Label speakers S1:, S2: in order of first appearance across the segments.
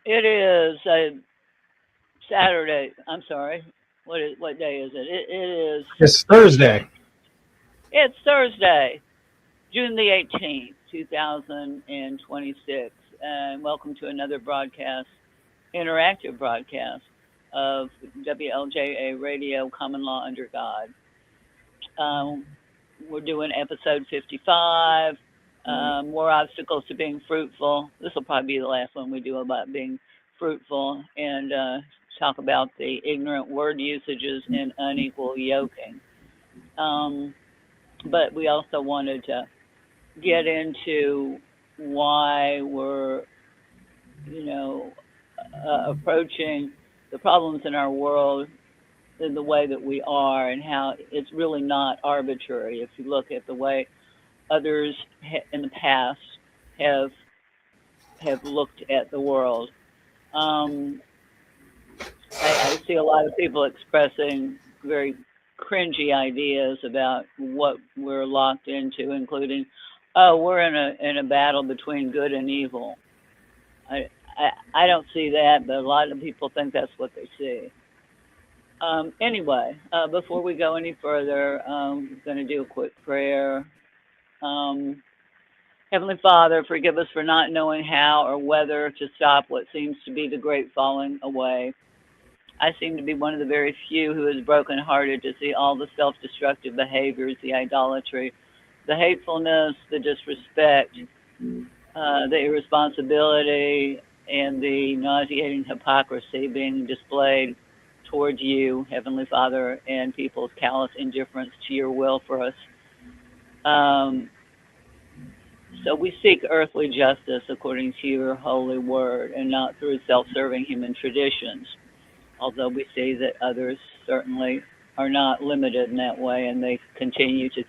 S1: It is a Saturday. I'm sorry. What day is it? It is.
S2: It's Thursday.
S1: It's Thursday, June the 18th, 2026, and welcome to another broadcast, interactive broadcast of WLJA Radio, Common Law Under God. Um, we're doing episode 55. More obstacles to being fruitful. This will probably be the last one we do about being fruitful, and talk about the ignorant word usages and unequal yoking. Um, but we also wanted to get into why we're, you know, approaching the problems in our world in the way that we are, and how it's really not arbitrary. If you look at the way others in the past have have looked at the world, um, I see a lot of people expressing very cringy ideas about what we're locked into, including, oh, we're in a battle between good and evil. I, I don't see that, but a lot of people think that's what they see. Anyway, before we go any further, I'm going to do a quick prayer. Um, Heavenly Father, forgive us for not knowing how or whether to stop what seems to be the great falling away. I seem to be one of the very few who is brokenhearted to see all the self destructive behaviors, the idolatry, the hatefulness, the disrespect, the irresponsibility, and the nauseating hypocrisy being displayed towards you, Heavenly Father, and people's callous indifference to your will for us. Um, so we seek earthly justice according to your holy word and not through self serving human traditions, although we see that others certainly are not limited in that way, and they continue to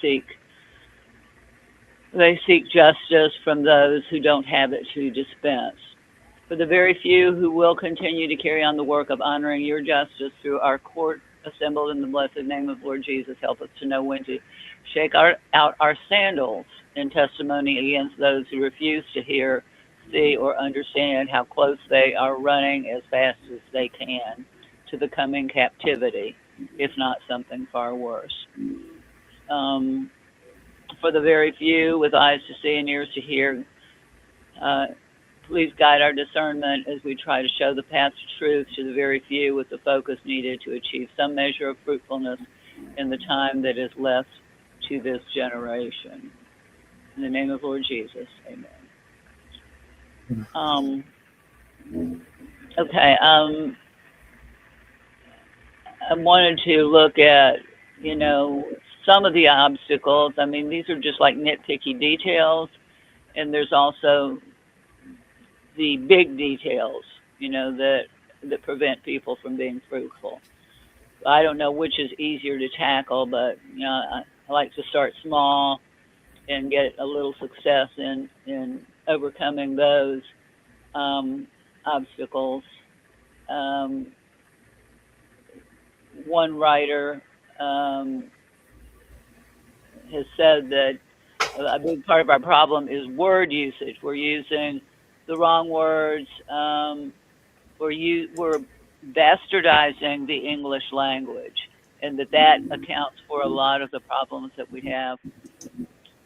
S1: seek they seek justice from those who don't have it to dispense. For the very few who will continue to carry on the work of honoring your justice through our court assembled in the blessed name of Lord Jesus, help us to know when to out our sandals in testimony against those who refuse to hear, see, or understand how close they are running as fast as they can to the coming captivity, if not something far worse. Um, for the very few with eyes to see and ears to hear, uh, please guide our discernment as we try to show the path to truth to the very few with the focus needed to achieve some measure of fruitfulness in the time that is left to this generation. In the name of Lord Jesus, amen. Um, okay, I wanted to look at, you know, some of the obstacles. I mean, these are just like nitpicky details, and there's also the big details, that prevent people from being fruitful. I don't know which is easier to tackle, but I like to start small and get a little success in overcoming those um, obstacles. Um, one writer um, has said that a big part of our problem is word usage. We're using the wrong words. We're bastardizing the English language, and that accounts for a lot of the problems that we have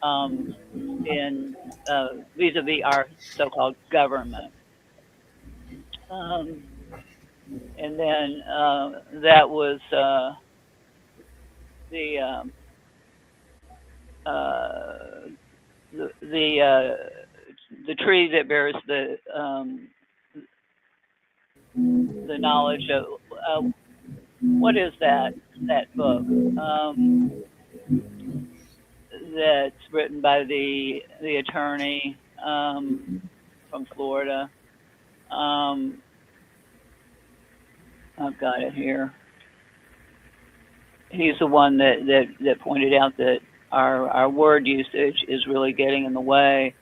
S1: um, in vis-a-vis our so-called government. Um, and then that was the uh, the tree that bears the knowledge of what is that book that's written by the attorney from Florida. Um, I've got it here. He's the one that pointed out that our word usage is really getting in the way,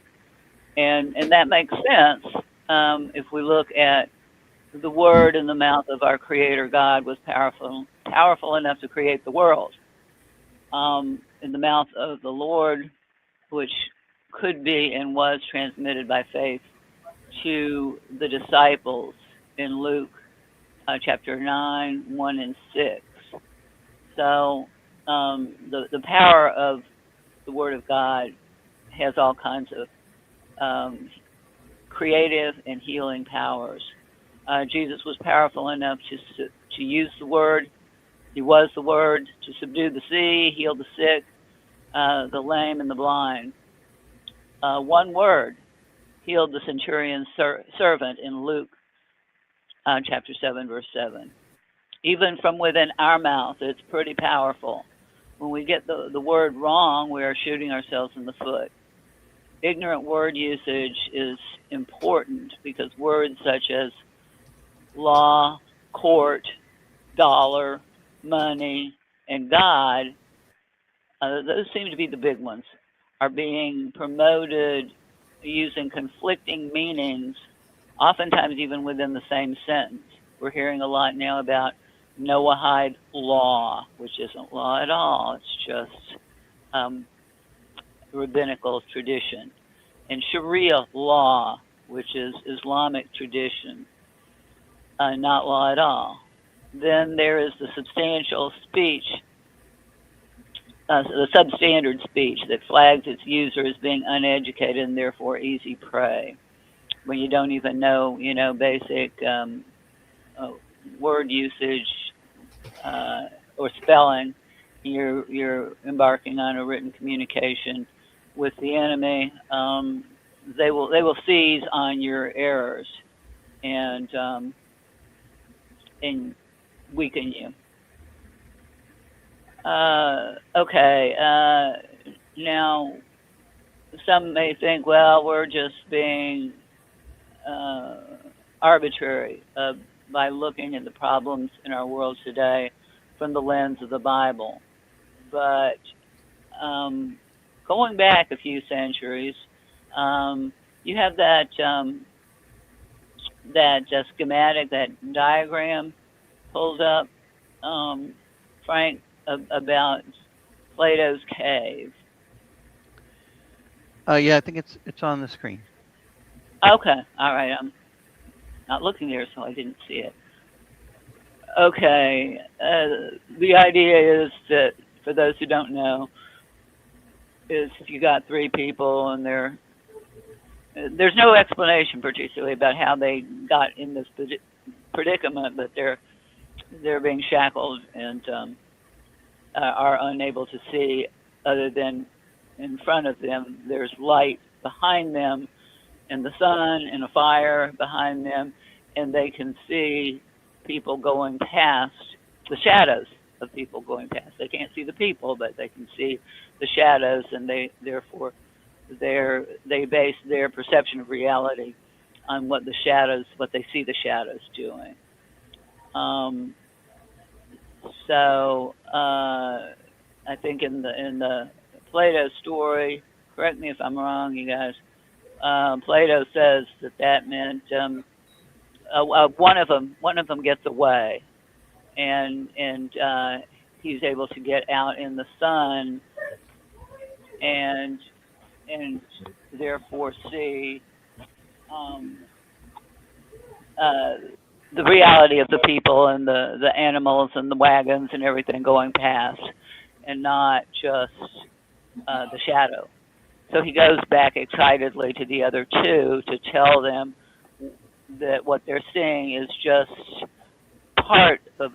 S1: and that makes sense if we look at the word in the mouth of our Creator God was powerful enough to create the world. In the mouth of the Lord, which could be and was transmitted by faith to the disciples in Luke chapter 9, 1 and 6. So the power of the Word of God has all kinds of creative and healing powers. Jesus was powerful enough to use the Word. He was the Word to subdue the sea, heal the sick, the lame, and the blind. One word healed the centurion's servant in Luke chapter 7, verse 7. Even from within our mouth, it's pretty powerful. When we get the word wrong, we are shooting ourselves in the foot. Ignorant word usage is important because words such as law, court, dollar, money, and God, those seem to be the big ones, are being promoted using conflicting meanings, oftentimes even within the same sentence. We're hearing a lot now about Noahide law, which isn't law at all. It's just rabbinical tradition. And Sharia law, which is Islamic tradition, not law at all. Then there is the substantial speech, the substandard speech that flags its user as being uneducated and therefore easy prey. When you don't even know, basic word usage or spelling, you're embarking on a written communication with the enemy. They will seize on your errors and weaken you. Okay. Now, some may think, well, we're just being arbitrary by looking at the problems in our world today from the lens of the Bible. But going back a few centuries, you have that schematic, that diagram pulled up, Frank, about Plato's cave.
S2: Yeah, I think it's on the screen.
S1: Okay, all right. I'm not looking there, so I didn't see it. Okay, the idea is that, for those who don't know, is if you got three people and there's no explanation particularly about how they got in this predicament, but they're being shackled and are unable to see other than in front of them. There's light behind them and the sun and a fire behind them, and they can see people going past, the shadows of people going past. They can't see the people, but they can see the shadows, and they base their perception of reality on what they see the shadows doing. So I think in the Plato story, correct me if I'm wrong, you guys. Plato says that meant one of them gets away, and he's able to get out in the sun, and therefore see the reality of the people and the animals and the wagons and everything going past, and not just the shadow. So he goes back excitedly to the other two to tell them that what they're seeing is just part of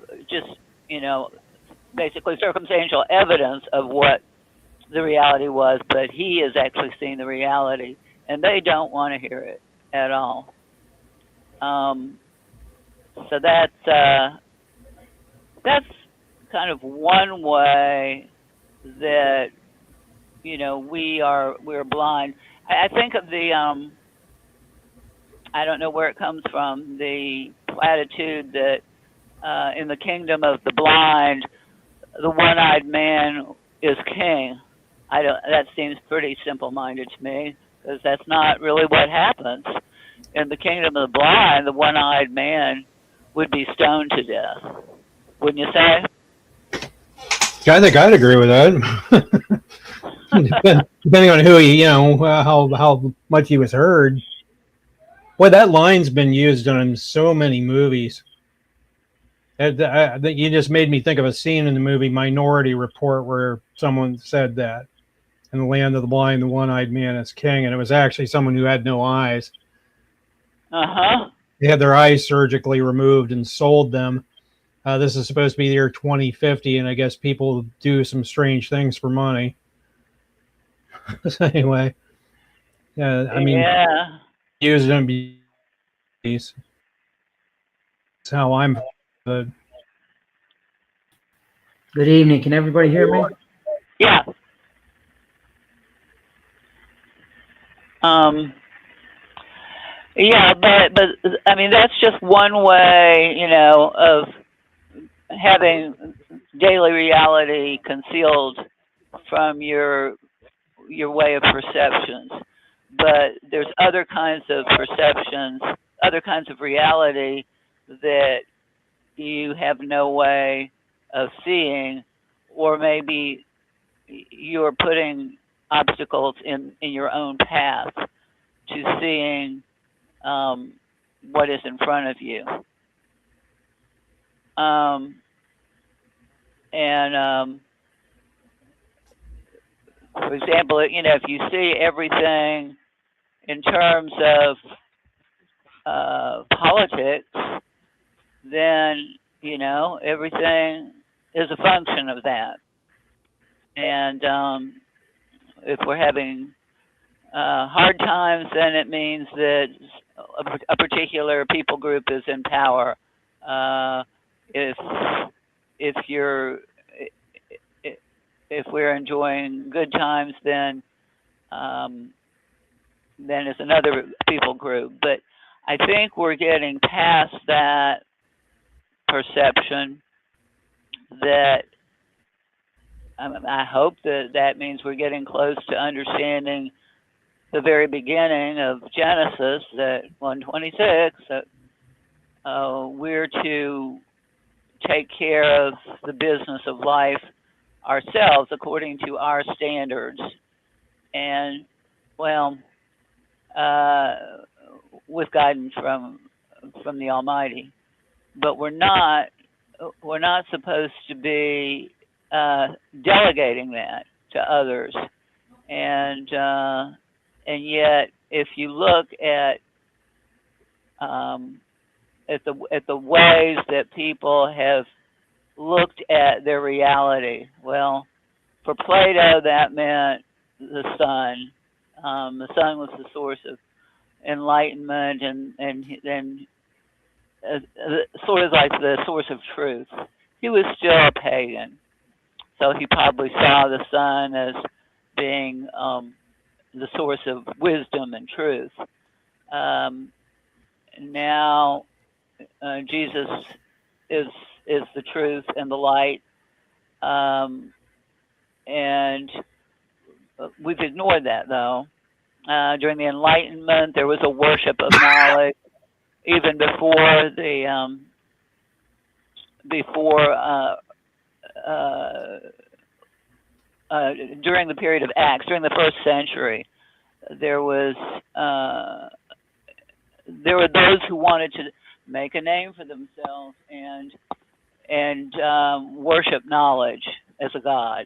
S1: basically circumstantial evidence of what the reality was, but he is actually seeing the reality, and they don't want to hear it at all. So that's kind of one way that we're blind. I think of the I don't know where it comes from, the platitude that in the kingdom of the blind, the one-eyed man is king. That seems pretty simple-minded to me, because that's not really what happens. In the kingdom of the blind, the one-eyed man would be stoned to death. Wouldn't you say?
S3: Yeah, I think I'd agree with that. Depending on who how much he was heard. Well, that line's been used in so many movies. You just made me think of a scene in the movie Minority Report where someone said that in the land of the blind, the one-eyed man is king, and it was actually someone who had no eyes.
S1: Uh-huh.
S3: They had their eyes surgically removed and sold them. This is supposed to be the year 2050, and I guess people do some strange things for money. So anyway, yeah, I mean,
S1: Yeah.
S3: use them. That's how I'm. But
S4: Good evening. Can everybody hear me?
S1: Yeah. Um, yeah, but I mean that's just one way, of having daily reality concealed from your way of perceptions. But there's other kinds of perceptions, other kinds of reality that you have no way of seeing, or maybe you're putting obstacles in your own path to seeing what is in front of you. Um, and For example, if you see everything in terms of politics, then everything is a function of that. And if we're having hard times, then it means that a particular people group is in power. Uh, if if you're if we're enjoying good times, um, then it's another people group. But I think we're getting past that perception. That I hope that that means we're getting close to understanding the very beginning of Genesis, that 126, that we're to take care of the business of life ourselves according to our standards. And, well, uh, with guidance from the Almighty. But we're not supposed to be delegating that to others. And yet, if you look um, at the ways that people have looked at their reality, well, for Plato, that meant the sun. The sun was the source of enlightenment, and sort of like the source of truth. He was still a pagan, so he probably saw the sun as being the source of wisdom and truth. Um, Now Jesus is is the truth and the light, um, and we've ignored that though. During the Enlightenment, there was a worship of knowledge, even before uh, during the period of Acts, during the first century, there was there were those who wanted to make a name for themselves and worship knowledge as a god,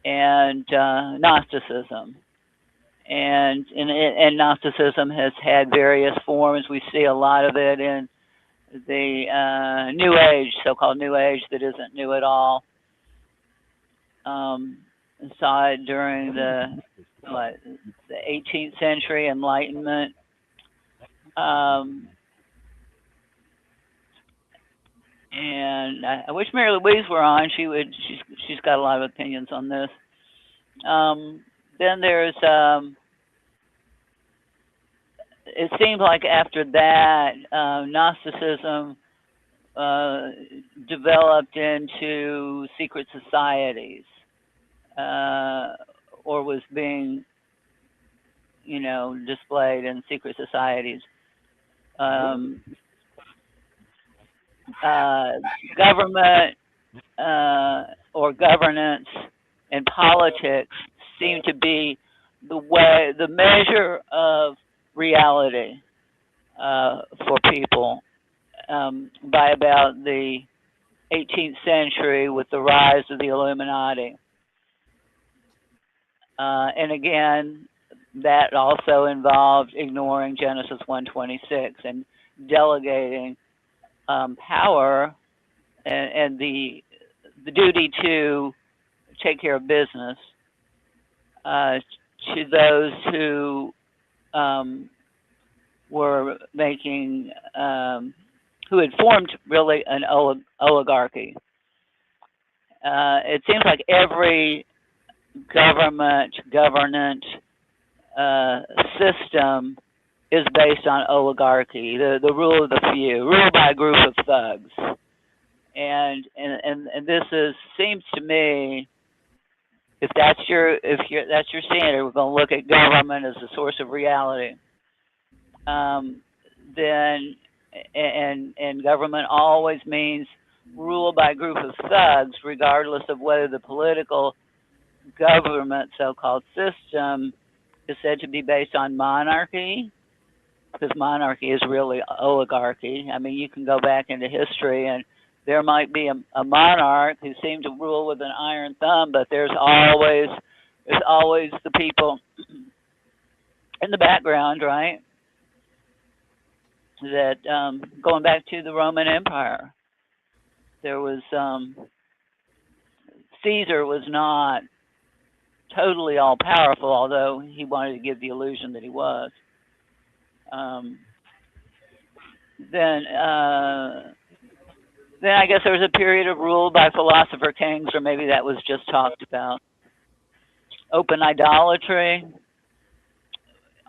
S1: and Gnosticism. And Gnosticism has had various forms. We see a lot of it in the New Age, so-called New Age, that isn't new at all. Um, Saw it during the 18th century Enlightenment. Um, and I wish Mary Louise were on. She's got a lot of opinions on this. Then there's it seems like after that, Gnosticism developed into secret societies, or was being, displayed in secret societies. Um, Government or governance and politics seem to be the measure of reality for people by about the 18th century with the rise of the Illuminati. And again, that also involved ignoring Genesis 1:26 and delegating power and the duty to take care of business to those who were making who had formed really an oligarchy. It seems like every governance system is based on oligarchy, the rule of the few, ruled by a group of thugs. And this seems to me, if that's your standard, we're going to look at government as a source of reality. Then and government always means ruled by a group of thugs, regardless of whether the political government so-called system is said to be based on monarchy, because monarchy is really oligarchy. I mean, you can go back into history and there might be a monarch who seemed to rule with an iron thumb, but there's always the people in the background, right? That going back to the Roman Empire, there was Caesar was not totally all powerful, although he wanted to give the illusion that he was. Then I guess there was a period of rule by philosopher kings, or maybe that was just talked about. Open idolatry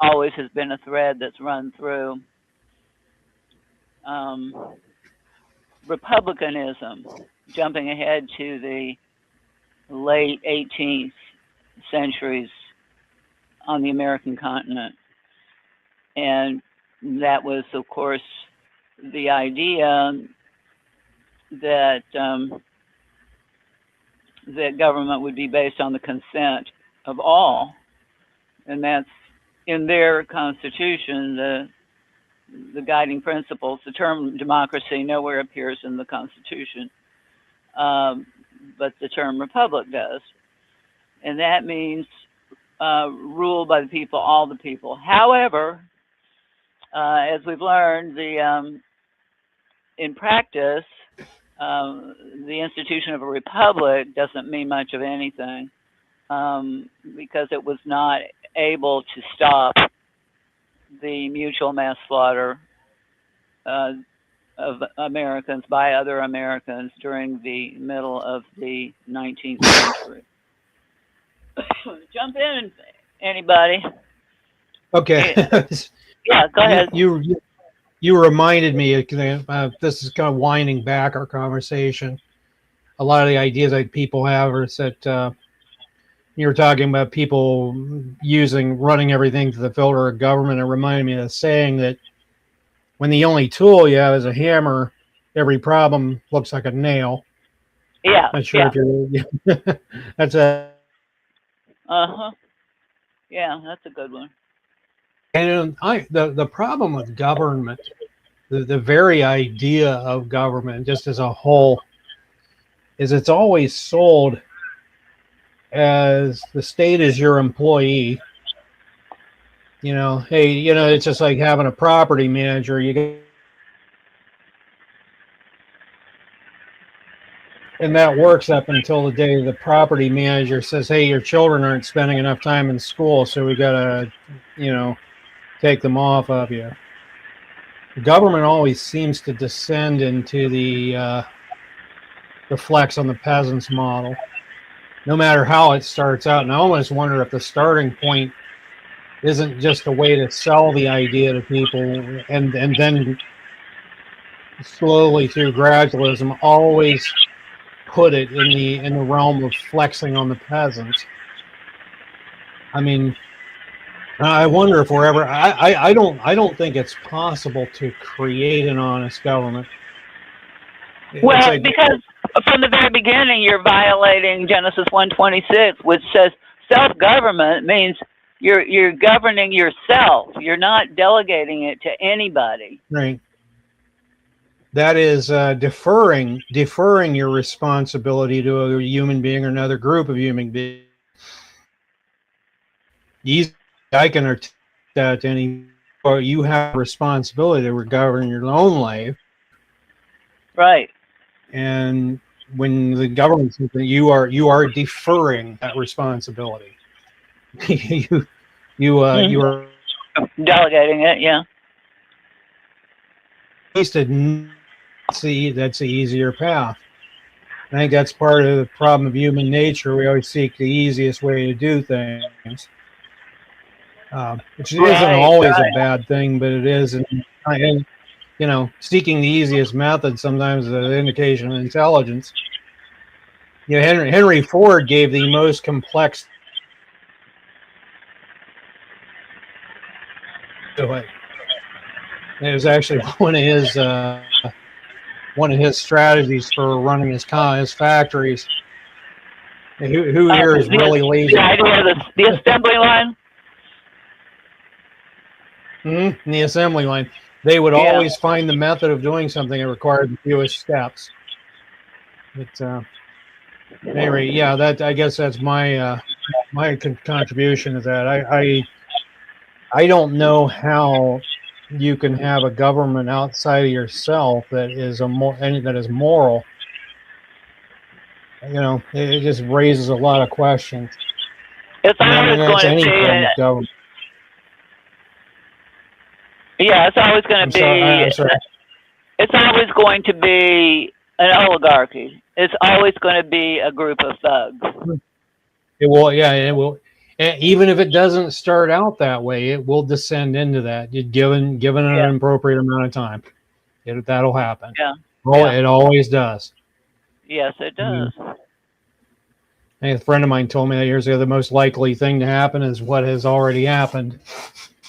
S1: always has been a thread that's run through. Republicanism, jumping ahead to the late 18th centuries on the American continent. And that was, of course, the idea that that government would be based on the consent of all, and that's in their constitution. The guiding principles. The term democracy nowhere appears in the Constitution, but the term republic does, and that means ruled by the people, all the people. However, as we've learned, in practice, the institution of a republic doesn't mean much of anything because it was not able to stop the mutual mass slaughter of Americans by other Americans during the middle of the 19th century. Jump in, anybody.
S3: Okay.
S1: Yeah, go ahead.
S3: You reminded me, this is kind of winding back our conversation. A lot of the ideas that people have are that you were talking about people running everything to the filter of government. It reminded me of the saying that when the only tool you have is a hammer, every problem looks like a nail.
S1: Yeah.
S3: Not sure if you're. That's a.
S1: Yeah, that's a good one.
S3: And the problem with government, the very idea of government, just as a whole, is it's always sold as the state is your employee. Hey, it's just like having a property manager. And that works up until the day the property manager says, hey, your children aren't spending enough time in school, so we got to, take them off of you. The government always seems to descend into the flex on the peasants model, no matter how it starts out. And I almost wonder if the starting point isn't just a way to sell the idea to people and then slowly through gradualism always put it in the realm of flexing on the peasants. I mean, I wonder if we're ever. I don't think it's possible to create an honest government.
S1: Well, because from the very beginning, you're violating Genesis 1:26, which says self-government means You're governing yourself. You're not delegating it to anybody.
S3: Right. That is deferring your responsibility to a human being or another group of human beings. Easy, I can articulate that to any. Or you have a responsibility to govern your own life.
S1: Right.
S3: And when the government, you are deferring that responsibility. you are
S1: delegating it. Yeah.
S3: At least that's the easier path. I think that's part of the problem of human nature. We always seek the easiest way to do things, which isn't always a bad thing, but it is. And seeking the easiest method sometimes is an indication of intelligence. Henry Ford gave the most complex to it. It was actually one of his strategies for running his factories. Who here is really lazy?
S1: The idea of the assembly line?
S3: The assembly line. They would always find the method of doing something that required the fewest steps. But anyway, yeah, I guess that's my my contribution to that. I don't know how you can have a government outside of yourself that is moral. It just raises a lot of questions.
S1: It's always going to be
S3: government.
S1: Yeah, it's always going to be. It's always going to be an oligarchy. It's always going to be a group of thugs.
S3: It will. Yeah, it will. Even if it doesn't start out that way, it will descend into that. Given an appropriate amount of time, that'll happen.
S1: Yeah.
S3: It always does.
S1: Yes, it does.
S3: A friend of mine told me that years ago. The most likely thing to happen is what has already happened,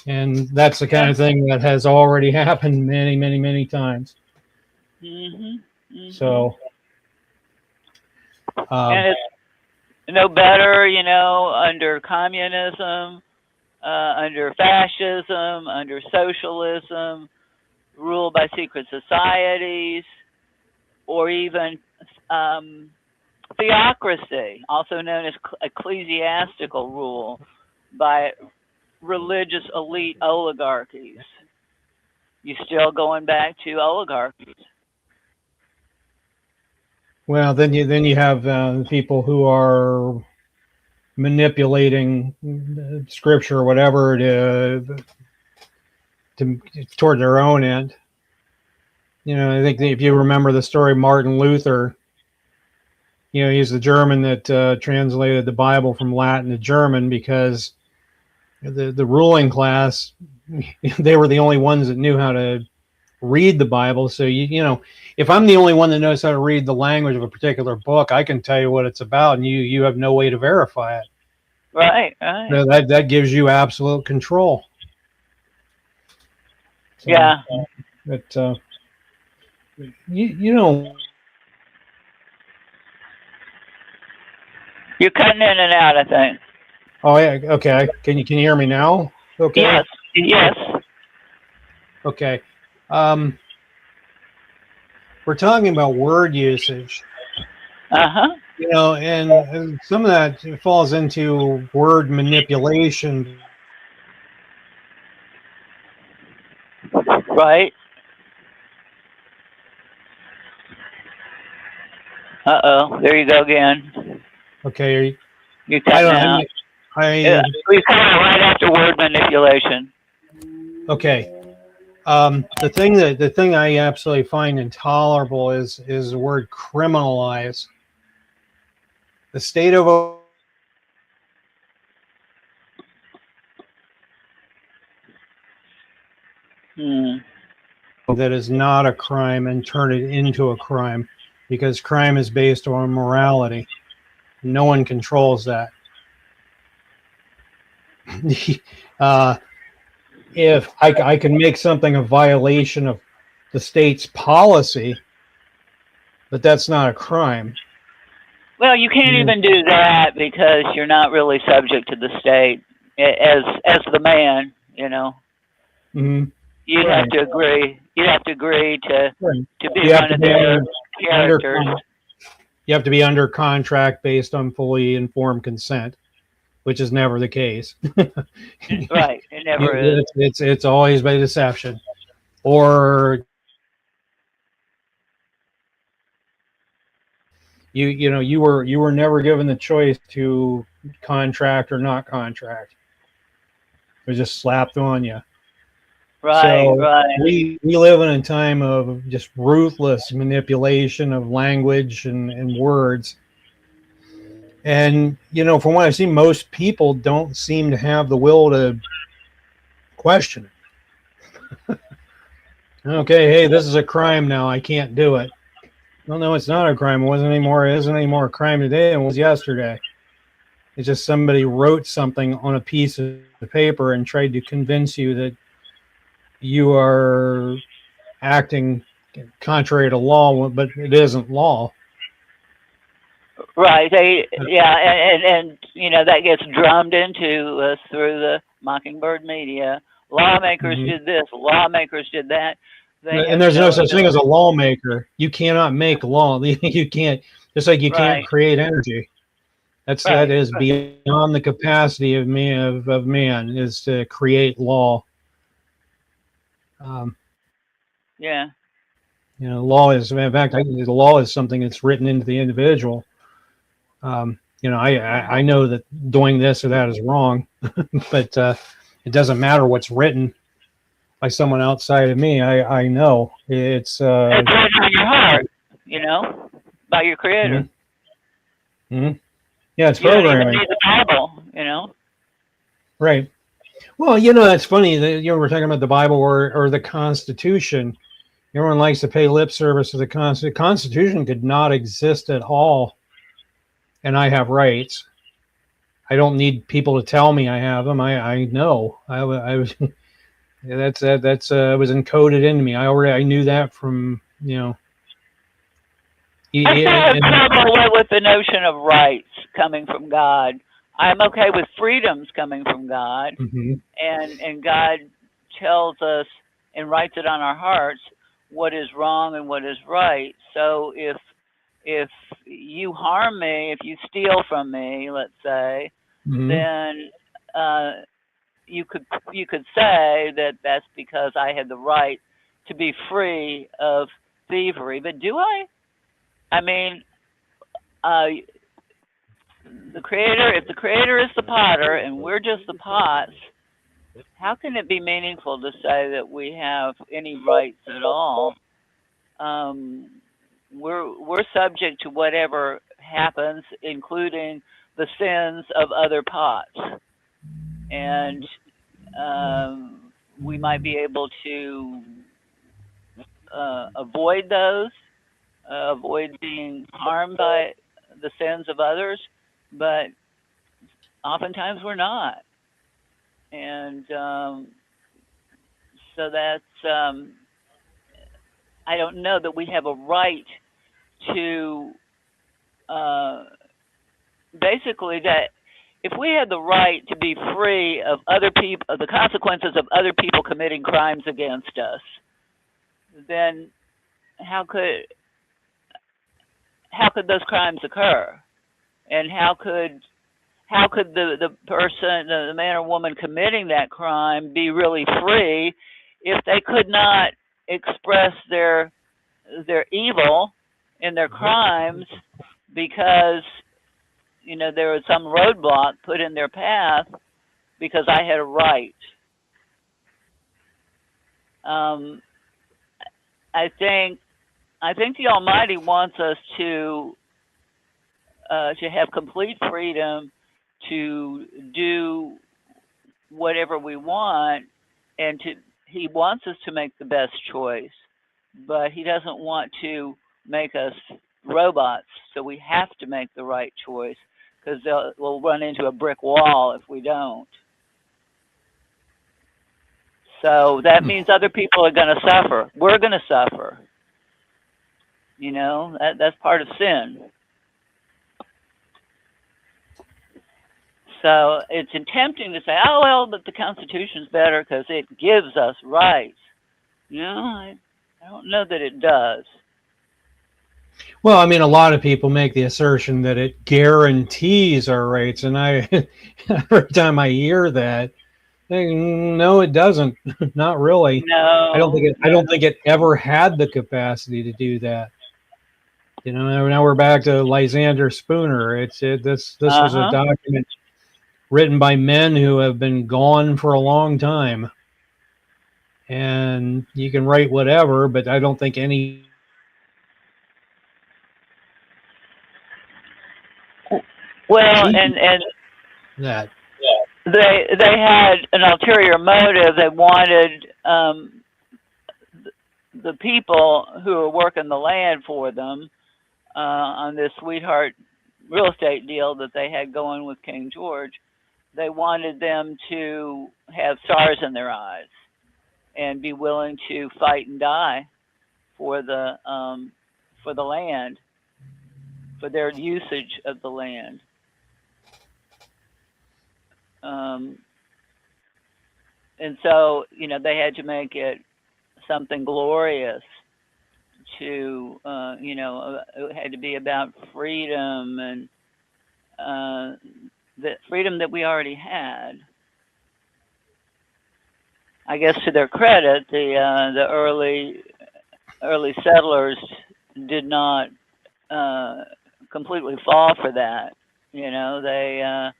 S3: and that's the kind of thing that has already happened many, many, many times. So,
S1: and it's no better, under communism, under fascism, under socialism, ruled by secret societies, or even theocracy, also known as ecclesiastical rule by religious elite oligarchies. You still going back to oligarchies.
S3: Well, then you have people who are manipulating scripture or whatever to toward their own end. I think if you remember the story, Martin Luther. He's the German that translated the Bible from Latin to German because the ruling class, they were the only ones that knew how to read the Bible. So if I'm the only one that knows how to read the language of a particular book, I can tell you what it's about, and you have no way to verify it.
S1: Right.
S3: So that gives you absolute control. So,
S1: yeah.
S3: But you know.
S1: You're cutting in and out, I think.
S3: Oh yeah. Okay. Can you hear me now? Okay.
S1: Yes.
S3: Okay. We're talking about word usage. And some of that falls into word manipulation.
S1: Right. There you go again.
S3: Okay.
S1: You're cutting out. We come right after word manipulation.
S3: Okay. The thing I absolutely find intolerable is the word criminalize. The state of that is not a crime and turn it into a crime, because crime is based on morality. No one controls that. If I can make something a violation of the state's policy, but that's not a crime.
S1: Well, you can't even do that because you're not really subject to the state. as the man,
S3: Hmm.
S1: you'd have
S3: Right.
S1: to agree. You'd have to agree
S3: Right.
S1: to be
S3: You have
S1: one
S3: to
S1: of
S3: be
S1: their
S3: under
S1: characters.
S3: you have to be under contract based on fully informed consent, which is never the case.
S1: Right. It never is.
S3: It's always by deception, or you were never given the choice to contract or not contract. It was just slapped on you.
S1: Right.
S3: So
S1: Right.
S3: we live in a time of just ruthless manipulation of language and words. And from what I've seen, most people don't seem to have the will to question it. Okay, hey, this is a crime now. I can't do it. Well, no, it's not a crime. It wasn't anymore. It isn't anymore a crime today than it was yesterday. It's just somebody wrote something on a piece of paper and tried to convince you that you are acting contrary to law, but it isn't law.
S1: Right. Yeah, and that gets drummed into us through the Mockingbird media. Lawmakers
S3: Mhm.
S1: did this. Lawmakers did that. They
S3: And
S1: have
S3: there's no
S1: no
S3: such thing as
S1: ability.
S3: a lawmaker. You cannot make law. You can't, just like you can't
S1: Right.
S3: create energy. That
S1: Right.
S3: is beyond the capacity of man is to create law. Um,
S1: Yeah.
S3: law is, in fact, the law is something that's written into the individual. I know that doing this or that is wrong, but it doesn't matter what's written by someone outside of me. I know it's
S1: It's written on your heart, you know, by your creator.
S3: mhm, mhm. Yeah, it's
S1: You don't even
S3: programming,
S1: need the Bible.
S3: right? Well, that's funny that we're talking about the Bible or the Constitution. Everyone likes to pay lip service to the Constitution. The Constitution could not exist at all, and I have rights. I don't need people to tell me I have them. I know. I was that's it was encoded into me. I knew that from
S1: I still have
S3: and
S1: trouble with the notion of rights coming from God. I'm okay with freedoms coming from God,
S3: mhm,
S1: and God tells us and writes it on our hearts what is wrong and what is right. So if you harm me, if you steal from me, let's say,
S3: mhm.
S1: then uh, you could say that that's because I had the right to be free of thievery. But do I? I mean, uh, the creator. If the creator is the potter and we're just the pots, how can it be meaningful to say that we have any rights at all? Um, we're subject to whatever happens, including the sins of other pots, and we might be able to avoid those, avoid being harmed by the sins of others, but oftentimes we're not. And so I don't know that we have a right to uh, basically that if we had the right to be free of other people, of the consequences of other people committing crimes against us, then how could how could those crimes occur? And how could the person, the man or woman committing that crime, be really free if they could not express their evil in their crimes because there was some roadblock put in their path because I had a right. Um, I think I think the Almighty wants us to have complete freedom to do whatever we want, and he wants us to make the best choice, but he doesn't want to make us robots. So we have to make the right choice because we'll run into a brick wall if we don't. So that means other people are going to suffer. We're going to suffer. That's part of sin. So it's tempting to say, oh, well, but the Constitution's better because it gives us rights. I don't know that it does.
S3: Well, I mean, a lot of people make the assertion that it guarantees our rights, and I, every time I hear that, I think, no, it doesn't. Not really. I don't think
S1: No,
S3: it. I don't think it ever had the capacity to do that. Now we're back to Lysander Spooner. This was a
S1: uh-huh.
S3: document written by men who have been gone for a long time, and you can write whatever, but I don't think any
S1: Well,
S3: achieved
S1: and
S3: that.
S1: they had an ulterior motive. They wanted the people who were working the land for them on this sweetheart real estate deal that they had going with King George. They wanted them to have stars in their eyes and be willing to fight and die for the land, for their usage of the land. Um, and so, they had to make it something glorious it had to be about freedom and the freedom that we already had. I guess to their credit, the early settlers did not completely fall for that. They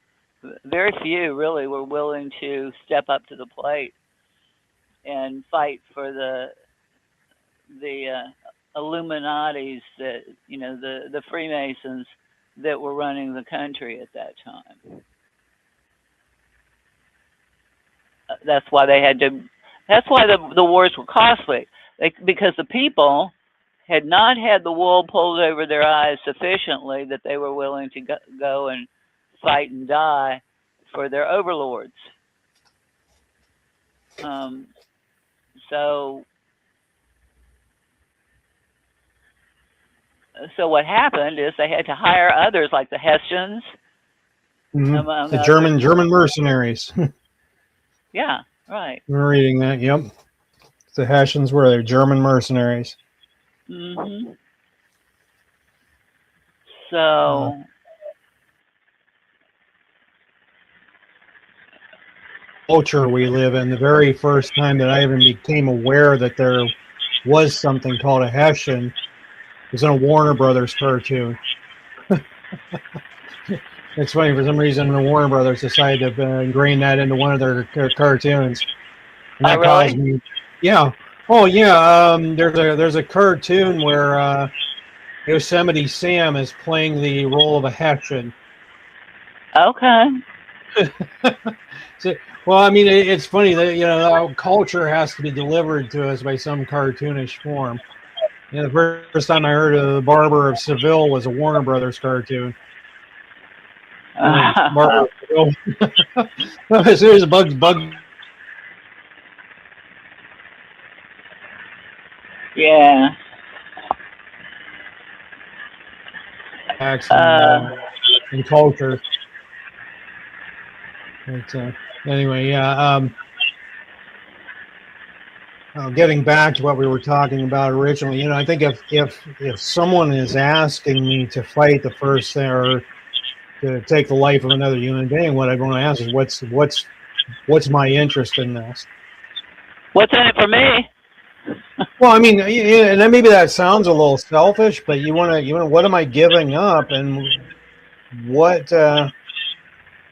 S1: very few really were willing to step up to the plate and fight for the Illuminati's that the Freemasons that were running the country at that time. That's why they had to. That's why the wars were costly, because the people had not had the wool pulled over their eyes sufficiently that they were willing to go and fight and die for their overlords. Um, so what happened is they had to hire others like the Hessians, among
S3: The
S1: others.
S3: German mercenaries.
S1: Yeah, right.
S3: We're reading that. Yep, the Hessians were their German mercenaries.
S1: Mhm. So
S3: Culture we live in. The very first time that I even became aware that there was something called a Hessian was in a Warner Brothers cartoon. It's funny, for some reason the Warner Brothers decided to ingrain that into one of their cartoons, and that caused
S1: really?
S3: me. Yeah. Oh yeah. There's a cartoon where Yosemite Sam is playing the role of a Hessian.
S1: Okay.
S3: So, well, I mean, it's funny that our culture has to be delivered to us by some cartoonish form. The first time I heard of the Barber of Seville was a Warner Brothers cartoon. Barber of Seville. As soon as Bug
S1: Yeah.
S3: and culture. But anyway, yeah. Getting back to what we were talking about originally, I think if someone is asking me to fight the first thing or to take the life of another human being, what I want to ask is what's my interest in this?
S1: What's in it for me?
S3: Well, I mean, and then maybe that sounds a little selfish, but you want to what am I giving up, and what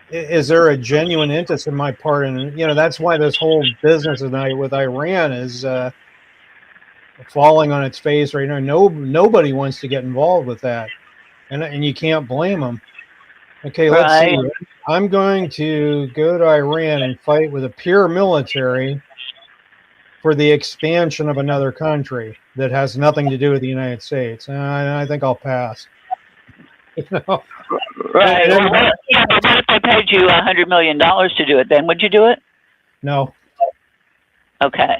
S3: is there a genuine interest in my part? And that's why this whole business with Iran is falling on its face right now. Nobody wants to get involved with that, and you can't blame them. Okay, let's see.
S1: Right.
S3: I'm going to go to Iran and fight with a pure military for the expansion of another country that has nothing to do with the United States. I think I'll pass.
S1: Right.
S3: And
S1: Well, what if they paid you $100 million to do it? Then would you do it?
S3: no.
S1: Okay.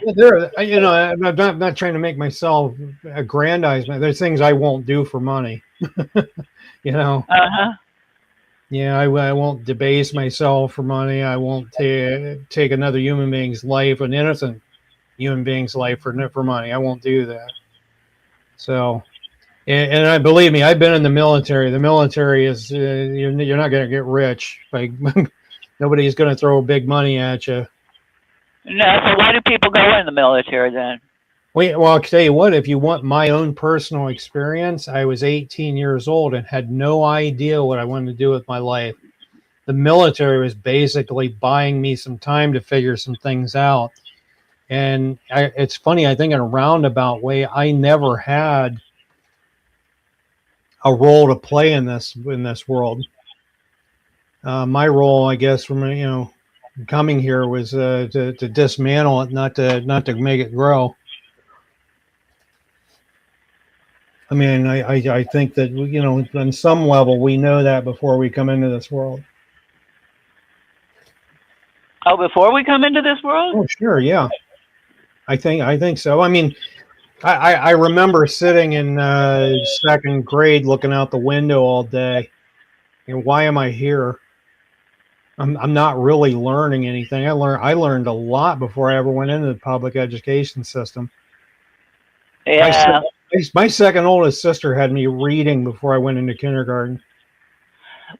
S3: I'm not trying to make myself aggrandize. There's things I won't do for money.
S1: Uh huh.
S3: Yeah, I won't debase myself for money. I won't take another human being's life, an innocent human being's life for money. I won't do that. So, and I believe me, I've been in the military. The military is you're not going to get rich. Like nobody's going to throw big money at you.
S1: No, so why do people go in the military then?
S3: Well, I'll tell you what, if you want my own personal experience, I was 18 years old and had no idea what I wanted to do with my life. The military was basically buying me some time to figure some things out. And it's funny, I think in a roundabout way, I never had a role to play in this world. My role, I guess, from coming here was to dismantle it, not to make it grow. I mean, I think that on some level we know that before we come into this world.
S1: Oh, before we come into this world?
S3: Oh, sure, yeah. I think so. I mean, I remember sitting in second grade, looking out the window all day. Why am I here? I'm not really learning anything. I learned a lot before I ever went into the public education system.
S1: Yeah.
S3: My second oldest sister had me reading before I went into kindergarten.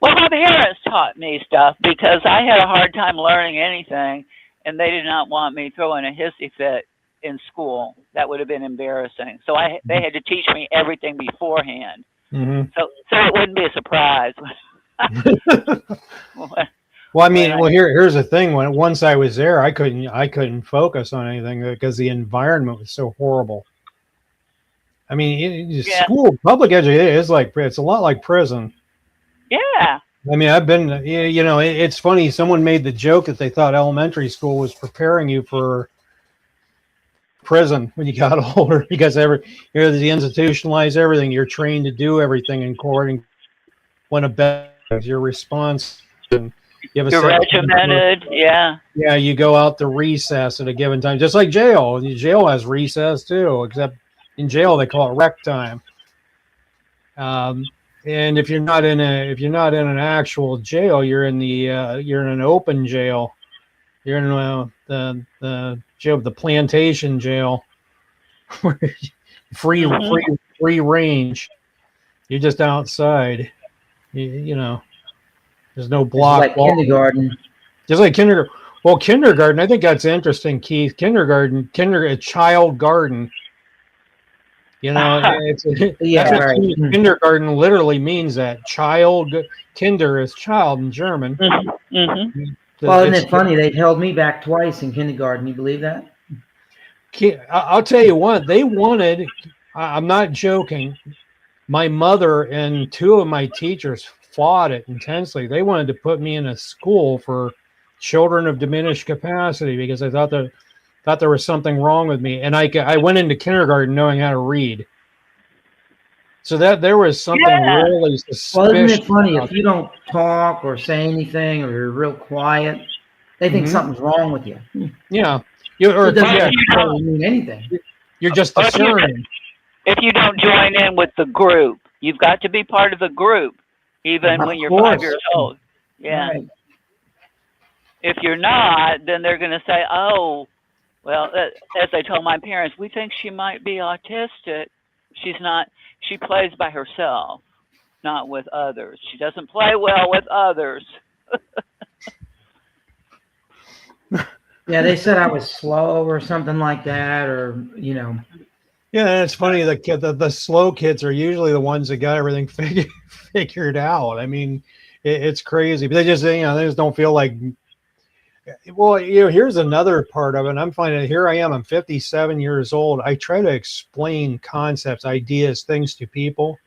S1: Well, my parents taught me stuff because I had a hard time learning anything, and they did not want me throwing a hissy fit in school. That would have been embarrassing. So they had to teach me everything beforehand.
S3: Mm-hmm.
S1: So it wouldn't be a surprise.
S3: Well, I mean, here's the thing. Once I was there, I couldn't focus on anything because the environment was so horrible. I mean, school, public education it's a lot like prison.
S1: Yeah.
S3: I mean, I've been, it's funny. Someone made the joke that they thought elementary school was preparing you for prison when you got older because they institutionalize everything. You're trained to do everything according when a bell is your response. And you have
S1: you're regimented. Yeah.
S3: Yeah. You go out to recess at a given time, just like jail. Jail has recess too, except in jail they call it rec time. And if you're not in an actual jail, you're in an open jail. You're in the jail, the plantation jail, free range. You're just outside. You know, there's no block.
S4: Like kindergarten.
S3: Just like kindergarten. Well, kindergarten, I think that's interesting, Keith. Kindergarten, child garden. You know,
S4: right.
S3: Kindergarten literally means that child. Kinder is child in German.
S1: Mm-hmm. Mm-hmm.
S4: Well, isn't it funny? They held me back twice in kindergarten. You believe that?
S3: I'll tell you what, they wanted, I'm not joking, my mother and two of my teachers fought it intensely. They wanted to put me in a school for children of diminished capacity because I thought there was something wrong with me. And I went into kindergarten knowing how to read. So that there was something really suspicious.
S4: Well, isn't it funny? If you don't talk or say anything or you're real quiet, they think something's wrong with you.
S3: Yeah.
S4: It doesn't mean anything.
S3: You're just discerning.
S1: If you don't join in with the group, you've got to be part of the group, even when you're 5 years old. Yeah. Right. If you're not, then they're going to say, oh, well, as I told my parents, we think she might be autistic. She's not. She plays by herself, not with others. She doesn't play well with others.
S4: Yeah, they said I was slow or something like that, or Yeah,
S3: it's funny. The slow kids are usually the ones that got everything figured out. I mean, it's crazy, but they just don't feel like. Well, here's another part of it. I'm finding here I am. I'm 57 years old. I try to explain concepts, ideas, things to people,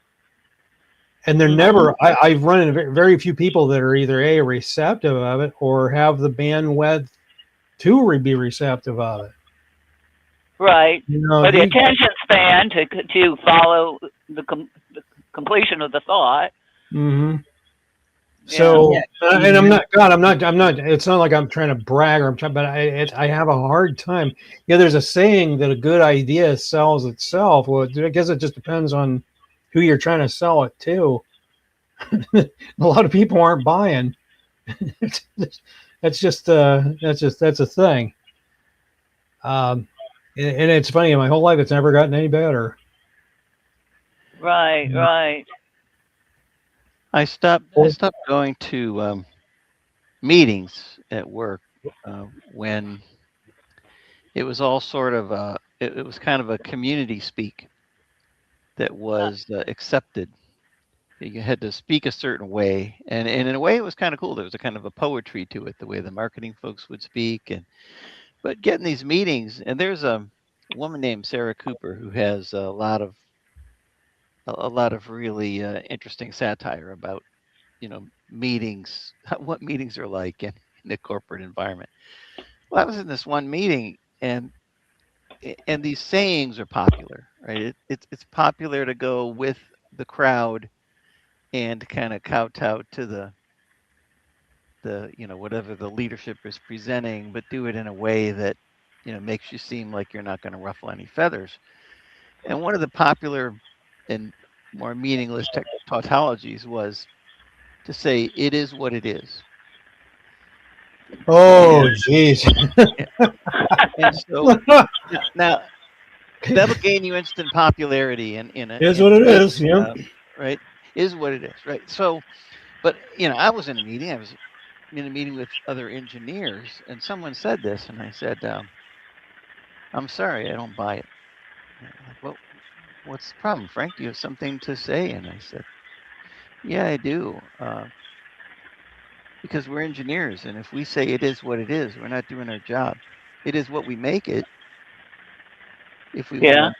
S3: and they're never. I've run into very few people that are either receptive of it or have the bandwidth to be receptive of it.
S1: Right. But the attention span to follow the completion of the thought.
S3: Mm-hmm. So, and I'm not. It's not like I'm trying to brag but I have a hard time. Yeah, there's a saying that a good idea sells itself. Well, I guess it just depends on who you're trying to sell it to. A lot of people aren't buying. That's just that's a thing. And it's funny. In my whole life, it's never gotten any better.
S1: Right, right.
S2: I stopped going to meetings at work when it was all sort of it was kind of a community speak that was accepted. You had to speak a certain way, and in a way, it was kind of cool. There was a kind of a poetry to it, the way the marketing folks would speak, and but getting these meetings, and there's a woman named Sarah Cooper who has a lot of really interesting satire about meetings, what meetings are like in the corporate environment. Well, I was in this one meeting, and these sayings are popular, right? It's popular to go with the crowd and kind of kowtow to the whatever the leadership is presenting, but do it in a way that makes you seem like you're not going to ruffle any feathers. And one of the popular and more meaningless tautologies was to say it is what it is.
S3: Oh,
S2: And
S3: jeez.
S2: and so now that'll gain you instant popularity
S3: Is
S2: in
S3: what it
S2: business,
S3: is. Yep.
S2: right? Is what it is, right? So, but I was in a meeting. I was in a meeting with other engineers, and someone said this, and I said, "I'm sorry, I don't buy it." And they're like, "Well, what's the problem, Frank? Do you have something to say?" And I said, "Yeah, I do. Because we're engineers, and if we say it is what it is, we're not doing our job. It is what we make it. If we want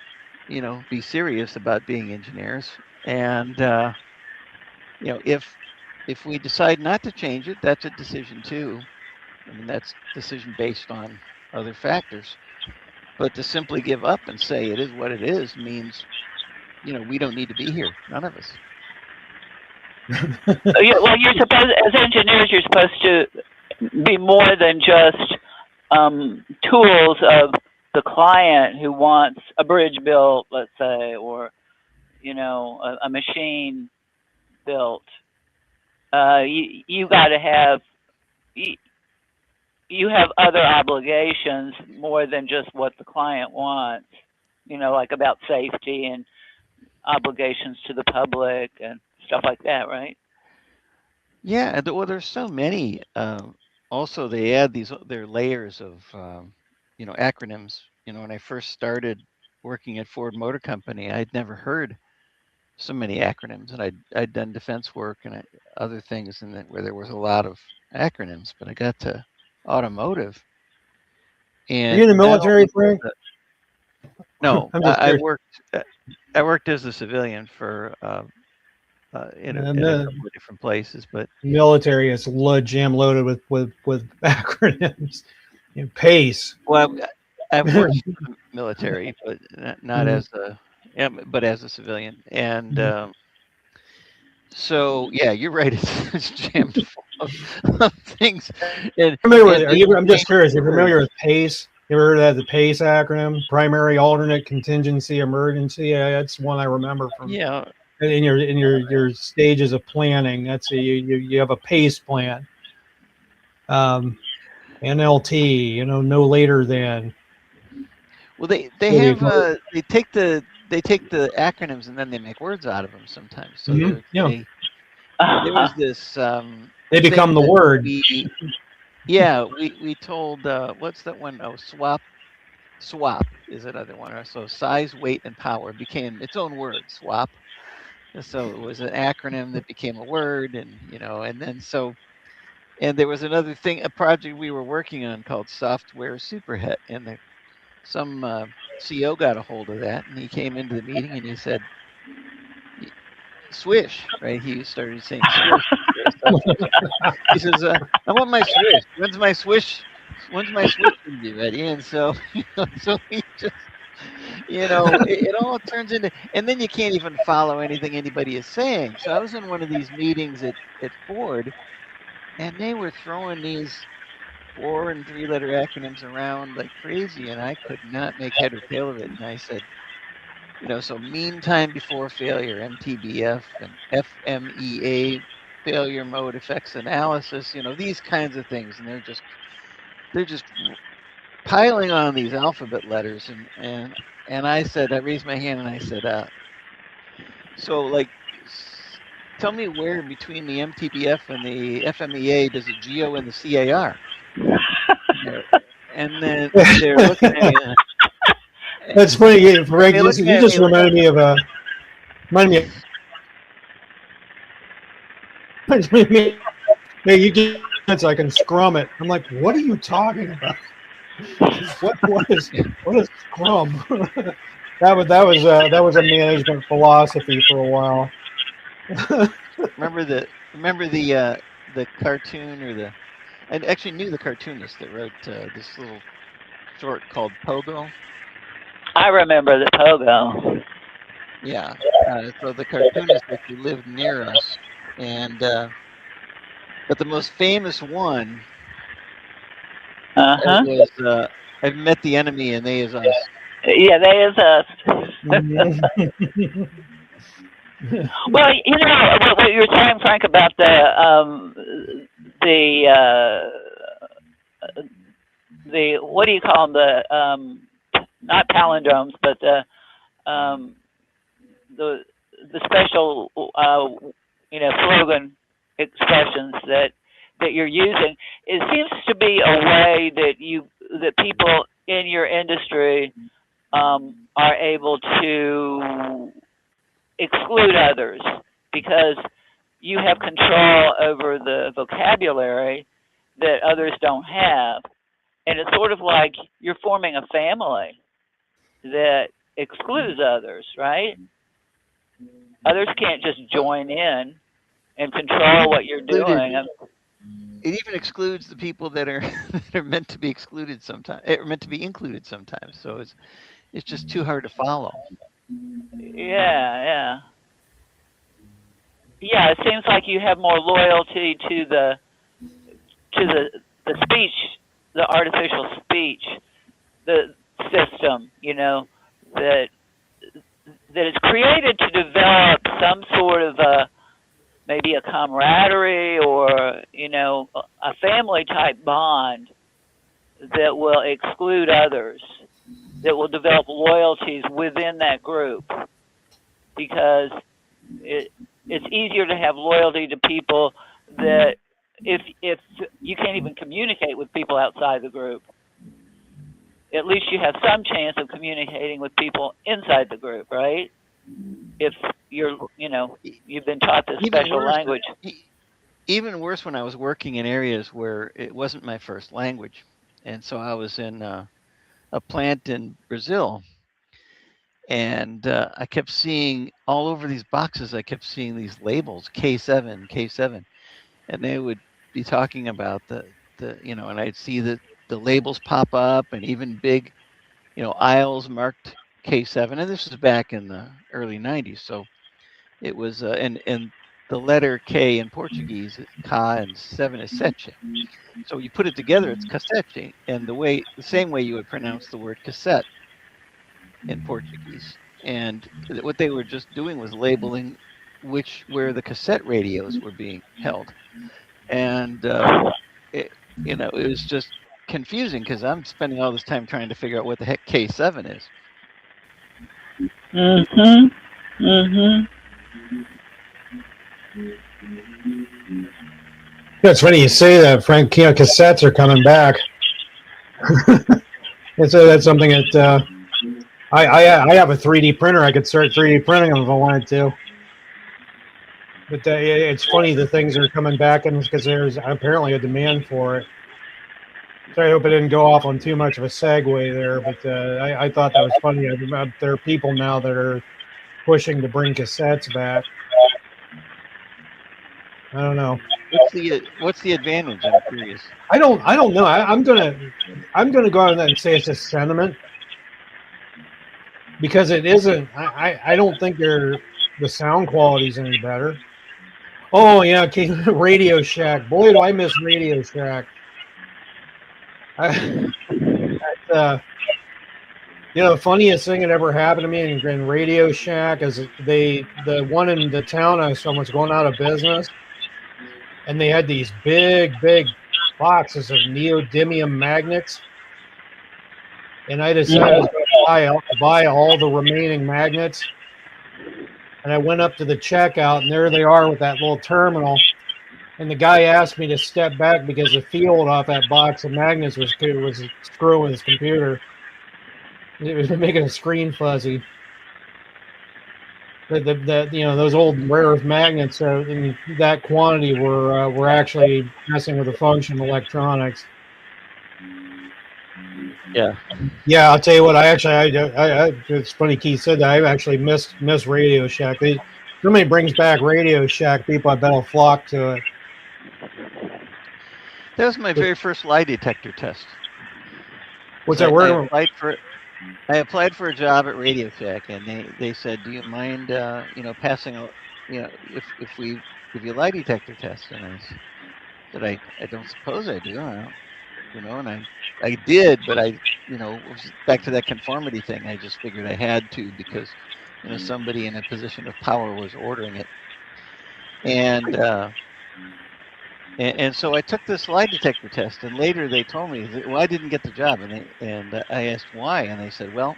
S1: Yeah.
S2: to, be serious about being engineers, and if we decide not to change it, that's a decision too. I mean, that's decision based on other factors. But to simply give up and say it is what it is means, we don't need to be here. None of us."
S1: Well, you're supposed, as engineers, you're supposed to be more than just tools of the client who wants a bridge built, let's say, or a machine built. You got to have you, you have other obligations more than just what the client wants. Like about safety and obligations to the public and stuff like that, right?
S2: Yeah, well, there's so many. Also, they add their layers of acronyms. When I first started working at Ford Motor Company, I'd never heard so many acronyms, and I'd done defense work and other things, and where there was a lot of acronyms. But I got to automotive,
S3: Are you
S2: and
S3: in the
S2: not
S3: military,
S2: only
S3: Frank?
S2: no,
S3: I'm just curious.
S2: I worked as a civilian for
S3: And
S2: in a
S3: the
S2: couple of different places, but
S3: military is jam loaded with acronyms. PACE.
S2: well, I've worked for the military, but not
S3: Mhm.
S2: as a but as a civilian, and
S3: Mhm.
S2: so yeah, you're right. It's jammed full of things, and
S3: Familiar with
S2: and
S3: it?
S2: they
S3: I'm just
S2: change
S3: curious. You're
S2: words.
S3: familiar with PACE? You ever heard of that? The PACE acronym: Primary, Alternate, Contingency, Emergency. That's one I remember from
S2: Yeah,
S3: in your stages of planning. That's you have a PACE plan. Um, NLT. No later than.
S2: well, they
S3: What do you
S2: have
S3: call it?
S2: they take the acronyms and then they make words out of them sometimes. So
S3: Mm-hmm. Yeah,
S2: there was this
S3: they become
S2: thing
S3: the
S2: that
S3: word.
S2: we told what's that one? Oh, swap is another one. So size, weight, and power became its own word, swap. So it was an acronym that became a word, and and then and there was another thing, a project we were working on called Software Superhet, and some CO got a hold of that, and he came into the meeting and he said, "Swish," right? He started saying "swish." He says, "I want my swish. When's my swish? When's my swish going to be ready?" And so, so he just, it all turns into, and then you can't even follow anything anybody is saying. So I was in one of these meetings at Ford, and they were throwing these 4 and 3 letter acronyms around like crazy, and I could not make head or tail of it. And I said, So mean time before failure, MTBF, and FMEA, failure mode effects analysis, these kinds of things. And they're just piling on these alphabet letters. And I raised my hand and I said, so like, tell me where between the MTBF and the FMEA does it geo in the CAR? And then they're looking at me.
S3: That's funny, Frank.
S2: They're
S3: You,
S2: looking
S3: you
S2: at me
S3: just
S2: like,
S3: reminded me of a. Hey, you get it so I can scrum it. I'm like, what are you talking about? What is scrum? that was a management philosophy for a while.
S2: remember the cartoon I actually knew the cartoonist that wrote this little short called Pogo.
S1: I remember the pogo.
S2: Yeah. So the cartoonist actually lived near us, and but the most famous one
S1: Uh huh.
S2: was I've met the enemy and they is us.
S1: Yeah, that is us.
S3: Mhm.
S1: Well, what you were saying, Frank, about the the what do you call them, the not palindromes, but um the the special slogan expressions that you're using. It seems to be a way that people in your industry are able to exclude others because you have control over the vocabulary that others don't have. And it's sort of like you're forming a family that excludes others, right? Others can't just
S2: Well,
S1: join in and
S2: it
S1: control
S2: even
S1: what you're
S2: excluded
S1: doing.
S2: it even excludes the people that are that are meant to be excluded sometimes, or meant to be included sometimes. So it's just too hard to follow.
S1: Yeah, yeah. Yeah, it seems like you have more loyalty to the speech, the artificial speech, the system, that that is created to develop some sort of maybe a camaraderie or a family type bond that will exclude others, that will develop loyalties within that group because it it's easier to have loyalty to people that if you can't even communicate with people outside the group, at least you have some chance of communicating with people inside the group, right? If
S2: E-
S1: you've been taught this
S2: Even
S1: special
S2: worse,
S1: language.
S2: even worse when I was working in areas where it wasn't my first language, and so I was in a plant in Brazil, and I kept seeing all over these boxes. I kept seeing these labels K7, K7, and they would be talking about and I'd see the labels pop up, and even big aisles marked K7, and this was back in the early '90s. So it was, and the letter K in Portuguese is Ka, and 7 is Seche. So you put it together, it's cassette, and the same way you would pronounce the word cassette in Portuguese. And what they were just doing was labeling where the cassette radios were being held, and it, it was just confusing because I'm spending all this time trying to figure out what the heck K7 is.
S1: Mhm. Mhm.
S3: It's funny you say that, Frank. Cassettes are coming back. That's something that I have a 3D printer. I could start 3D printing them if I wanted to. But it's funny the things are coming back, and because there's apparently a demand for it. So I hope I didn't go off on too much of a segue there, but I thought that was funny. There are people now that are pushing to bring cassettes back. I don't know.
S2: What's the advantage? I'm curious.
S3: I don't know. I'm gonna go out and say it's a sentiment because it isn't. I don't think the sound quality's any better. Oh yeah, okay. Radio Shack. Boy, do I miss Radio Shack. I, uh, The funniest thing that ever happened to me in Radio Shack is the one in the town I was from was going out of business, and they had these big boxes of neodymium magnets, and I decided I was going to buy all the remaining magnets, and I went up to the checkout, and there they are with that little terminal, and the guy asked me to step back because the field off that box of magnets was screwing his computer. It was making the screen fuzzy. Those old rare earth magnets in that quantity were actually messing with the function of electronics.
S2: Yeah.
S3: Yeah, I'll tell you what. It's funny Keith said that. I actually missed Radio Shack. Somebody brings back Radio Shack, people I bet will flock to it.
S2: That was my very first lie detector test.
S3: What's that word?
S2: I applied for a job at Radio Shack, and they said, "Do you mind, passing a, if you lie detector test?" And I said, "I don't suppose I do. And I did, but it was back to that conformity thing. I just figured I had to because, somebody in a position of power was ordering it, and so I took this lie detector test, and later they told me, well, I didn't get the job, and I asked why, and they said, well,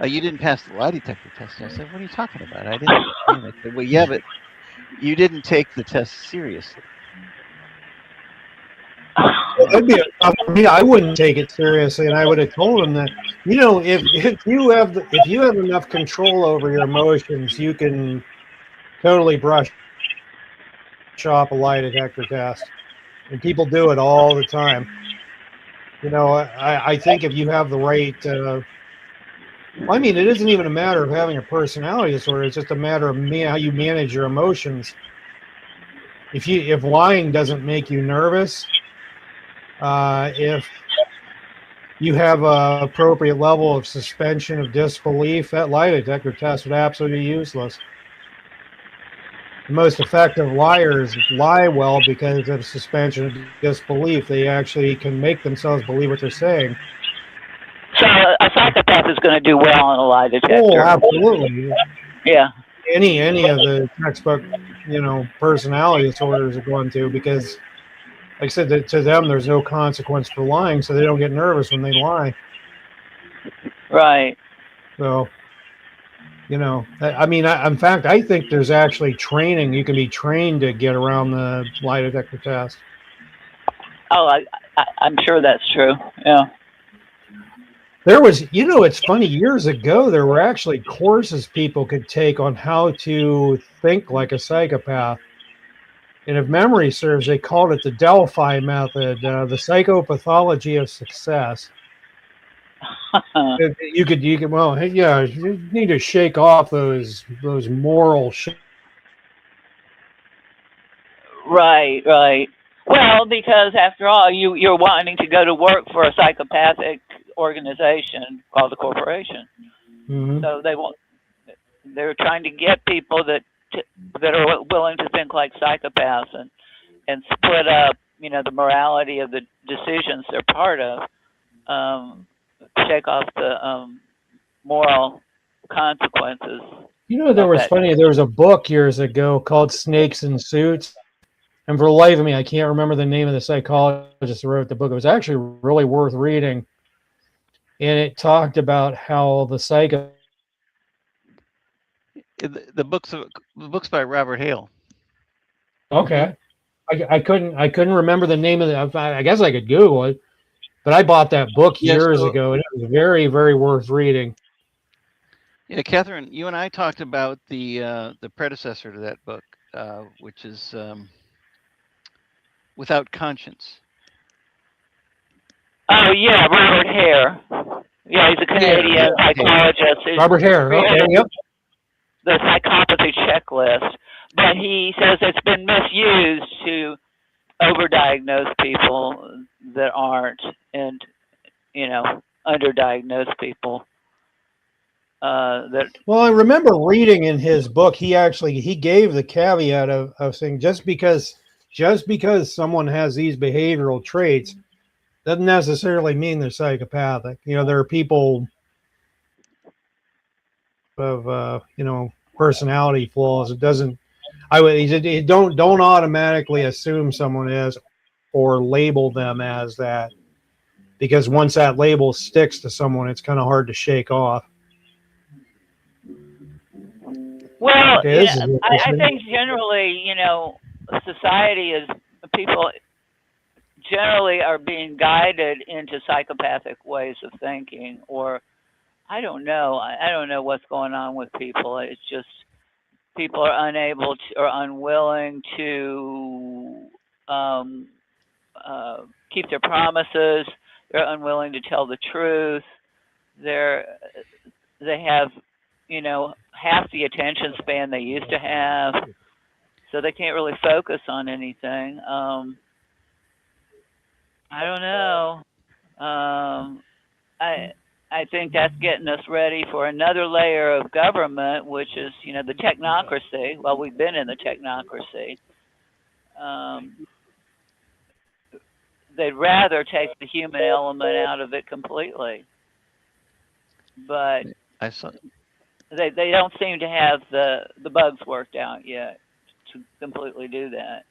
S2: you didn't pass the lie detector test. And I said, what are you talking about? I didn't. And I said, well, yeah, but you didn't take the test seriously.
S3: I wouldn't take it seriously, and I would have told him that, if you have enough control over your emotions, you can totally brush off a lie detector test, and people do it all the time. I think if you have the right, it isn't even a matter of having a personality disorder. It's just a matter of how you manage your emotions. If lying doesn't make you nervous, if you have an appropriate level of suspension of disbelief, that lie detector test would absolutely be useless. The most effective liars lie well because of suspension of disbelief. They actually can make themselves believe what they're saying.
S1: So a psychopath is going to do well on a lie detector.
S3: Oh, absolutely.
S1: Yeah.
S3: Any of the textbook, personality disorders are going to, because, like I said, to them, there's no consequence for lying, so they don't get nervous when they lie.
S1: Right.
S3: So, in fact, I think there's actually training. You can be trained to get around the lie detector test.
S1: Oh, I'm sure that's true. Yeah.
S3: There was, it's funny, years ago, there were actually courses people could take on how to think like a psychopath. And if memory serves, they called it the Delphi method, the psychopathology of success. You need to shake off those moral shit.
S1: Right. Well, because after all, you're wanting to go to work for a psychopathic organization called the corporation.
S3: Mm-hmm.
S1: So they're trying to get people that are willing to think like psychopaths and split up, the morality of the decisions they're part of, shake off the moral consequences.
S3: There was a book years ago called Snakes in Suits. And for the life of me, I can't remember the name of the psychologist who wrote the book. It was actually really worth reading. And it talked about how the psycho.
S2: The books by Robert Hale.
S3: Okay. I couldn't remember the name of it. I guess I could Google it. But I bought that book years ago, and it was very, very worth reading.
S2: Yeah, Catherine, you and I talked about the predecessor to that book, which is Without Conscience.
S1: Oh yeah, Robert Hare. Yeah, he's a Canadian psychologist.
S3: Robert Hare. Okay. Yep.
S1: The psychopathy checklist, but he says it's been misused to overdiagnose people that aren't, and underdiagnose people.
S3: Well, I remember reading in his book, he gave the caveat of saying just because someone has these behavioral traits doesn't necessarily mean they're psychopathic. There are people of personality flaws. It doesn't. I would don't automatically assume someone is or label them as that, because once that label sticks to someone, it's kind of hard to shake off.
S1: Well,
S3: Okay, this is
S1: I
S3: interesting.
S1: think generally, society is people generally are being guided into psychopathic ways of thinking, or I don't know. I don't know what's going on with people. It's just people are unable to or unwilling to um, keep their promises. They're unwilling to tell the truth. They're they have half the attention span they used to have, so they can't really focus on anything. I don't know. Um, I I think that's getting us ready for another layer of government, which is the technocracy. Well, we've been in the technocracy. Um, they'd rather take the human element out of it completely, but
S2: I saw.
S1: they don't seem to have the bugs worked out yet to completely do that.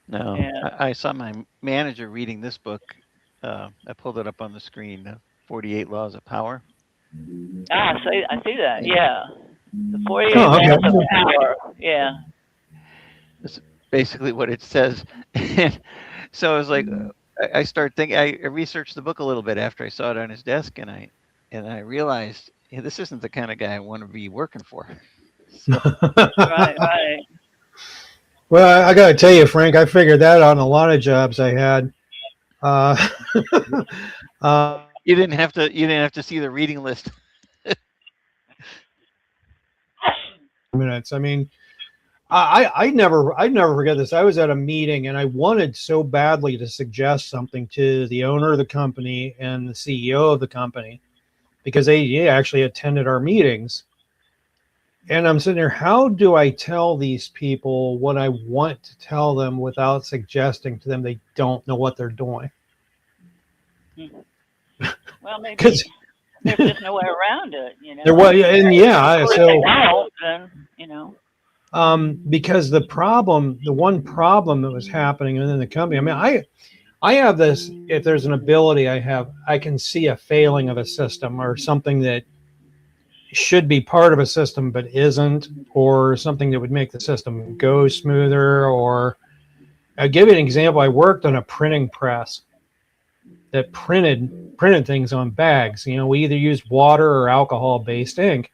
S2: No,
S1: And
S2: I saw my manager reading this book. I pulled it up on the screen. 48 Laws of Power.
S1: I see that. Yeah, the 48
S3: Oh,
S1: laws of
S3: okay.
S1: power. Yeah.
S2: That's basically what it says. And so I was like, I started thinking. I researched the book a little bit after I saw it on his desk, and I realized, yeah, this isn't the kind of guy I want to be working for. So
S1: Right. Right.
S3: Well, I got to tell you, Frank, I figured that out on a lot of jobs I had. Uh,
S2: you didn't have to see the reading list.
S3: minutes. I mean, I never forget this. I was at a meeting and I wanted so badly to suggest something to the owner of the company and the CEO of the company because they actually attended our meetings. And I'm sitting there, how do I tell these people what I want to tell them without suggesting to them they don't know what they're doing?
S1: Hmm. Well, maybe
S3: Because
S1: there's just no way around it.
S3: there was, and
S1: Or
S3: yeah,
S1: if they
S3: so
S1: don't, then.
S3: because the one problem that was happening within the company, I mean, I have this, if there's an ability I can see a failing of a system or something that should be part of a system but isn't, or something that would make the system go smoother. Or I'll give you an example. I worked on a printing press that printed things on bags. We either used water or alcohol based ink.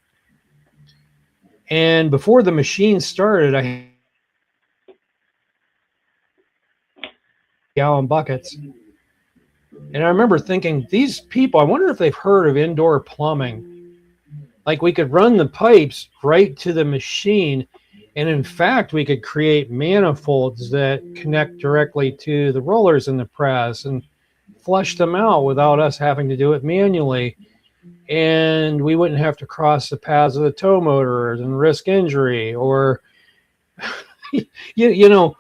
S3: And before the machine started, I had gallon buckets. And I remember thinking, these people, I wonder if they've heard of indoor plumbing. Like we could run the pipes right to the machine. And in fact, we could create manifolds that connect directly to the rollers in the press and flush them out without us having to do it manually. And we wouldn't have to cross the paths of the tow motors and risk injury or, you know,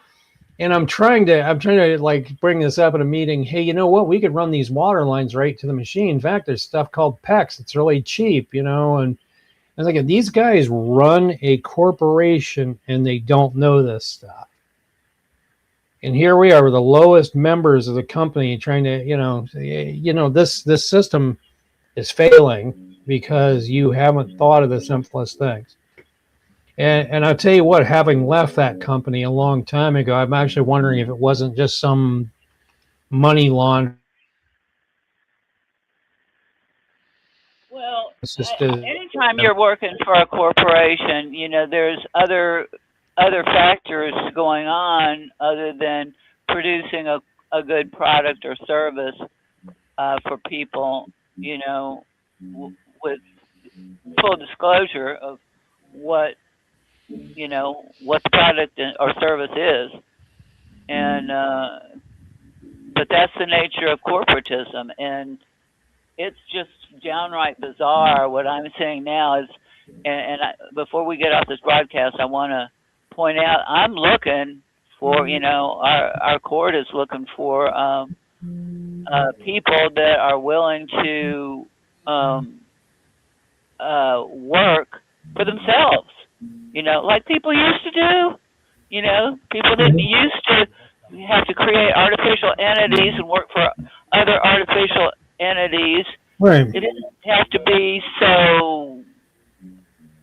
S3: and I'm trying to like bring this up at a meeting. Hey, you know what? We could run these water lines right to the machine. In fact, there's stuff called PEX. It's really cheap, and I was like, these guys run a corporation and they don't know this stuff. And here we are, we're the lowest members of the company trying to, this system is failing because you haven't thought of the simplest things. And I'll tell you what, having left that company a long time ago, I'm actually wondering if it wasn't just some money laundering
S1: Well,
S3: system.
S1: anytime you're working for a corporation, there's other factors going on other than producing a good product or service for people. With full disclosure of what what the product or service is, and but that's the nature of corporatism, and it's just downright bizarre. What I'm saying now is, before we get off this broadcast, I want to point out I'm looking for, our court is looking for people that are willing to um, work for themselves. Like people used to do. People didn't used to have to create artificial entities and work for other artificial entities.
S3: Right.
S1: It didn't have to be so,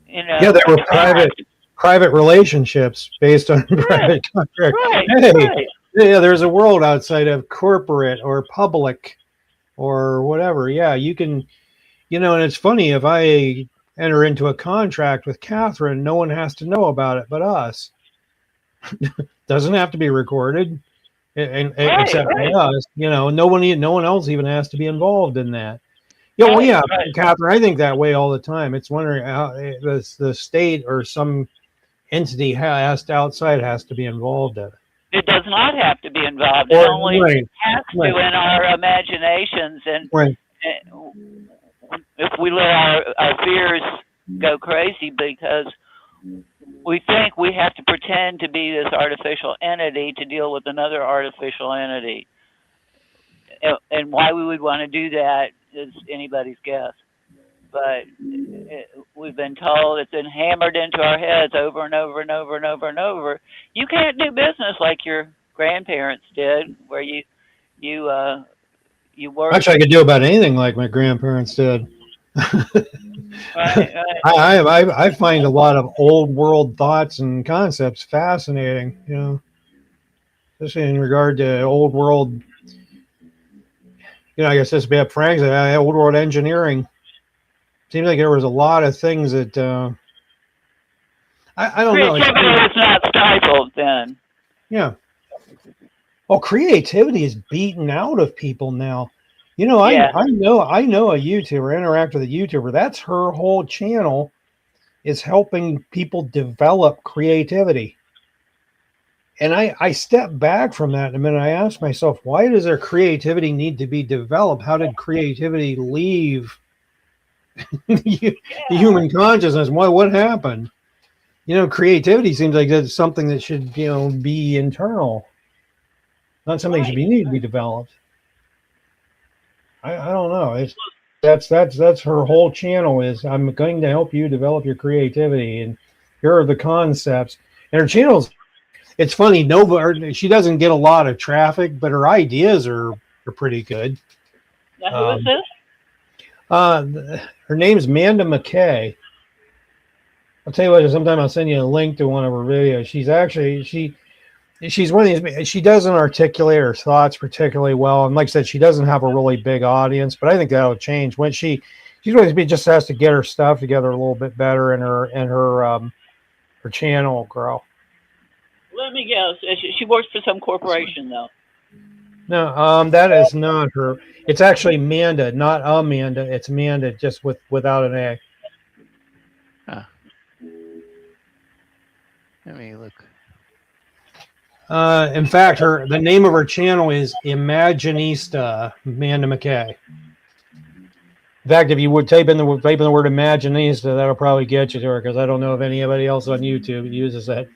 S3: Yeah, they were
S1: fast.
S3: private relationships based on
S1: Yeah,
S3: private contract.
S1: right,
S3: Hey,
S1: right.
S3: yeah, there's a world outside of corporate or public or whatever. Yeah, you can, and it's funny if I enter into a contract with Catherine, no one has to know about it but us. Doesn't have to be recorded, and
S1: Right,
S3: except by
S1: right,
S3: us. No one else even has to be involved in that. Yeah, well,
S1: right,
S3: yeah,
S1: right.
S3: Catherine, I think that way all the time. It's wondering how the state or some entity outside has to be involved in it.
S1: It does not have to be involved. It
S3: Or
S1: only
S3: right,
S1: has to
S3: right,
S1: in our imaginations, and
S3: right.
S1: if we let our fears go crazy because we think we have to pretend to be this artificial entity to deal with another artificial entity. And why we would want to do that is anybody's guess. But we've been told, it's been hammered into our heads over and over and over and over and over. You can't do business like your grandparents did, where you you work.
S3: Actually, I could do about anything like my grandparents did.
S1: Right, right.
S3: I find a lot of old world thoughts and concepts fascinating. Especially in regard to old world. I guess this be up Frank's old world engineering. Seems like there was a lot of things that I don't know.
S1: Creativity is not stifled then.
S3: Yeah. Well, creativity is beaten out of people now.
S1: Yeah.
S3: I know a YouTuber, interact with a YouTuber. That's her whole channel is helping people develop creativity. And I step back from that in a minute. I ask myself, why does their creativity need to be developed? How did creativity leave the human consciousness? What happened? Creativity seems like that's something that should, be internal, not something that should need to be developed. I don't know. That's her whole channel is I'm going to help you develop your creativity, and here are the concepts. And her channel's, it's funny. She doesn't get a lot of traffic, but her ideas are pretty good.
S1: Now, who is this?
S3: Her name's Manda McKay. I'll tell you what. Sometime I'll send you a link to one of her videos. She's one of these. She doesn't articulate her thoughts particularly well, and like I said, she doesn't have a really big audience. But I think that'll change when she's going to be just has to get her stuff together a little bit better, and her channel will grow.
S1: Let me guess. She works for some corporation, though.
S3: No, that is not her. It's actually Manda, not Amanda. It's Manda, just without an A.
S2: Let me look.
S3: In fact, the name of her channel is Imaginista, Manda McKay. In fact, if you would type in the word Imaginista, that'll probably get you to her, because I don't know if anybody else on YouTube uses that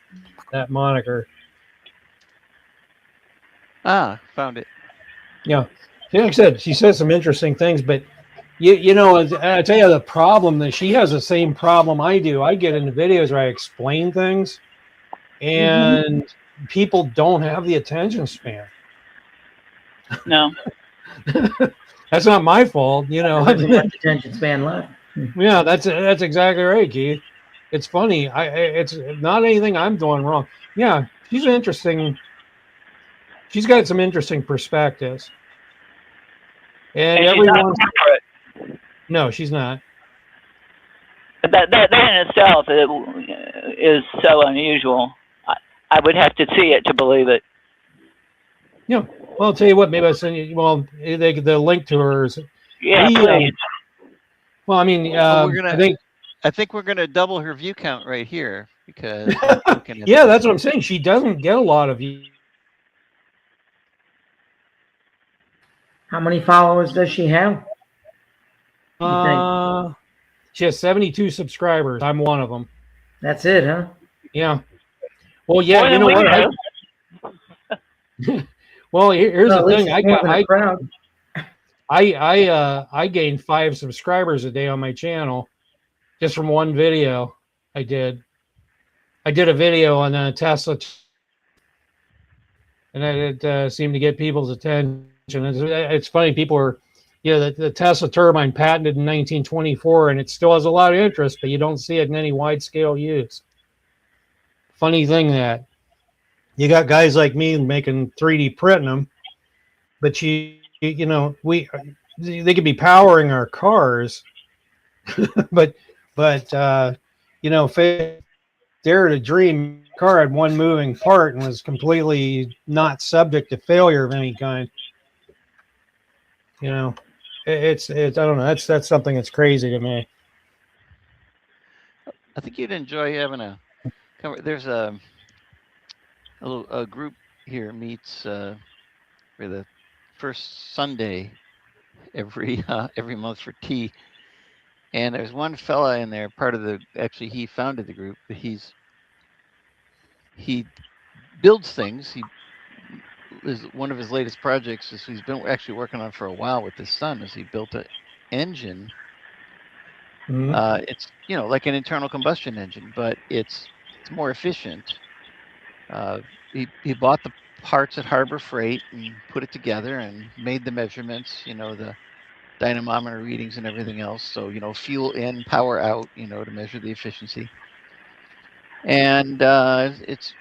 S3: moniker.
S2: Found it.
S3: Yeah. Like I said, she says some interesting things, but I tell you the problem that she has the same problem I do. I get into videos where I explain things, and people don't have the attention span.
S1: No.
S3: That's not my fault,
S4: Attention span left.
S3: Yeah, that's exactly right, Keith. It's funny. It's not anything I'm doing wrong. Yeah, she's interesting. She's got some interesting perspectives. And everyone. No, she's not.
S1: That in itself is so unusual. I would have to see it to believe it.
S3: Yeah. Well, I'll tell you what. Maybe I'll send you. Well, the link to hers.
S1: Yeah, please.
S3: Well, I mean,
S2: I think we're gonna double her view count right here because.
S3: Yeah, that's what I'm saying. She doesn't get a lot of views.
S4: How many followers does she have?
S3: She has 72 subscribers. I'm one of them.
S4: That's it, huh?
S3: Yeah. Well, yeah. You know what? Well, here's the thing. I gain 5 subscribers a day on my channel. just from one video I did. I did a video on a Tesla, and it seemed to get people's attention. It's funny, people are, the Tesla turbine patented in 1924, and it still has a lot of interest, but you don't see it in any wide scale use. Funny thing that you got guys like me making 3D printing them, but they could be powering our cars, but dare to dream car had one moving part and was completely not subject to failure of any kind. You know, it's I don't know. That's something that's crazy to me.
S2: I think you'd enjoy having a. There's a group here meets for the first Sunday every month for tea, and there's one fella in there. Part of actually he founded the group. But he builds things. He is one of his latest projects is he's been actually working on for a while with his son. Is he built an engine. It's like an internal combustion engine, but it's more efficient. He bought the parts at Harbor Freight and put it together and made the measurements, the dynamometer readings and everything else. So, fuel in, power out, to measure the efficiency. And it's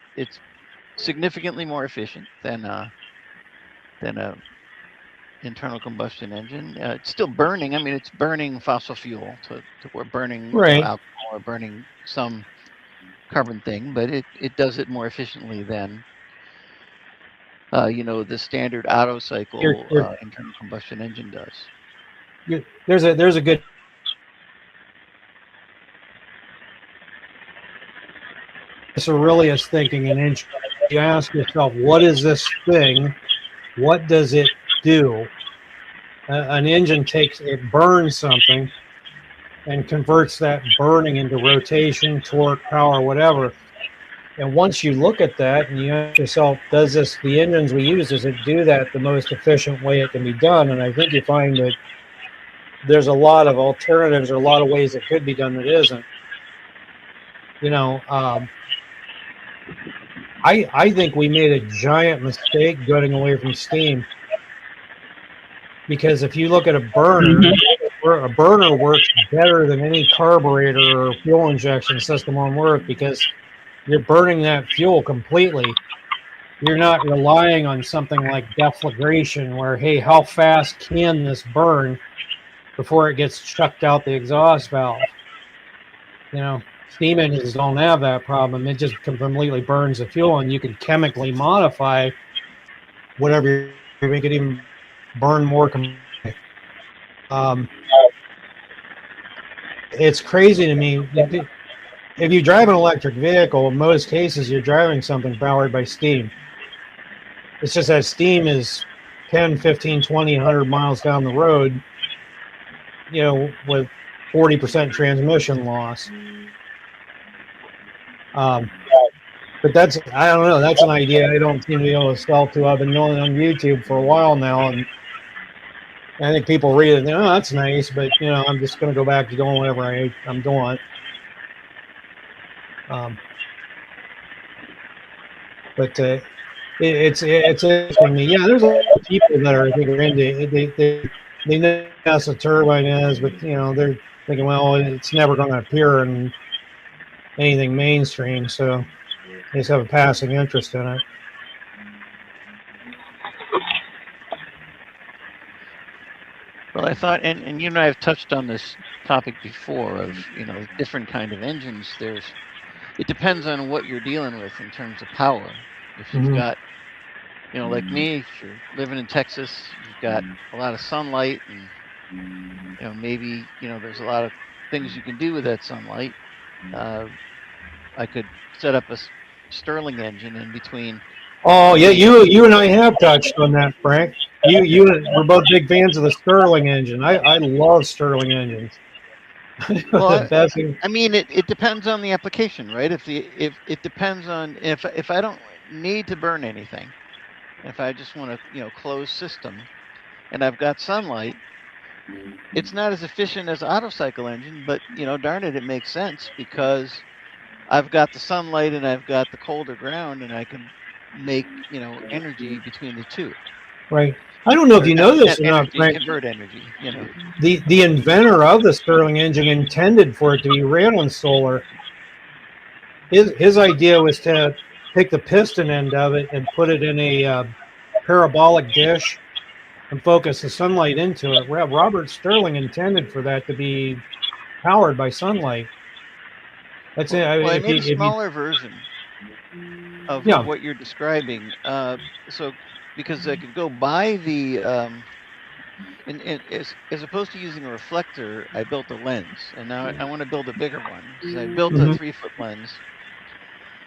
S2: significantly more efficient than a internal combustion engine. It's still burning. I mean, it's burning fossil fuel to we're burning
S3: Right.
S2: alcohol or burning some carbon thing, but it does it more efficiently than the standard Otto cycle internal combustion engine does.
S3: There's a good Aurelius thinking an inch. You ask yourself, what is this thing? What does it do? An engine burns something and converts that burning into rotation, torque, power, whatever. And once you look at that and you ask yourself, the engines we use, does it do that the most efficient way it can be done? And I think you find that there's a lot of alternatives or a lot of ways it could be done that isn't. I think we made a giant mistake getting away from steam. Because if you look at a burner works better than any carburetor or fuel injection system on Earth because you're burning that fuel completely. You're not relying on something like deflagration where, hey, how fast can this burn before it gets chucked out the exhaust valve? Steam engines don't have that problem. It just completely burns the fuel, and you can chemically modify whatever you make it even burn more. It's crazy to me. If you drive an electric vehicle, in most cases, you're driving something powered by steam. It's just that steam is 10, 15, 20, 100 miles down the road, with 40% transmission loss. But I don't know, that's an idea I don't seem to be able to sell to. I've been knowing on YouTube for a while now, and I think people read it and oh, that's nice, but I'm just going to go back to doing whatever I'm doing. But it's interesting to me. Yeah, there's a lot of people that I think are into it. They know what a turbine is, but they're thinking, well, it's never going to appear in anything mainstream, so they just have a passing interest in it.
S2: Well, I thought, and you and I have touched on this topic before of different kind of engines. It depends on what you're dealing with in terms of power. If you've got, like me, if you're living in Texas, you've got a lot of sunlight, and maybe there's a lot of things you can do with that sunlight. I could set up a Stirling engine in between.
S3: Oh yeah, you and I have touched on that, Frank. We're both big fans of the Stirling engine. I love Stirling engines.
S2: Well, I mean, it depends on the application, right? If it depends on if I don't need to burn anything, if I just want a closed system, and I've got sunlight, it's not as efficient as Otto cycle engine, but darn it, it makes sense because I've got the sunlight and I've got the colder ground, and I can make energy between the two,
S3: Right. I don't know if
S2: or
S3: you
S2: not
S3: know this or not,
S2: energy,
S3: Frank.
S2: convert energy.
S3: The inventor of the Stirling engine intended for it to be ran on solar. His idea was to take the piston end of it and put it in a parabolic dish and focus the sunlight into it. Robert Stirling intended for that to be powered by sunlight. That's it.
S2: Well, I
S3: If
S2: made a
S3: you
S2: smaller version of
S3: yeah.
S2: what you're describing. So because I could go buy the and as opposed to using a reflector, I built a lens, and now I want to build a bigger one. So I built a
S3: Mm-hmm.
S2: 3-foot lens,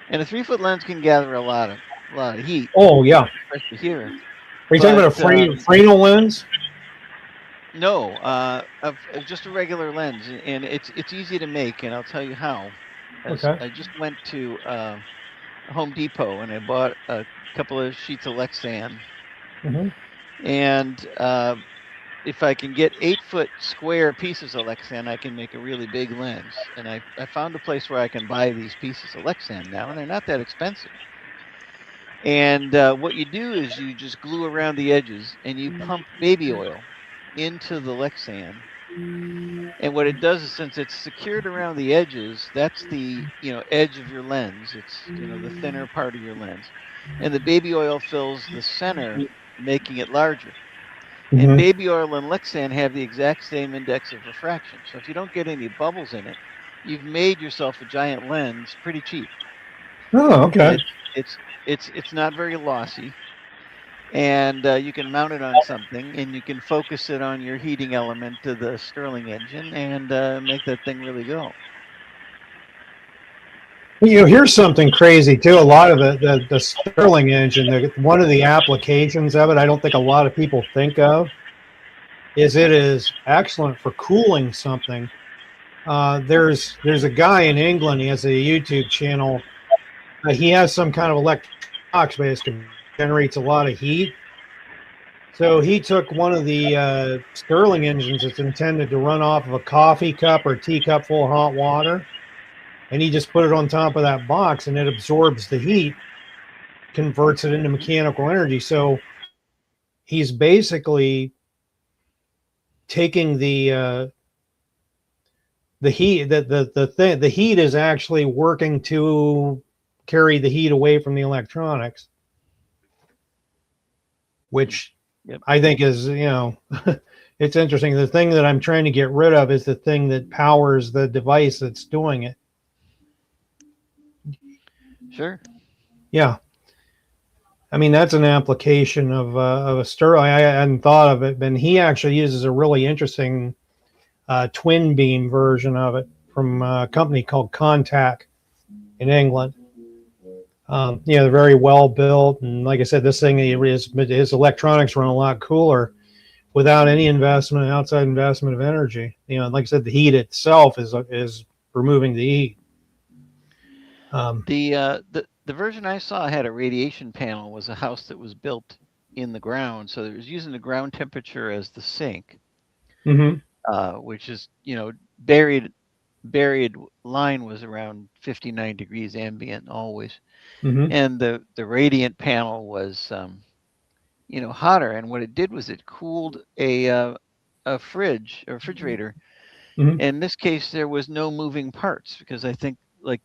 S2: and a 3-foot lens can gather a lot of heat,
S3: Oh yeah.
S2: especially here.
S3: Are you talking
S2: But
S3: about a Fresnel lens?
S2: no, of just a regular lens, and it's easy to make, and I'll tell you how. As
S3: Okay.
S2: I just went to Home Depot and I bought a couple of sheets of Lexan,
S3: Mm-hmm.
S2: and if I can get 8-foot square pieces of Lexan, I can make a really big lens. And I found a place where I can buy these pieces of Lexan now, and they're not that expensive. And what you do is you just glue around the edges and you pump baby oil into the Lexan. And what it does is, since it's secured around the edges, that's the edge of your lens. It's the thinner part of your lens, and the baby oil fills the center, making it larger. And
S3: Mm-hmm.
S2: baby oil and Lexan have the exact same index of refraction. So if you don't get any bubbles in it, you've made yourself a giant lens pretty cheap.
S3: Oh,
S2: And
S3: okay.
S2: it's not very lossy. And you can mount it on something, and you can focus it on your heating element to the Stirling engine, and make that thing really go.
S3: Here's something crazy too. A lot of the Stirling engine, one of the applications of it, I don't think a lot of people think of, is it is excellent for cooling something. There's a guy in England. He has a YouTube channel. He has some kind of electronics, but it generates a lot of heat. So he took one of the Stirling engines that's intended to run off of a coffee cup or teacup full of hot water, and he just put it on top of that box, and it absorbs the heat, converts it into mechanical energy. So he's basically taking the heat, the heat is actually working to carry the heat away from the electronics, which
S2: Yep.
S3: I think is it's interesting. The thing that I'm trying to get rid of is the thing that powers the device that's doing it.
S2: Sure.
S3: Yeah. I mean, that's an application of a Stirling. I hadn't thought of it, but he actually uses a really interesting twin beam version of it from a company called Contact in England. They're very well built, and like I said, this thing his electronics run a lot cooler without any investment, outside investment of energy. Like I said, the heat itself is removing the heat.
S2: The version I saw had a radiation panel. Was a house that was built in the ground, so it was using the ground temperature as the sink,
S3: Mm-hmm.
S2: which is buried line was around 59 degrees ambient always,
S3: Mm-hmm.
S2: and the radiant panel was hotter. And what it did was it cooled a refrigerator.
S3: Mm-hmm.
S2: In this case, there was no moving parts, because I think, like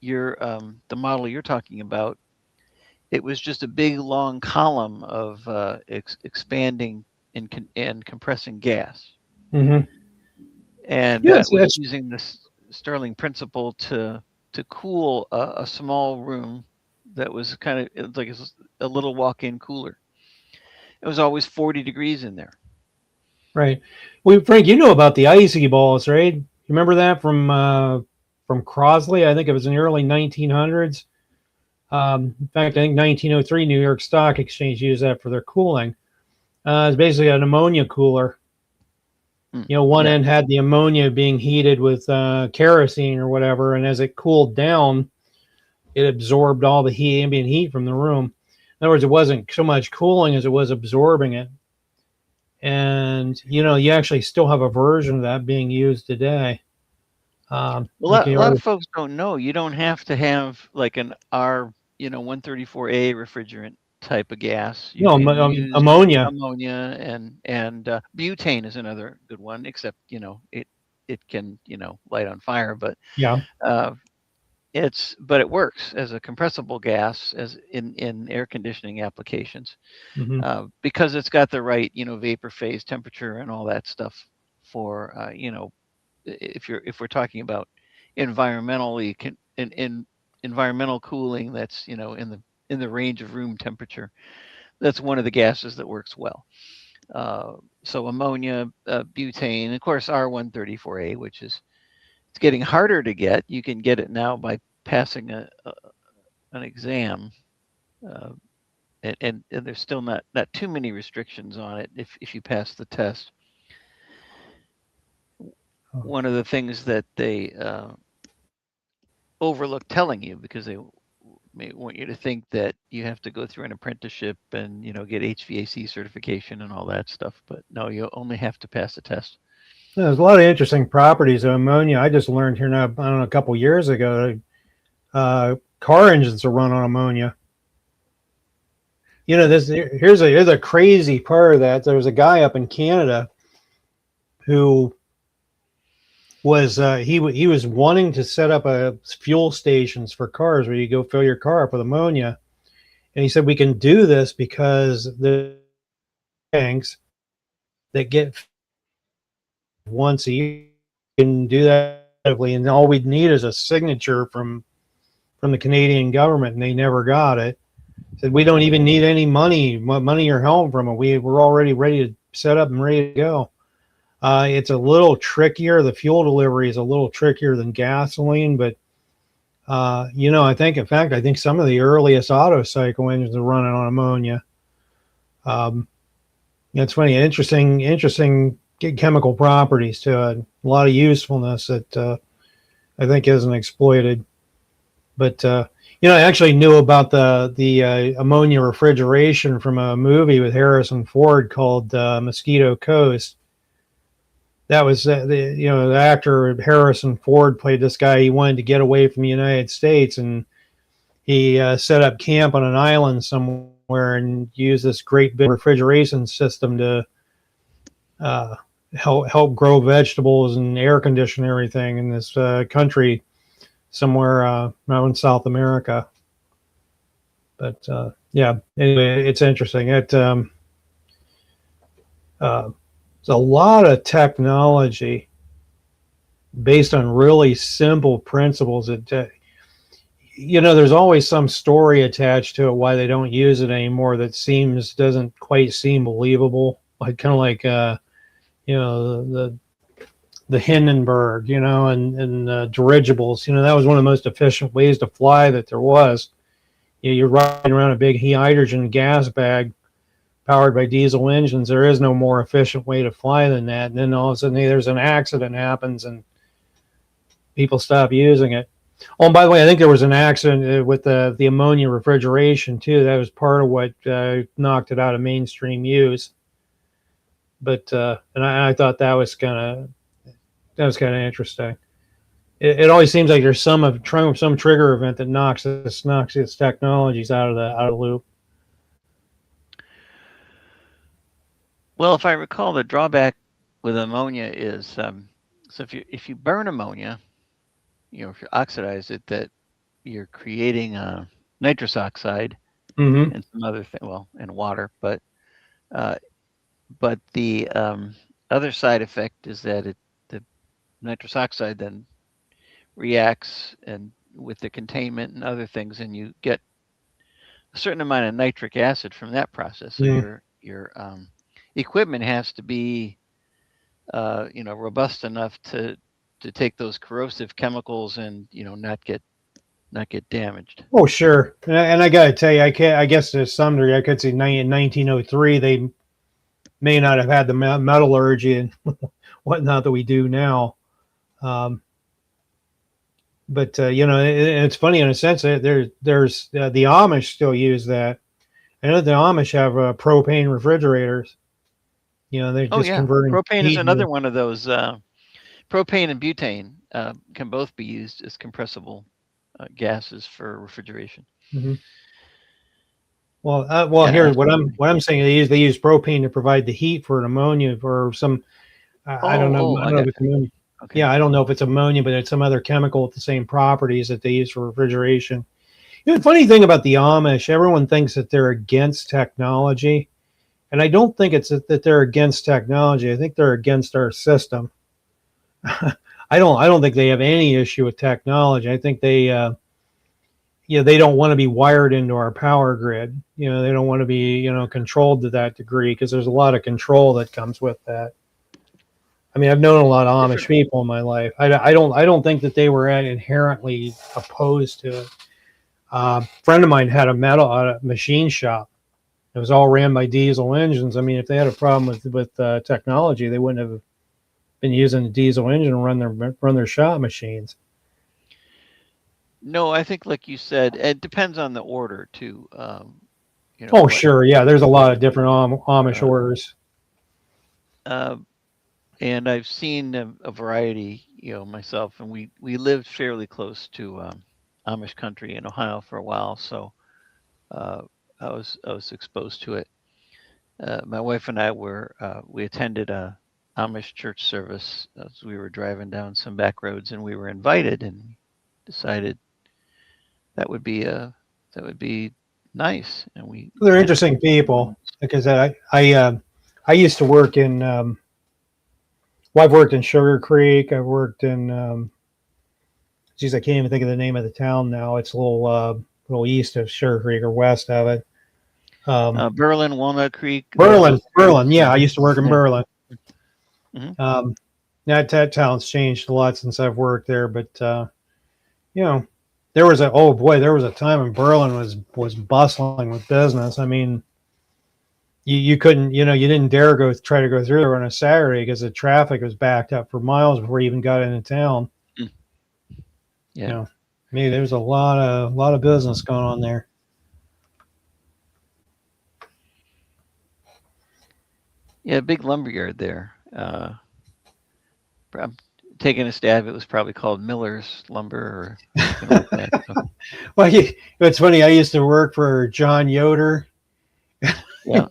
S2: the model you're talking about, it was just a big long column of expanding and compressing gas,
S3: Mm-hmm.
S2: and that
S3: Yes,
S2: was
S3: that's
S2: using this Stirling principle to cool a small room that was kind of like a little walk-in cooler. It was always 40 degrees in there.
S3: right. Well, Frank, you know about the icy balls, right? You remember that from Crosley? I think it was in the early 1900s. In fact, I think 1903 New York Stock Exchange used that for their cooling. It's basically an ammonia cooler. One
S2: Yeah.
S3: end had the ammonia being heated with kerosene or whatever, and as it cooled down, it absorbed all the ambient heat from the room. In other words, it wasn't so much cooling as it was absorbing it. and you actually still have a version of that being used today.
S2: Well,
S3: Like
S2: a
S3: the
S2: lot
S3: art,
S2: of folks don't know. You don't have to have like an R, 134A refrigerant type of gas. You can use
S3: ammonia.
S2: ammonia and butane is another good one. Except it can light on fire, but
S3: Yeah.
S2: uh, but it works as a compressible gas as in air conditioning applications
S3: Hmm.
S2: because it's got the right vapor phase temperature and all that stuff for if we're talking about environmentally in environmental cooling that's in the range of room temperature. That's one of the gases that works well. uh, so ammonia, butane, of course R134A, which is it's getting harder to get. You can get it now by passing an exam, uh, and there's still not too many restrictions on it if you pass the test.
S3: Oh.
S2: One of the things that they overlook telling you because they may want you to think that you have to go through an apprenticeship and get HVAC certification and all that stuff, but no, you only have to pass the test.
S3: There's a lot of interesting properties of ammonia. I just learned here now, I don't know, a couple years ago, car engines are run on ammonia. This here's a crazy part of that. There was a guy up in Canada who was he was wanting to set up a fuel stations for cars where you go fill your car up with ammonia, and he said we can do this because the tanks that get once a year can do that, and all we'd need is a signature from the Canadian government, and they never got it. Said we don't even need any money or help from it. We're already ready to set up and ready to go. It's a little trickier. The fuel delivery is a little trickier than gasoline, but I think some of the earliest auto cycle engines are running on ammonia. Um, it's funny, interesting chemical properties to it. A lot of usefulness that I think isn't exploited. But I actually knew about the ammonia refrigeration from a movie with Harrison Ford called Mosquito Coast. That was the actor Harrison Ford played this guy. He wanted to get away from the United States, and he set up camp on an island somewhere and used this great big refrigeration system to uh, help grow vegetables and air condition everything in this country somewhere out in South America. But yeah, anyway, it's interesting. It's a lot of technology based on really simple principles. There's always some story attached to it why they don't use it anymore that doesn't quite seem believable. Like kind of like the Hindenburg, and dirigibles. That was one of the most efficient ways to fly that there was. You're riding around a big hydrogen gas bag powered by diesel engines. There is no more efficient way to fly than that. And then all of a sudden, there's an accident happens and people stop using it. Oh, and by the way, I think there was an accident with the ammonia refrigeration too. That was part of what knocked it out of mainstream use. But and I thought that was kind of interesting. It always seems like there's some trigger event that knocks its technologies out of the loop.
S2: Well, if I recall, the drawback with ammonia is so if you burn ammonia, if you oxidize it, that you're creating nitrous oxide
S3: Mm-hmm.
S2: and some other thing, well, and water, uh, but the other side effect is that the nitrous oxide then reacts and with the containment and other things, and you get a certain amount of nitric acid from that process. So
S3: Mm.
S2: your equipment has to be robust enough to take those corrosive chemicals and not get damaged.
S3: Oh, sure. And I got to tell you, I guess to some degree, I could say in 1903, they may not have had the metallurgy and whatnot that we do now. Um, but it's funny in a sense that there's the Amish still use that. I know the Amish have propane refrigerators. They're
S2: Oh
S3: just
S2: yeah,
S3: converting
S2: propane is
S3: heat
S2: another
S3: into.
S2: one of those. Propane and butane can both be used as compressible gases for refrigeration.
S3: Mhm. Well,
S2: Yeah,
S3: here what
S2: absolutely.
S3: I'm saying they use propane to provide the heat for an ammonia or some. I don't know. I
S2: I
S3: don't know if
S2: got
S3: it's
S2: you.
S3: ammonia.
S2: Okay.
S3: Yeah, I don't know if it's ammonia, but it's some other chemical with the same properties that they use for refrigeration. The funny thing about the Amish, everyone thinks that they're against technology, and I don't think it's that they're against technology. I think they're against our system. I don't think they have any issue with technology. I think they don't want to be wired into our power grid. They don't want to be controlled to that degree because there's a lot of control that comes with that. I mean, I've known a lot of Amish
S2: Different.
S3: people in my life. I don't think that they were inherently opposed to it. A friend of mine had a machine shop. It was all ran by diesel engines. I mean, if they had a problem with technology, they wouldn't have been using a diesel engine to run their shop machines.
S2: No, I think like you said, it depends on the order too.
S3: Oh,
S2: What
S3: sure, yeah. There's a lot of different Amish
S2: uh,
S3: orders.
S2: uh, and I've seen a variety, myself, and we lived fairly close to Amish country in Ohio for a while, so uh, I was exposed to it. My wife and I we attended a Amish church service as we were driving down some back roads, and we were invited, and decided that would be that would be nice, and we
S3: They're
S2: attended
S3: interesting
S2: a couple
S3: people
S2: meetings.
S3: because I used to work in well, I've worked in Sugar Creek. I've worked in geez, I can't even think of the name of the town now. It's a little east of Sugar Creek or west of it.
S2: Berlin, Walnut Creek,
S3: Berlin. Yeah, I used to work in
S2: yeah.
S3: Berlin.
S2: Hmm.
S3: Um, that town's changed a lot since I've worked there, but you know, there was a time when Berlin was bustling with business. I mean, you couldn't, you didn't dare try to go through there on a Saturday because the traffic was backed up for miles before you even got into town.
S2: Yeah,
S3: Maybe there's a lot of business going on there.
S2: yeah, big lumberyard there. I'm taking a stab. It was probably called Miller's Lumber or something like that. So,
S3: Well, it's funny. I used to work for John Yoder.
S2: yeah,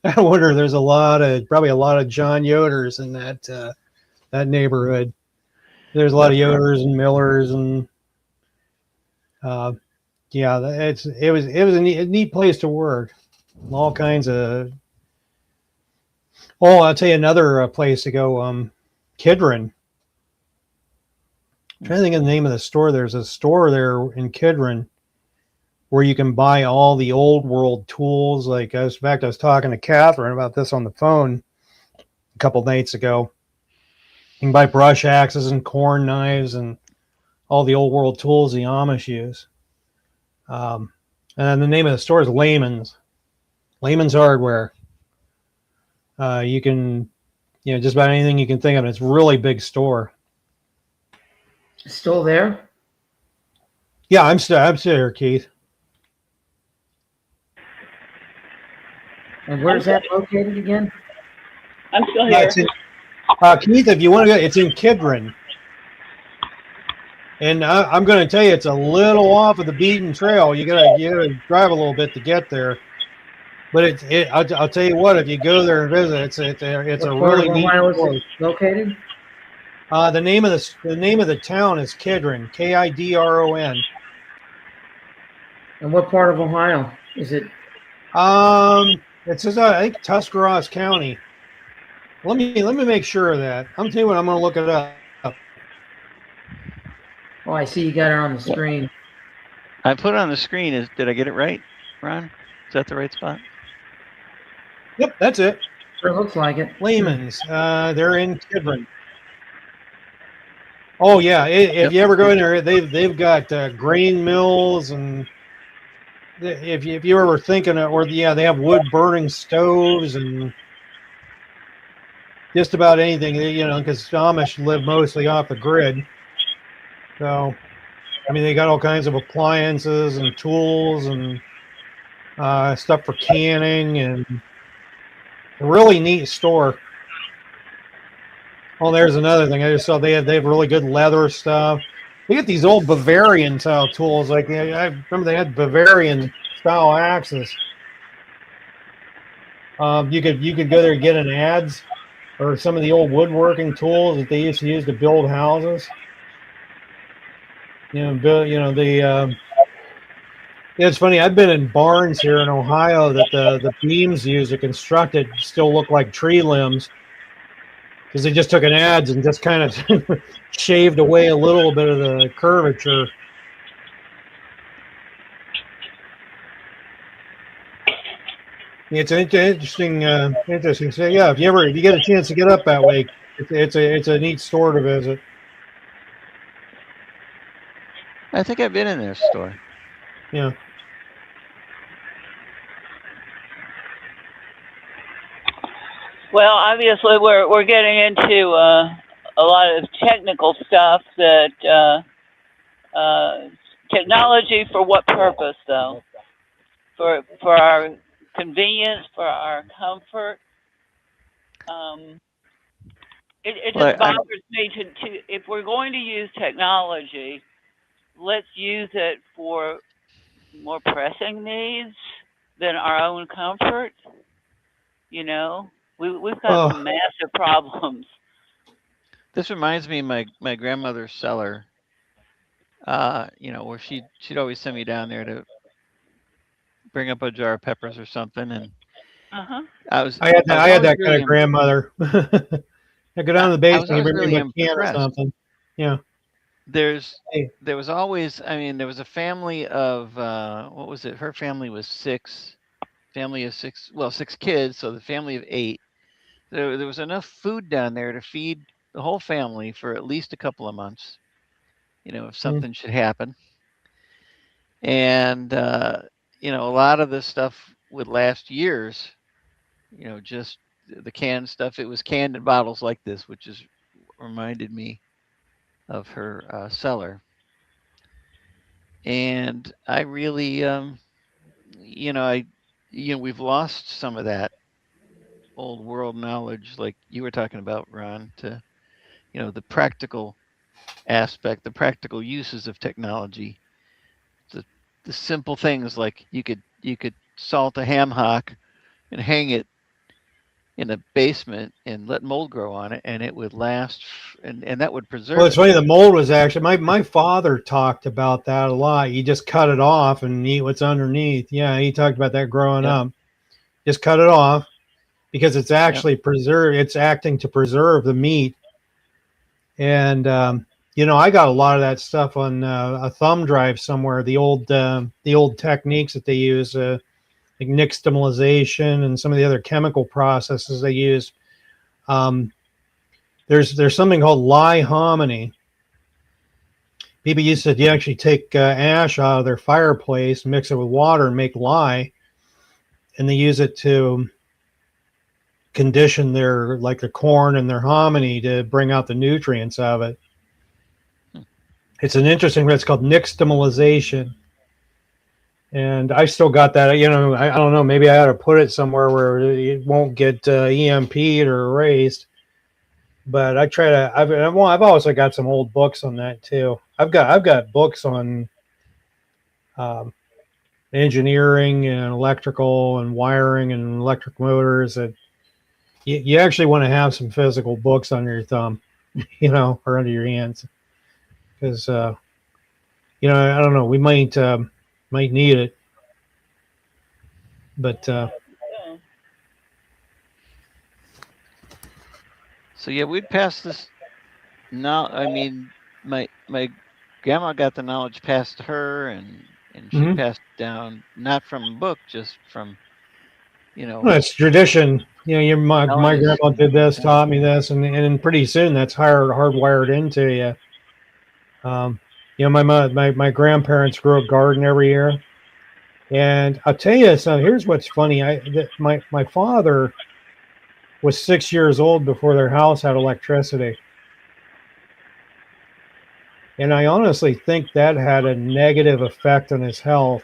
S3: I wonder. There's probably a lot of John Yoders in that neighborhood. There's a lot of
S2: that's right.
S3: Yoders and Millers, and uh, yeah, it was a neat place to work. All kinds of. Oh, I'll tell you another place to go. Kidron. I'm trying to think of the name of the store. There's a store there in Kidron where you can buy all the old world tools. In fact, I was talking to Catherine about this on the phone a couple nights ago. You can buy brush axes and corn knives and all the old world tools the Amish use. Um, and the name of the store is Layman's Hardware. You can, just about anything you can think of. It's a really big store.
S4: Still there?
S3: Yeah, I'm still here, Keith.
S4: And
S1: I'm
S4: where's
S1: still,
S4: that located again?
S1: I'm still
S3: It's
S1: here.
S3: in, Keith, if you want to go, it's in Kidron. And I'm going to tell you, it's a little off of the beaten trail. You gotta drive a little bit to get there. But I'll tell you what, if you go there and visit, it's a
S4: What part of
S3: really neat
S4: Ohio is it
S3: store.
S4: located?
S3: The name of the town is Kidron, Kidron.
S4: And what part of Ohio is it?
S3: It says I think Tuscarawas County. Let me make sure of that. I'm telling you what, I'm going to look it up.
S4: Oh, I see you got it on the
S2: Yeah.
S4: screen.
S2: I put it on the screen. Did I get it right, Ron? Is that the right spot?
S3: Yep, that's it.
S4: Sure looks like it.
S3: Layman's. They're in Kidron. Oh yeah, if
S2: Yep.
S3: you ever go in there, they've got grain mills, and if you ever thinking they have wood burning stoves and just about anything, because Amish live mostly off the grid. So, I mean, they got all kinds of appliances and tools and stuff for canning, and A really neat store. Oh, there's another thing. I just saw they have really good leather stuff. They get these old Bavarian style tools. Like I remember they had Bavarian style axes. You could go there and get an adze or some of the old woodworking tools that they used to use to build houses. It's funny. I've been in barns here in Ohio that the beams used to construct it still look like tree limbs because they just took an adze and just kind of shaved away a little bit of the curvature. It's an interesting. So yeah, if you get a chance to get up that way, it's a neat store to visit.
S2: I think I've been in their store.
S3: Yeah.
S1: Well, obviously, we're getting into a lot of technical stuff. Technology for what purpose, though? For our convenience, for our comfort. Um, it
S2: Well,
S1: just bothers me to if we're going to use technology, let's use it for more pressing needs than our own comfort. You know, we've got some massive problems.
S2: This reminds me of my grandmother's cellar. Where she'd always send me down there to bring up a jar of peppers or something, and
S1: Uh-huh.
S3: I had
S2: always
S3: that kind
S2: really
S3: of grandmother. I go down to the
S2: I was
S3: basement, you
S2: always
S3: bring
S2: really
S3: me a can or
S2: impressed.
S3: something. Yeah.
S2: There was always, I mean, there was a family of what was it? Her family was family of six, well, 6 kids, so the family of 8. There was enough food down there to feed the whole family for at least a couple of months, if something should happen. And a lot of this stuff would last years. Just the canned stuff. It was canned in bottles like this, which is reminded me of her cellar. And I really, we've lost some of that old world knowledge, like you were talking about, Ron, to the practical aspect, the practical uses of technology, the the simple things like you could salt a ham hock and hang it in a basement and let mold grow on it, and it would last, and that would
S3: Well,
S2: preserve
S3: it's
S2: it.
S3: funny. The mold was actually my father talked about that a lot. You just cut it off and eat what's underneath. Yeah, he talked about that growing
S2: Yep.
S3: up. Just cut it off because it's
S2: Yep.
S3: actually preserve. It's acting to preserve the meat. And I got a lot of that stuff on a thumb drive somewhere. The old techniques that they use, like nixtamalization and some of the other chemical processes they use. Um, there's something called lye hominy. People used to actually take ash out of their fireplace, mix it with water, and make lye, and they use it to condition the corn and their hominy to bring out the nutrients of it. It's an interesting. It's called nixtamalization, and I still got that. I don't know. Maybe I ought to put it somewhere where it won't get EMP'd or erased. But I try to. I've also got some old books on that too. I've got books on um, engineering and electrical and wiring and electric motors. That you actually want to have some physical books under your thumb, or under your hands, because I don't know. We might need it, but
S2: So yeah, we'd pass this. Now, I mean, my grandma got the knowledge passed to her, and she
S3: mm-hmm.
S2: passed down not from a book, just from
S3: Well, it's tradition. My
S2: telling us.
S3: grandma did this, taught me this, and pretty soon that's hardwired into you. My grandparents grew a garden every year, and I'll tell you something. Here's what's funny. My father was 6 years old before their house had electricity, and I honestly think that had a negative effect on his health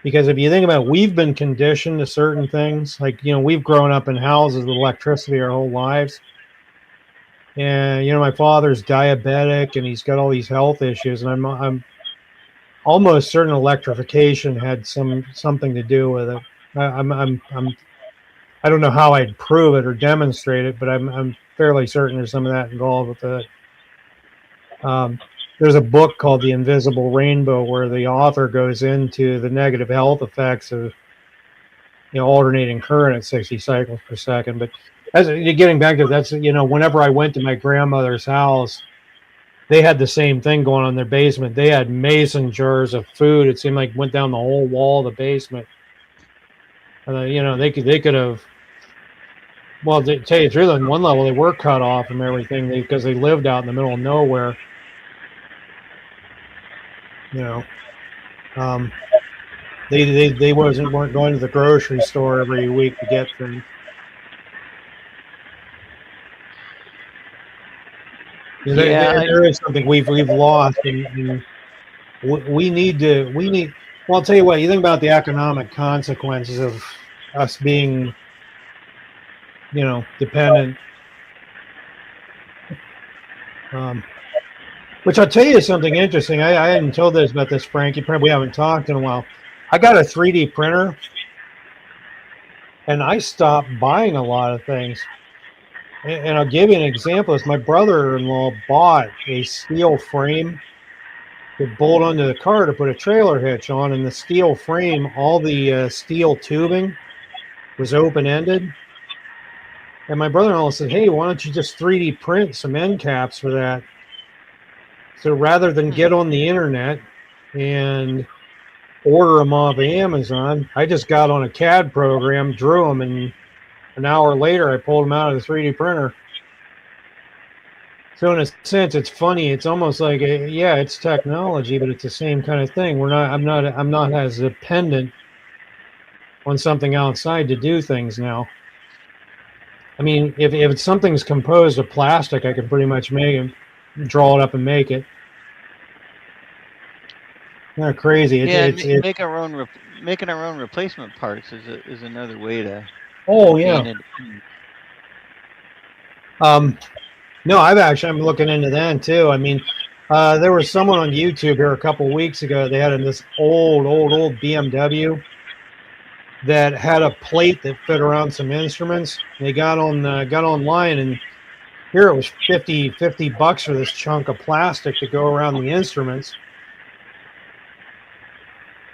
S3: Because if you think about it, we've been conditioned to certain things. Like, we've grown up in houses with electricity our whole lives. And, my father's diabetic and he's got all these health issues. And I'm almost certain electrification had something to do with it. I don't know how I'd prove it or demonstrate it, but I'm fairly certain there's some of that involved with it. There's a book called The Invisible Rainbow where the author goes into the negative health effects of alternating current at 60 cycles per second. But as getting back to that's whenever I went to my grandmother's house, they had the same thing going on in their basement. They had mason jars of food. It seemed like went down the whole wall of the basement. They could have. Well, to tell you the truth, on one level they were cut off from everything because they lived out in the middle of nowhere. They weren't going to the grocery store every week to get things. There is something we've lost, and we need. Well, I'll tell you what. You think about the economic consequences of us being, dependent. Which I'll tell you something interesting. I hadn't told this about this, Frank. We haven't talked in a while. I got a 3D printer, and I stopped buying a lot of things. And I'll give you an example. My brother-in-law bought a steel frame to bolt onto the car to put a trailer hitch on, and the steel frame, all the steel tubing was open-ended. And my brother-in-law said, "Hey, why don't you just 3D print some end caps for that?" So rather than get on the internet and order them off Amazon, I just got on a CAD program, drew them, and an hour later I pulled them out of the 3D printer. So in a sense, it's funny. It's almost like, it's technology, but it's the same kind of thing. I'm not as dependent on something outside to do things now. I mean, if something's composed of plastic, I can pretty much make it, draw it up and make it. Not crazy.
S2: Making our own replacement parts is another way to.
S3: Oh yeah. No, I'm looking into that too. I mean, there was someone on YouTube here a couple weeks ago. They had this old BMW that had a plate that fit around some instruments. They got online, and here it was $50 for this chunk of plastic to go around the instruments.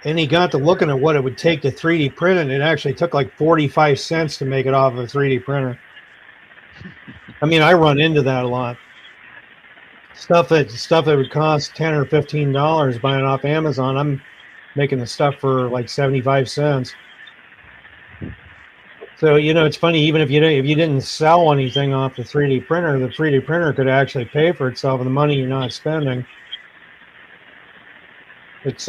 S3: And he got to looking at what it would take to 3D print it, and it actually took like 45 cents to make it off of a 3D printer. I mean, I run into that a lot. Stuff that would cost $10 or $15 buying off Amazon, I'm making the stuff for like 75 cents. So it's funny. Even if you didn't sell anything off the 3D printer could actually pay for itself with the money you're not spending. It's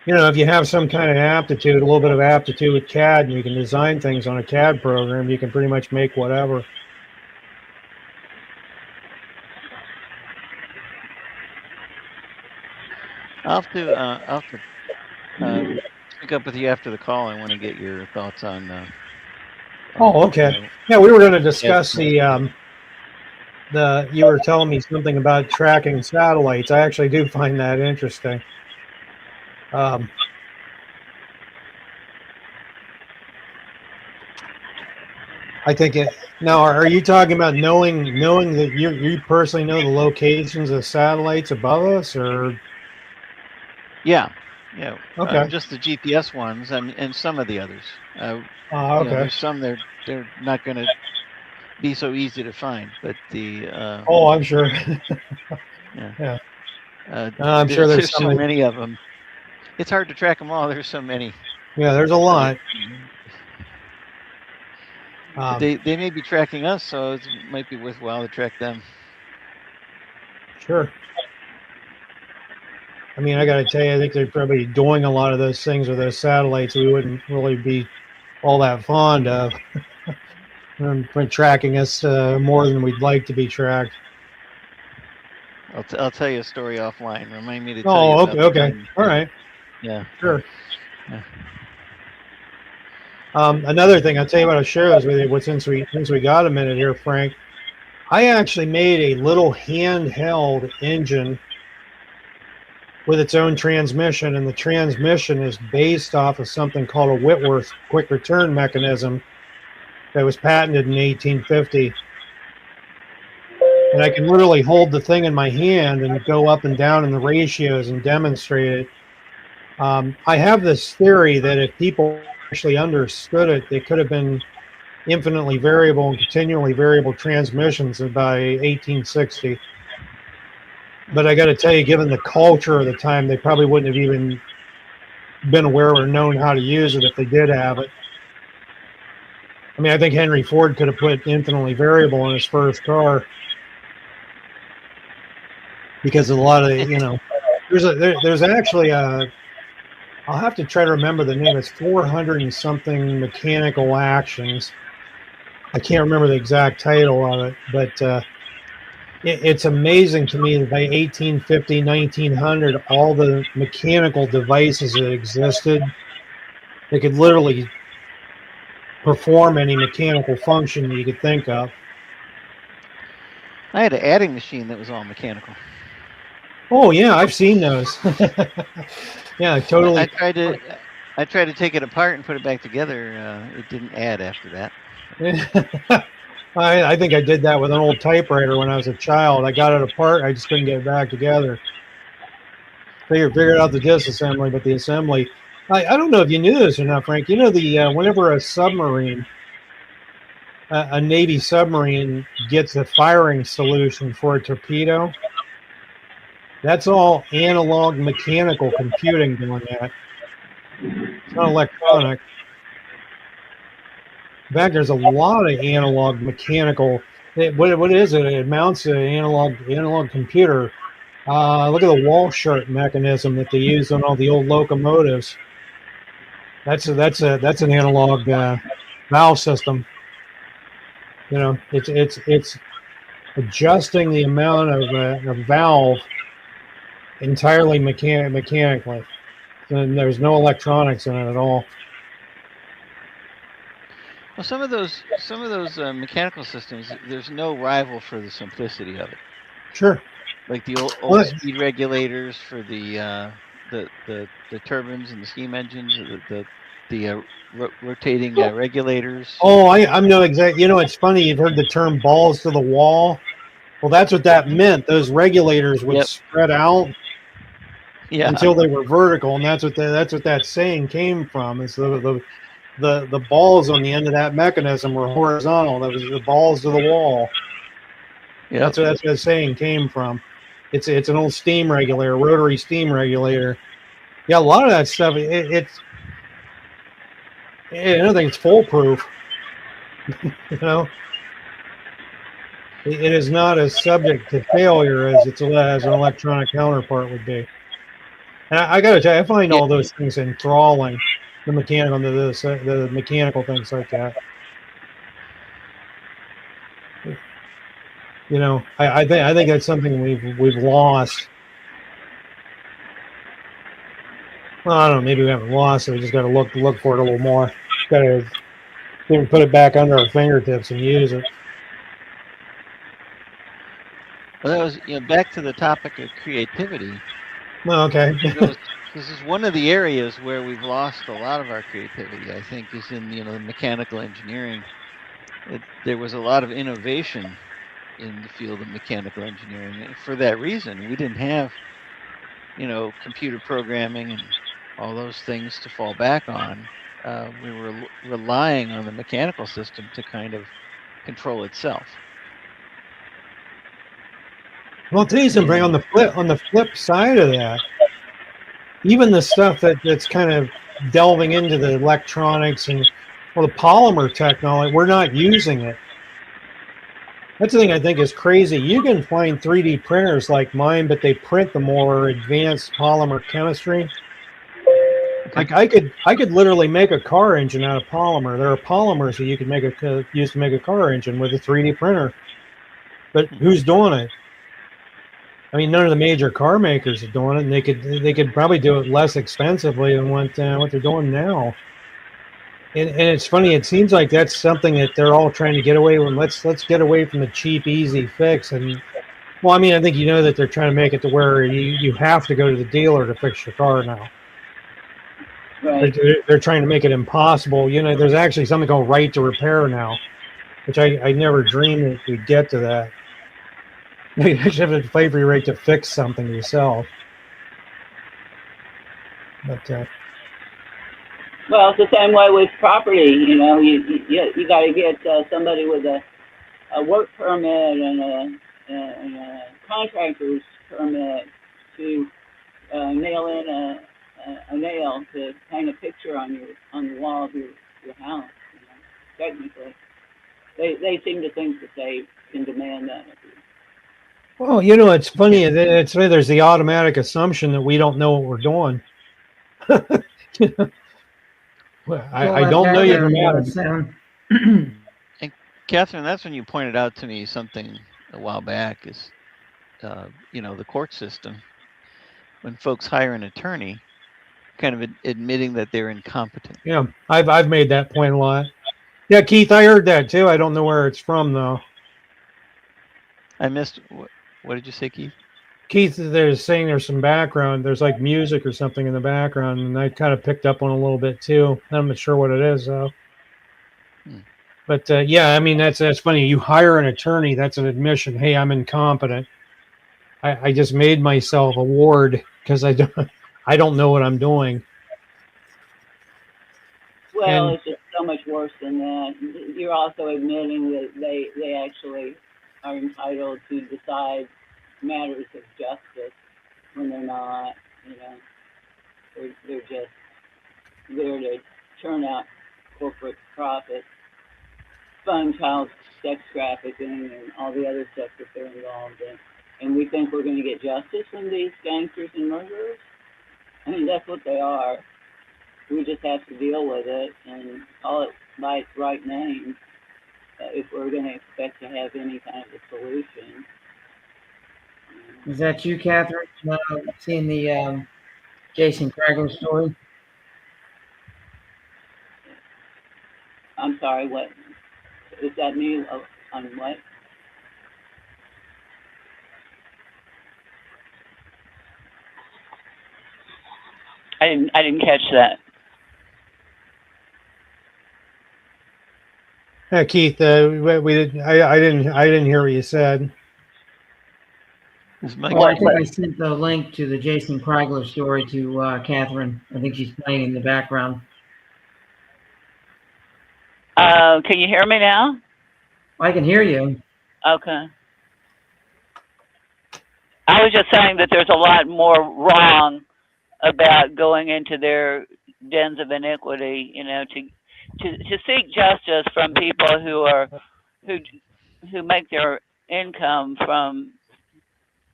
S3: if you have some kind of aptitude, a little bit of aptitude with CAD, and you can design things on a CAD program, you can pretty much make whatever.
S2: I'll have to pick up with you after the call. I want to get your thoughts on.
S3: Okay. Yeah, we were going to discuss you were telling me something about tracking satellites. I actually do find that interesting. I think it. Now, are you talking about knowing that you personally know the locations of satellites above us, or?
S2: Yeah.
S3: Okay.
S2: Just the GPS ones, and some of the others.
S3: Okay.
S2: There's some they're not going to be so easy to find, but the.
S3: I'm sure.
S2: Yeah.
S3: I'm sure there's
S2: so many of them. It's hard to track them all. There's so many.
S3: Yeah, there's a lot.
S2: They may be tracking us, so it might be worthwhile to track them.
S3: Sure. I mean, I got to tell you, I think they're probably doing a lot of those things with those satellites we wouldn't really be all that fond of. Tracking us more than we'd like to be tracked.
S2: I'll tell you a story offline. Remind me to tell you.
S3: Okay. All right.
S2: Yeah.
S3: Sure.
S2: Yeah.
S3: Another thing, I'll tell you what I shows with you. Since we got a minute here, Frank, I actually made a little handheld engine with its own transmission, and the transmission is based off of something called a Whitworth quick return mechanism that was patented in 1850. And I can literally hold the thing in my hand and go up and down in the ratios and demonstrate it. I have this theory that if people actually understood it, they could have been infinitely variable and continually variable transmissions by 1860. But I got to tell you, given the culture of the time, they probably wouldn't have even been aware or known how to use it if they did have it. I mean, I think Henry Ford could have put infinitely variable in his first car because of a lot of, there's actually I'll have to try to remember the name. It's 400 and something mechanical actions. I can't remember the exact title of it, but it's amazing to me that by 1850, 1900, all the mechanical devices that existed, they could literally perform any mechanical function that you could think of.
S2: I had an adding machine that was all mechanical.
S3: Oh yeah, I've seen those. Yeah, totally.
S2: I tried to take it apart and put it back together. It didn't add after that.
S3: I think I did that with an old typewriter when I was a child. I got it apart. I just couldn't get it back together. Figured out the disassembly, but the assembly. I don't know if you knew this or not, Frank. You know whenever a submarine, a Navy submarine, gets a firing solution for a torpedo, that's all analog mechanical computing doing that. It's not electronic. In fact, there's a lot of analog mechanical. What is it? It mounts to an analog computer. Look at the wall shut mechanism that they use on all the old locomotives. That's an analog valve system. It's adjusting the amount of a valve entirely mechanically. And there's no electronics in it at all.
S2: Well, some of those mechanical systems, there's no rival for the simplicity of it.
S3: Sure.
S2: Like the old speed regulators for the turbines and the steam engines, the rotating regulators.
S3: Oh, I'm no exact. It's funny. You've heard the term balls to the wall. Well, that's what that meant. Those regulators would spread out until they were vertical, and that's what that saying came from. Is the balls on the end of that mechanism were horizontal. That was the balls to the wall. Yeah, that's where that saying came from. It's an old steam regulator, rotary steam regulator. Yeah, a lot of that stuff. I don't think it's foolproof. It is not as subject to failure as an electronic counterpart would be. And I got to tell you, I find all those things enthralling. The mechanical things like that. I think that's something we've lost. Well, I don't know. Maybe we haven't lost it. We just got to look for it a little more. Got to put it back under our fingertips and use it.
S2: Well, that was back to the topic of creativity.
S3: Oh, okay.
S2: This is one of the areas where we've lost a lot of our creativity. I think is in the mechanical engineering. There was a lot of innovation in the field of mechanical engineering, and for that reason, we didn't have computer programming and all those things to fall back on. We were relying on the mechanical system to kind of control itself.
S3: Well, I'll tell you something. On the flip side of that, even the stuff that's kind of delving into the electronics and the polymer technology, we're not using it. That's the thing I think is crazy. You can find 3D printers like mine, but they print the more advanced polymer chemistry. Like I could literally make a car engine out of polymer. There are polymers that you could use to make a car engine with a 3D printer. But who's doing it? I mean, none of the major car makers are doing it, and they could probably do it less expensively than what they're doing now. And it's funny. It seems like that's something that they're all trying to get away with. Let's get away from the cheap, easy fix. And well, I mean, I think you know that they're trying to make it to where you have to go to the dealer to fix your car now. They're,
S1: Right.
S3: they're trying to make it impossible. You know, there's actually something called right to repair now, which I never dreamed that we'd get to that. You actually have a slavery right to fix something yourself. But
S1: Well, it's the same way with property. You know, you got to get somebody with a work permit and a contractor's permit to nail in a nail to hang a picture on the wall of your house. You know, technically, they seem to think that they can demand that of you.
S3: well, you know, it's funny. There's the automatic assumption that we don't know what we're doing. Well,
S4: Well,
S3: I
S4: that
S3: don't know you no
S4: background
S3: matter.
S4: sound.
S2: And Catherine, that's when you pointed out to me something a while back is, the court system. When folks hire an attorney, kind of admitting that they're incompetent.
S3: Yeah, I've made that point a lot. Yeah, Keith, I heard that too. I don't know where it's from though.
S2: I missed. What did you say, Keith?
S3: Keith, there's saying there's some background. There's like music or something in the background, and I kind of picked up on a little bit too. I'm not sure what it is though.
S2: Hmm.
S3: But yeah, I mean that's funny. You hire an attorney, that's an admission. Hey, I'm incompetent. I just made myself a ward because I don't know what I'm doing.
S1: Well,
S3: And
S1: it's just so much worse than that. You're also admitting that they actually are entitled to decide matters of justice when they're not. You know, they're just there to churn out corporate profits, fund child sex trafficking, and all the other stuff that they're involved in. And we think we're going to get justice from these gangsters and murderers. I mean, that's what they are. We just have to deal with it and call it by its right name if we're going to expect to have any kind of a solution.
S4: Is that you, Catherine? Seeing the Jason Kragler story?
S1: I'm sorry, what is that me on what? I didn't catch that.
S3: Keith, we did. I didn't hear what you said.
S2: Is Mike?
S4: Well, I
S1: What?
S4: think I sent the link to the Jason Kragler story to Catherine. I think she's playing in the background.
S1: Can you hear me now?
S4: I can hear you.
S1: Okay. I was just saying that there's a lot more wrong about going into their dens of iniquity, you know, to seek justice from people who who make their income from,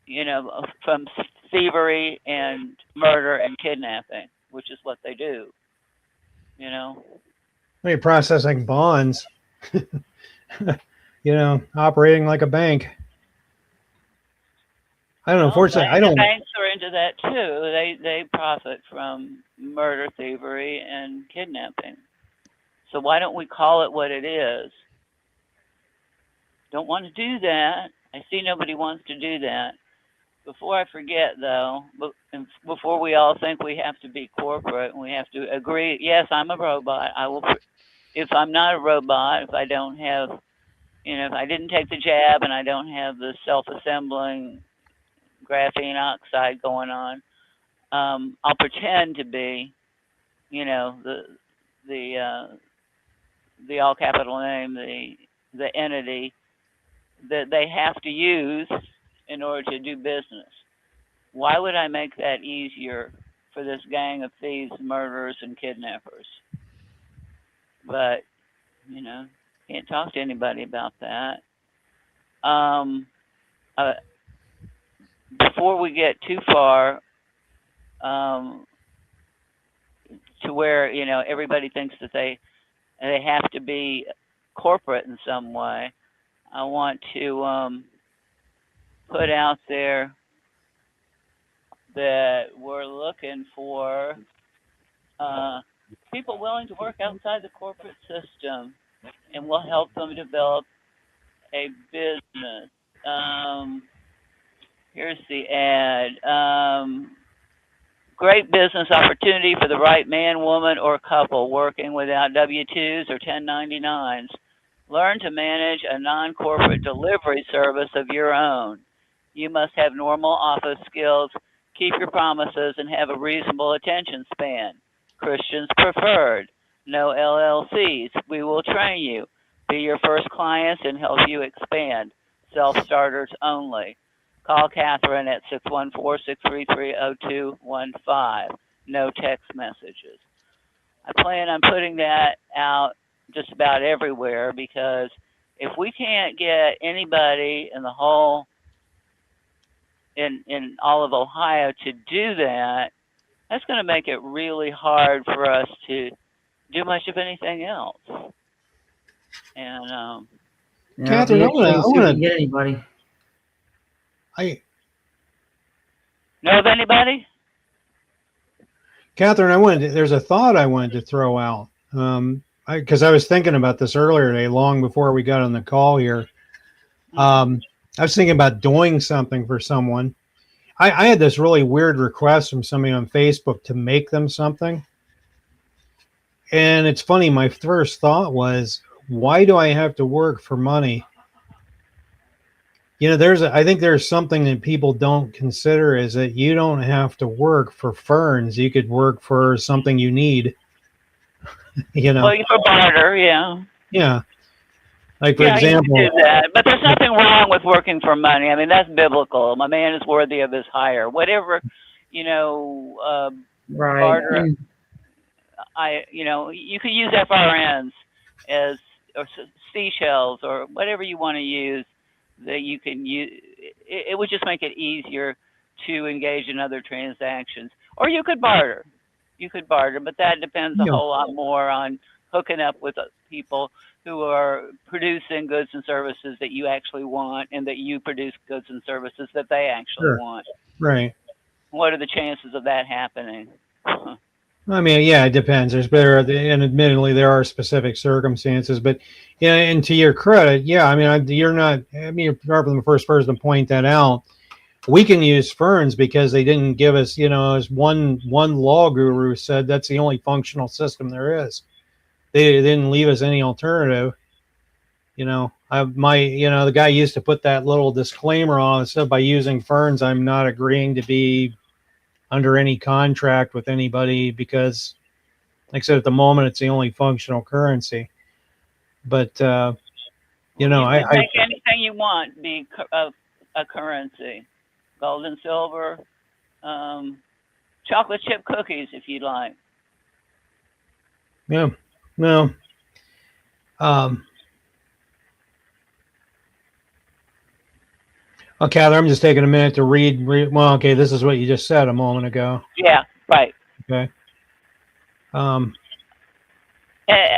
S1: you know, from thievery and murder and kidnapping, which is what they do, you know.
S3: I mean, processing bonds. Operating like a bank. I don't know.
S1: Well,
S3: Unfortunately, I
S1: the
S3: don't.
S1: banks are into that too. They profit from murder, thievery, and kidnapping. So why don't we call it what it is? Don't want to do that. I see nobody wants to do that. Before I forget, though, before we all think we have to be corporate and we have to agree, yes, I'm a robot. I will. If I'm not a robot, if I don't have, you know, if I didn't take the jab and I don't have the self-assembling graphene oxide going on, I'll pretend to be, you know, the all capital name, the entity that they have to use in order to do business. Why would I make that easier for this gang of thieves, murderers, and kidnappers? But, you know, can't talk to anybody about that. Um, uh, before we get too far um, to where, you know, everybody thinks that they have to be corporate in some way, I want to put out there. that we're looking for people willing to work outside the corporate system, and we'll help them develop a business. Um, Here's the ad. Great business opportunity for the right man, woman, or couple working without W 2s or 1099s. Learn to manage a non corporate delivery service of your own. You must have normal office skills, keep your promises, and have a reasonable attention span. Christians preferred. No LLCs. We will train you. Be your first clients and help you expand. Self starters only. Call Catherine at 614-633-0215. No text messages. I plan on putting that out just about everywhere because if we can't get anybody in the whole in all of Ohio to do that, that's going to make it really hard for us to do much of anything else. And
S4: Yeah,
S3: Catherine,
S4: be interesting to see if we can get anybody.
S1: know of anybody?
S3: Catherine, there's a thought I wanted to throw out. Because I was thinking about this earlier today, long before we got on the call here. I was thinking about doing something for someone. I had this really weird request from somebody on Facebook to make them something. And it's funny, my first thought was, why do I have to work for money? You know, I think there's something that people don't consider is that you don't have to work for ferns. You could work for something you need. You know.
S1: Well, you for barter, yeah.
S3: Yeah. Like, for
S1: Yeah, you
S3: example,
S1: can do that. But there's nothing wrong with working for money. I mean, that's biblical. My man is worthy of his hire. Whatever, you know,
S4: Right.
S1: barter. You could use FRNs as or seashells or whatever you want to use that you can use. It would just make it easier to engage in other transactions. Or you could barter. You could barter, but that depends a
S3: Yeah.
S1: whole lot more on hooking up with people who are producing goods and services that you actually want and that you produce goods and services that they actually
S3: Sure.
S1: want.
S3: Right.
S1: What are the chances of that happening?
S3: I mean, yeah, it depends. And admittedly, there are specific circumstances, but yeah, and to your credit, yeah, I mean, you're probably the first person to point that out. We can use ferns because they didn't give us, as one law guru said, that's the only functional system there is. They didn't leave us any alternative. The guy used to put that little disclaimer on. It said, by using ferns, I'm not agreeing to be under any contract with anybody because, like I said, at the moment, it's the only functional currency. But,
S1: you can make anything you want be a currency. Gold and silver, chocolate chip cookies if you'd like.
S3: Yeah. No. Okay, I'm just taking a minute to read. Well, okay, this is what you just said a moment ago.
S1: Yeah, right.
S3: Okay.
S1: I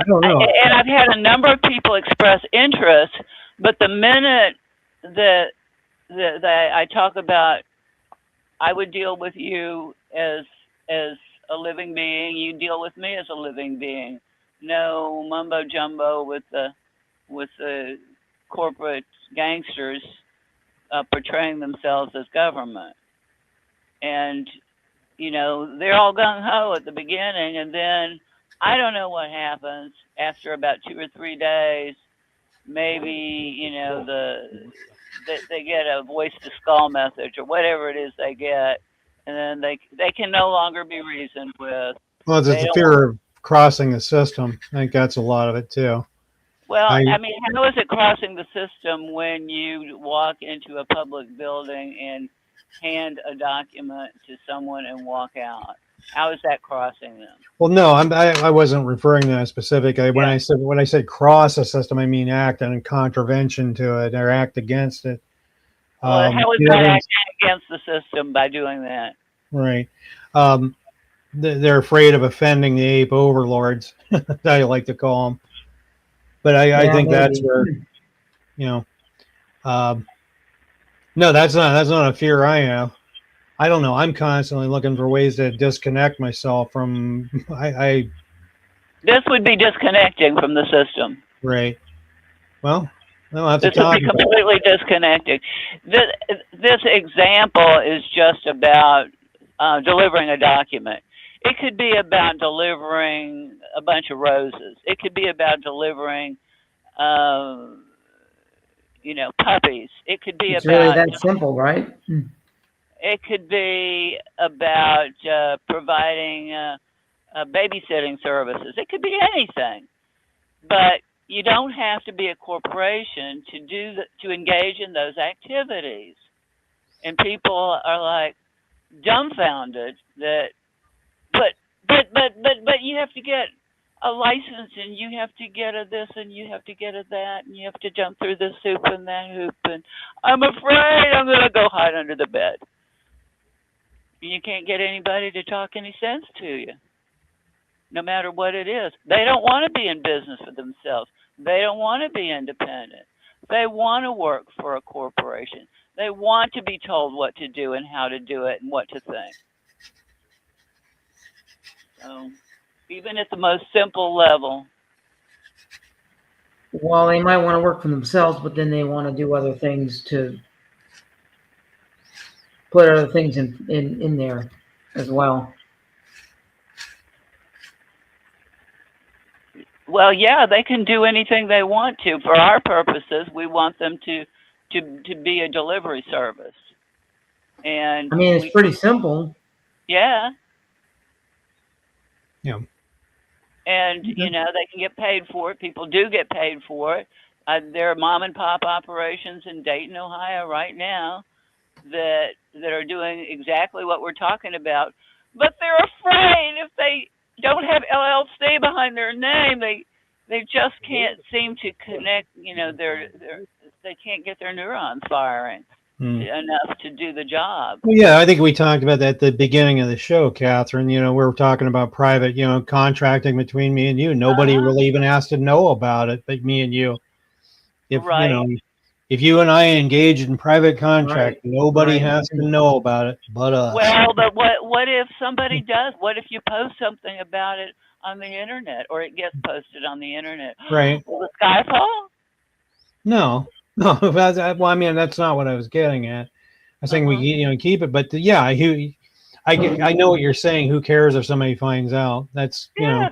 S1: don't know. And I've had a number of people express interest, but the minute that I talk about, I would deal with you as a living being, you deal with me as a living being. No mumbo jumbo with the corporate gangsters portraying themselves as government. And they're all gung ho at the beginning, and then I don't know what happens after about 2 or 3 days. Maybe they get a voice to skull message or whatever it is they get, and then they can no longer be reasoned with.
S3: Well, it's the fear of crossing the system. I think that's a lot of it too.
S1: Well, I mean, how is it crossing the system when you walk into a public building and hand a document to someone and walk out? How is that crossing them?
S3: Well, no, I wasn't referring to that specifically. When I said cross a system, I mean act in contravention to it or act against it.
S1: Well, how is that acting against the system by doing that?
S3: Right. They're afraid of offending the ape overlords, I like to call them. But I think that's where, no, that's not a fear I have. I don't know. I'm constantly looking for ways to disconnect myself from. I
S1: This would be disconnecting from the system.
S3: right. Well, we'll have to
S1: This would
S3: talk
S1: be
S3: about it.
S1: completely disconnecting. This, this example is just about delivering a document. It could be about delivering a bunch of roses. It could be about delivering, uh, puppies. It could be
S4: It's really
S1: about
S4: that simple, right?
S1: it could be about providing babysitting services. It could be anything, but you don't have to be a corporation to engage in those activities. And people are like dumbfounded that, but but you have to get a license and you have to get a this and you have to get a that and you have to jump through this hoop and that hoop and I'm afraid I'm gonna go hide under the bed. You can't get anybody to talk any sense to you, no matter what it is. They don't want to be in business for themselves. They don't want to be independent. They want to work for a corporation. They want to be told what to do and how to do it and what to think. So, even at the most simple level,
S4: Well, they might want to work for themselves, but then they want to do other things to put other things in there as well.
S1: well, yeah, they can do anything they want to. For our purposes, we want them to be a delivery service. And
S4: I mean, it's pretty simple.
S1: yeah,
S3: Yeah.
S1: and they can get paid for it. People do get paid for it. There are mom and pop operations in Dayton, Ohio, right now that are doing exactly what we're talking about, but they're afraid if they don't have LLC behind their name, they just can't seem to connect. They can't get their neurons firing enough to do the job.
S3: Well, yeah, I think we talked about that at the beginning of the show, Catherine. We were talking about private, contracting between me and you. Nobody really even has to know about it, but me and you. If
S1: Right.
S3: if you and I engage in private contract,
S4: Right.
S3: nobody
S4: Right.
S3: has to know about it but us.
S1: Well, but what if somebody does? What if you post something about it on the internet, or it gets posted on the internet?
S3: Right.
S1: Will the sky fall?
S3: No, no. Well, I mean, that's not what I was getting at. I was saying we, keep it, but yeah, I know what you're saying. Who cares if somebody finds out? That's
S1: Yeah.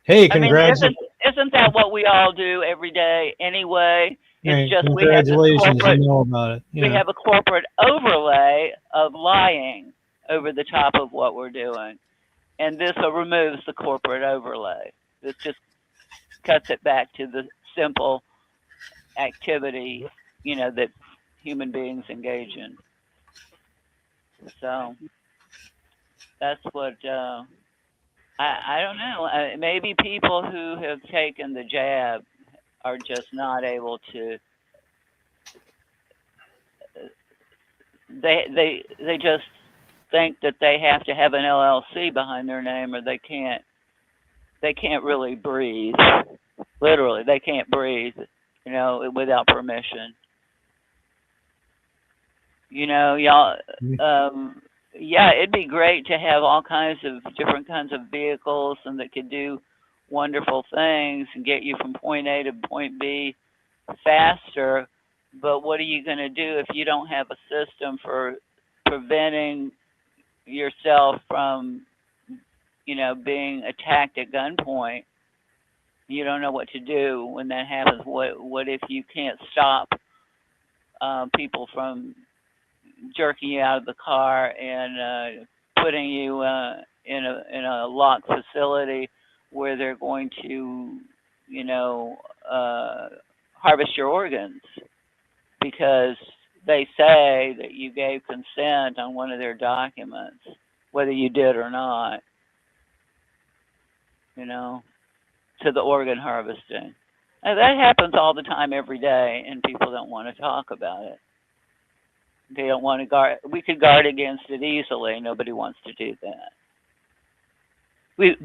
S3: Hey,
S1: I mean,
S3: congrats!
S1: isn't that what we all do every day anyway? It's
S3: Right,
S1: just we have this
S3: congratulations, you
S1: corporate
S3: know about it.
S1: we
S3: Yeah,
S1: have a corporate overlay of lying over the top of what we're doing, and this removes the corporate overlay. This just cuts it back to the simple activity, that human beings engage in. So that's what I don't know. Maybe people who have taken the jab are just not able to. They just think that they have to have an LLC behind their name, or they can't really breathe. Literally, they can't breathe, without permission. Y'all. Yeah, it'd be great to have all kinds of different kinds of vehicles and that could do wonderful things and get you from point A to point B faster. But what are you going to do if you don't have a system for preventing yourself from, being attacked at gunpoint? You don't know what to do when that happens. What if you can't stop people from jerking you out of the car and putting you in a locked facility where they're going to, harvest your organs because they say that you gave consent on one of their documents, whether you did or not, you know, to the organ harvesting. And that happens all the time, every day, and people don't want to talk about it. They don't want to guard. We could guard against it easily. Nobody wants to do that.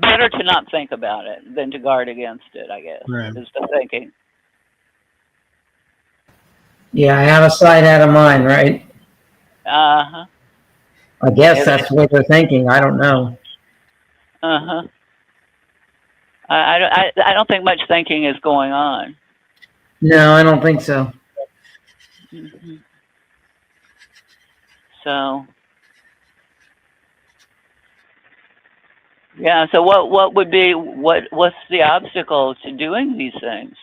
S1: Better to not think about it than to guard against it, I guess,
S3: right.
S1: is the thinking.
S4: Yeah, out of sight, out of mind, right?
S1: Uh huh.
S4: I guess
S1: Evident.
S4: that's the way they're thinking. I don't know.
S1: Uh huh. I don't think much thinking is going on.
S4: No, I don't think so.
S1: Hmm. So yeah. So what would be what's the obstacle to doing these things?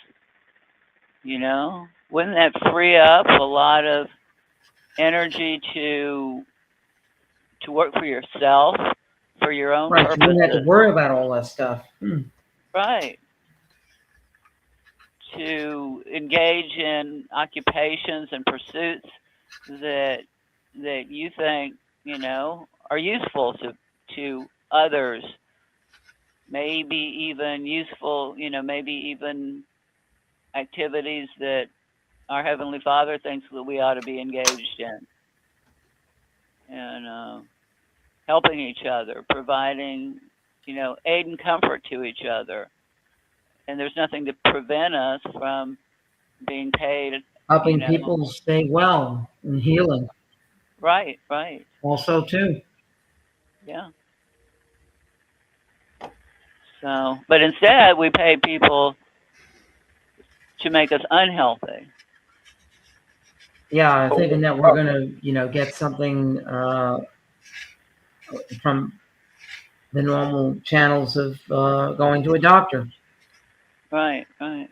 S1: You know, wouldn't that free up a lot of energy to work for yourself, for your own
S4: Right, you wouldn't have to
S1: purposes?
S4: worry about all that stuff.
S1: Right. To engage in occupations and pursuits that you think are useful to others, maybe even useful, maybe even activities that our heavenly Father thinks that we ought to be engaged in, and helping each other, providing aid and comfort to each other, and there's nothing to prevent us from being paid, you
S4: Helping
S1: know.
S4: people stay well and healing
S1: Right, right.
S4: also too.
S1: Yeah. So, but instead, we pay people to make us unhealthy.
S4: Yeah, thinking that we're gonna, get something from the normal channels of going to a doctor.
S1: Right, right.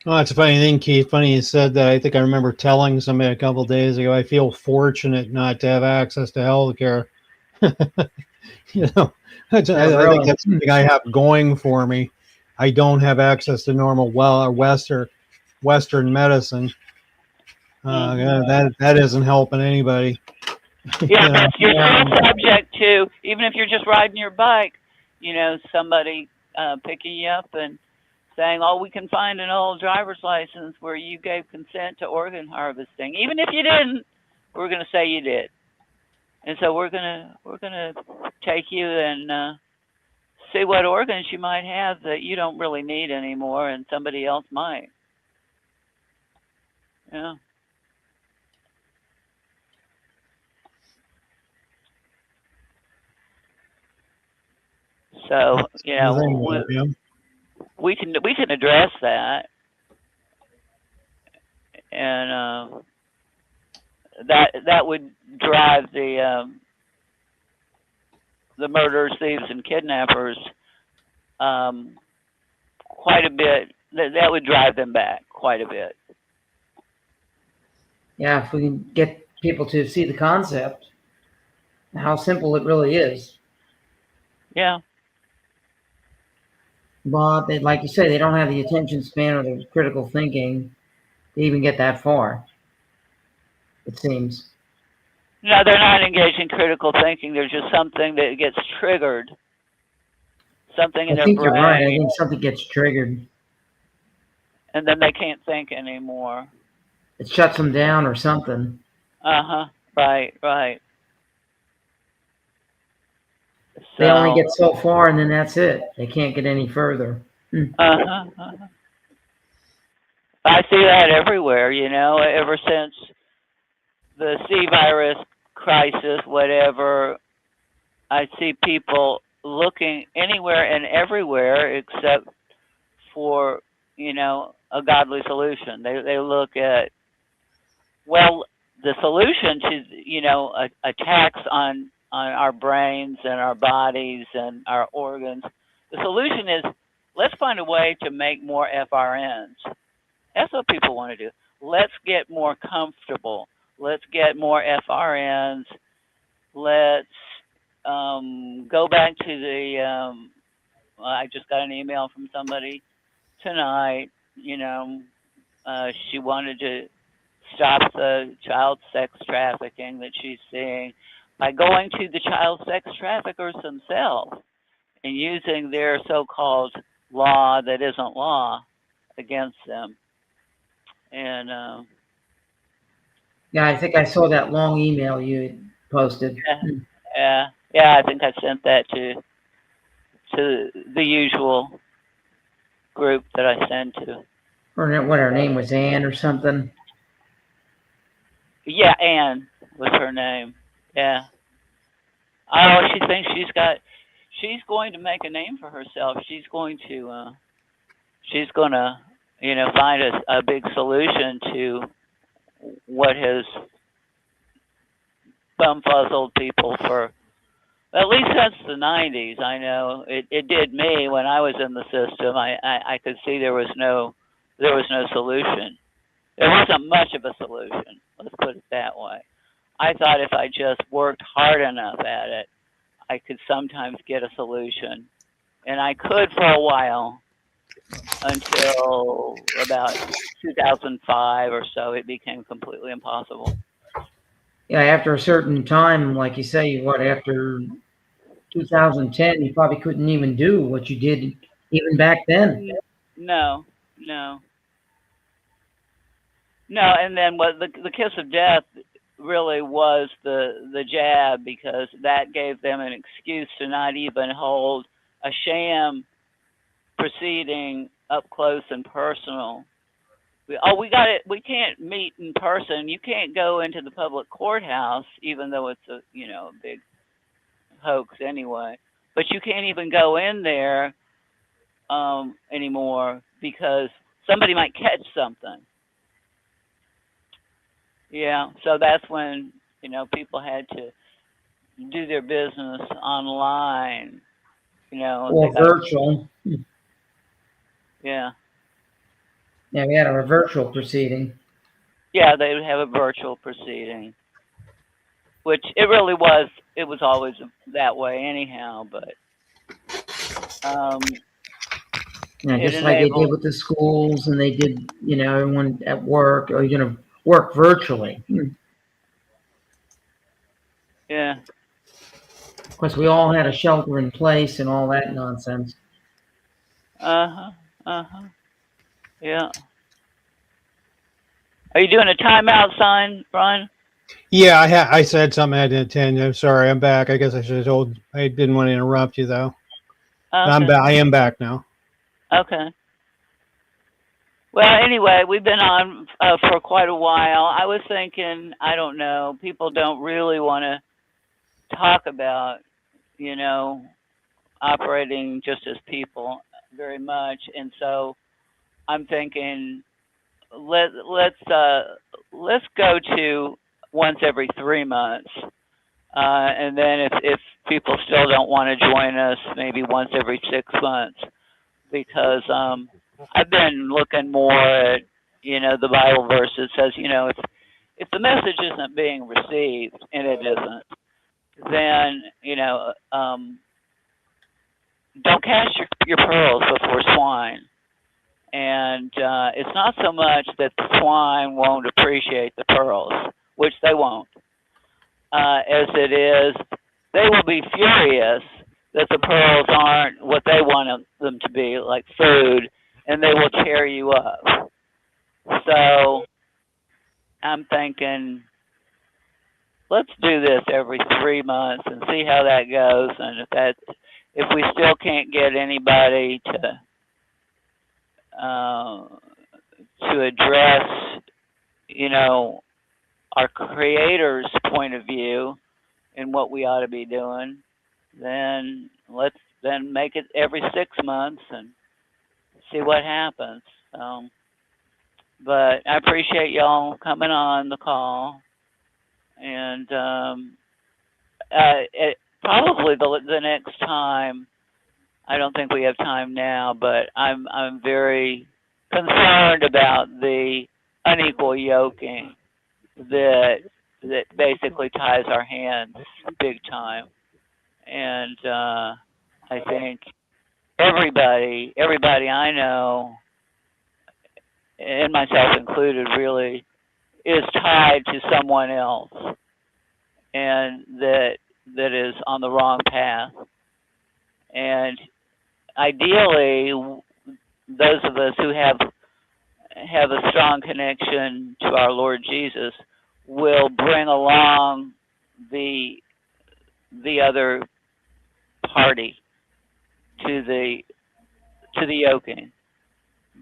S3: Oh, that's a funny thing, Keith. Funny you said that. I think I remember telling somebody a couple of days ago. I feel fortunate not to have access to health care. you know,
S4: Yeah,
S3: I think
S4: really.
S3: that's something I have going for me. I don't have access to normal well or Western medicine.
S1: Hmm.
S3: Yeah, that isn't helping anybody.
S1: Yeah,
S3: you know,
S1: you're
S4: Yeah,
S1: still subject to, even if you're just riding your bike, somebody picking you up and saying, "Oh, we can find an old driver's license where you gave consent to organ harvesting." Even if you didn't, we're going to say you did, and so we're gonna take you and see what organs you might have that you don't really need anymore, and somebody else might. Yeah. So
S3: the thing, yeah.
S1: we can address that, and that would drive the murderers, thieves, and kidnappers um, quite a bit. That would drive them back quite a bit.
S4: yeah. If we can get people to see the concept, how simple it really is.
S1: Yeah.
S4: But they, like you say, they don't have the attention span or the critical thinking to even get that far. It seems.
S1: No, they're not engaged in critical thinking. There's just something that gets triggered, something
S4: I
S1: in their
S4: think you're right. I
S1: brain,
S4: think something gets triggered.
S1: and then they can't think anymore.
S4: It shuts them down or something.
S1: Uh huh. Right. Right.
S4: They only
S1: So.
S4: get so far, and then that's it. They can't get any further.
S1: Uh huh. Uh-huh. I see that everywhere. Ever since the C virus crisis, whatever, I see people looking anywhere and everywhere except for, a godly solution. They look at, well, the solution to, attacks on our brains and our bodies and our organs. The solution is, let's find a way to make more FRNs. That's what people want to do. Let's get more comfortable. Let's get more FRNs. Let's go back to the. I just got an email from somebody tonight. She wanted to stop the child sex trafficking that she's seeing by going to the child sex traffickers themselves and using their so-called law that isn't law against them. And
S4: Yeah, I think I saw that long email you posted.
S1: yeah, yeah, yeah. I think I sent that to the usual group that I send to.
S4: Or what her name was, Ann or something.
S1: Yeah, Anne. was her name. Yeah. Oh, she thinks she's going to make a name for herself. She's going to, find a big solution to what has bumfuzzled people for at least since the 90s. I know it did me when I was in the system. I could see there was no solution. There wasn't much of a solution. Let's put it that way. I thought if I just worked hard enough at it, I could sometimes get a solution, and I could for a while until about 2005 or so. It became completely impossible.
S4: Yeah, after a certain time, like you say, what, after 2010, you probably couldn't even do what you did even back then.
S1: No, no, no. And then what the kiss of death really was the jab, because that gave them an excuse to not even hold a sham proceeding up close and personal. We got it. We can't meet in person. You can't go into the public courthouse, even though it's a big hoax anyway. But you can't even go in there anymore because somebody might catch something. Yeah, so that's when people had to do their business online. They
S4: Or
S1: got
S4: virtual.
S1: yeah,
S4: Yeah, we had a virtual proceeding.
S1: yeah. They would have a virtual proceeding, which it really was. It was always that way anyhow. But
S4: Yeah,
S1: it
S4: just like they did
S1: enabled.
S4: with the schools and they did, everyone at work or, work virtually.
S1: Yeah.
S4: Of course, we all had a shelter in place and all that nonsense.
S1: Uh huh. Uh huh. Yeah. Are you doing a timeout sign, Brian?
S3: Yeah, I said something I didn't attend. I'm sorry. I'm back. I guess I should have told. I didn't want to interrupt you though. I'm
S1: Okay.
S3: back. I am back now.
S1: Okay. Well, anyway, we've been on for quite a while. I was thinking, I don't know, people don't really want to talk about, you know, operating just as people very much, and so I'm thinking let's go to once every 3 months, and then if people still don't want to join us, maybe once every 6 months, because I've been looking more at the Bible verse that says if the message isn't being received, and it isn't, then don't cast your pearls before swine. And it's not so much that the swine won't appreciate the pearls, which they won't, as it is they will be furious that the pearls aren't what they want them to be, like food, and they will tear you up. So I'm thinking, let's do this every 3 months and see how that goes. And if we still can't get anybody uh, to address, you know, our creator's point of view and what we ought to be doing, then let's then make it every 6 months and see what happens. But I appreciate y'all coming on the call, and probably the next time. I don't think we have time now, but I'm very concerned about the unequal yoking that basically ties our hands big time, and I think everybody I know, and myself included, really is tied to someone else, and that is on the wrong path. And ideally, those of us who have a strong connection to our Lord Jesus will bring along the other party to the yoking.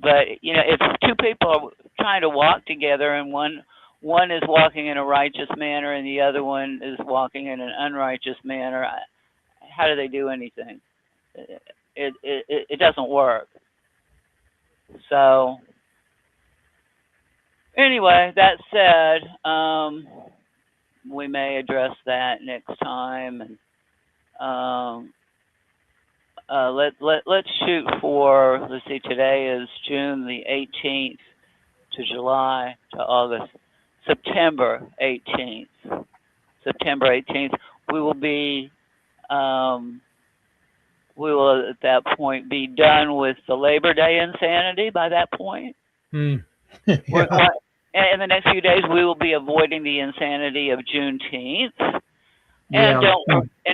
S1: But if two people are trying to walk together and one is walking in a righteous manner and the other one is walking in an unrighteous manner, how do they do anything? It doesn't work. So anyway, that said, we may address that next time, and um, let's shoot for. Let's see. Today is June the 18th to July to August, September 18th. September 18th. We will be. Um, we will at that point be done with the Labor Day insanity. By that point,
S3: Hmm.
S1: we're
S3: Yeah.
S1: going. In the next few days, we will be avoiding the insanity of Juneteenth. And
S4: Yeah.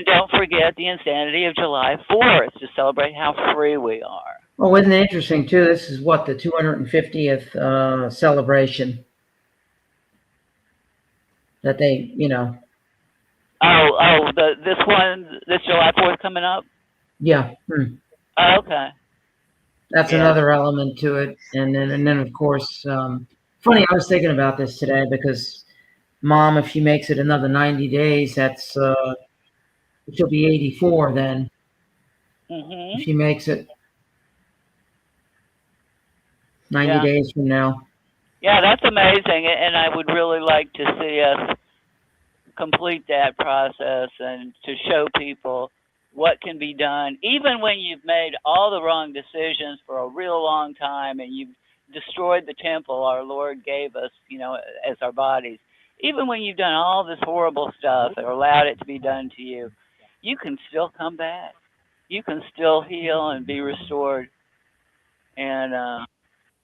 S1: don't forget the insanity of July 4th to celebrate how free we are.
S4: Well, isn't it interesting too? This is what the 250th celebration that they,
S1: This one, this July 4th coming up.
S4: yeah.
S1: Oh, okay.
S4: That's
S1: Yeah.
S4: another element to it. And then of course, funny. I was thinking about this today because Mom, if she makes it another 90 days, that's she'll be 84 then. If
S1: Mhm.
S4: she makes it 90
S1: Yeah.
S4: days from now.
S1: Yeah, that's amazing, and I would really like to see us complete that process and to show people what can be done, even when you've made all the wrong decisions for a real long time and you've destroyed the temple our Lord gave us, as our bodies. Even when you've done all this horrible stuff or allowed it to be done to you, you can still come back. You can still heal and be restored. And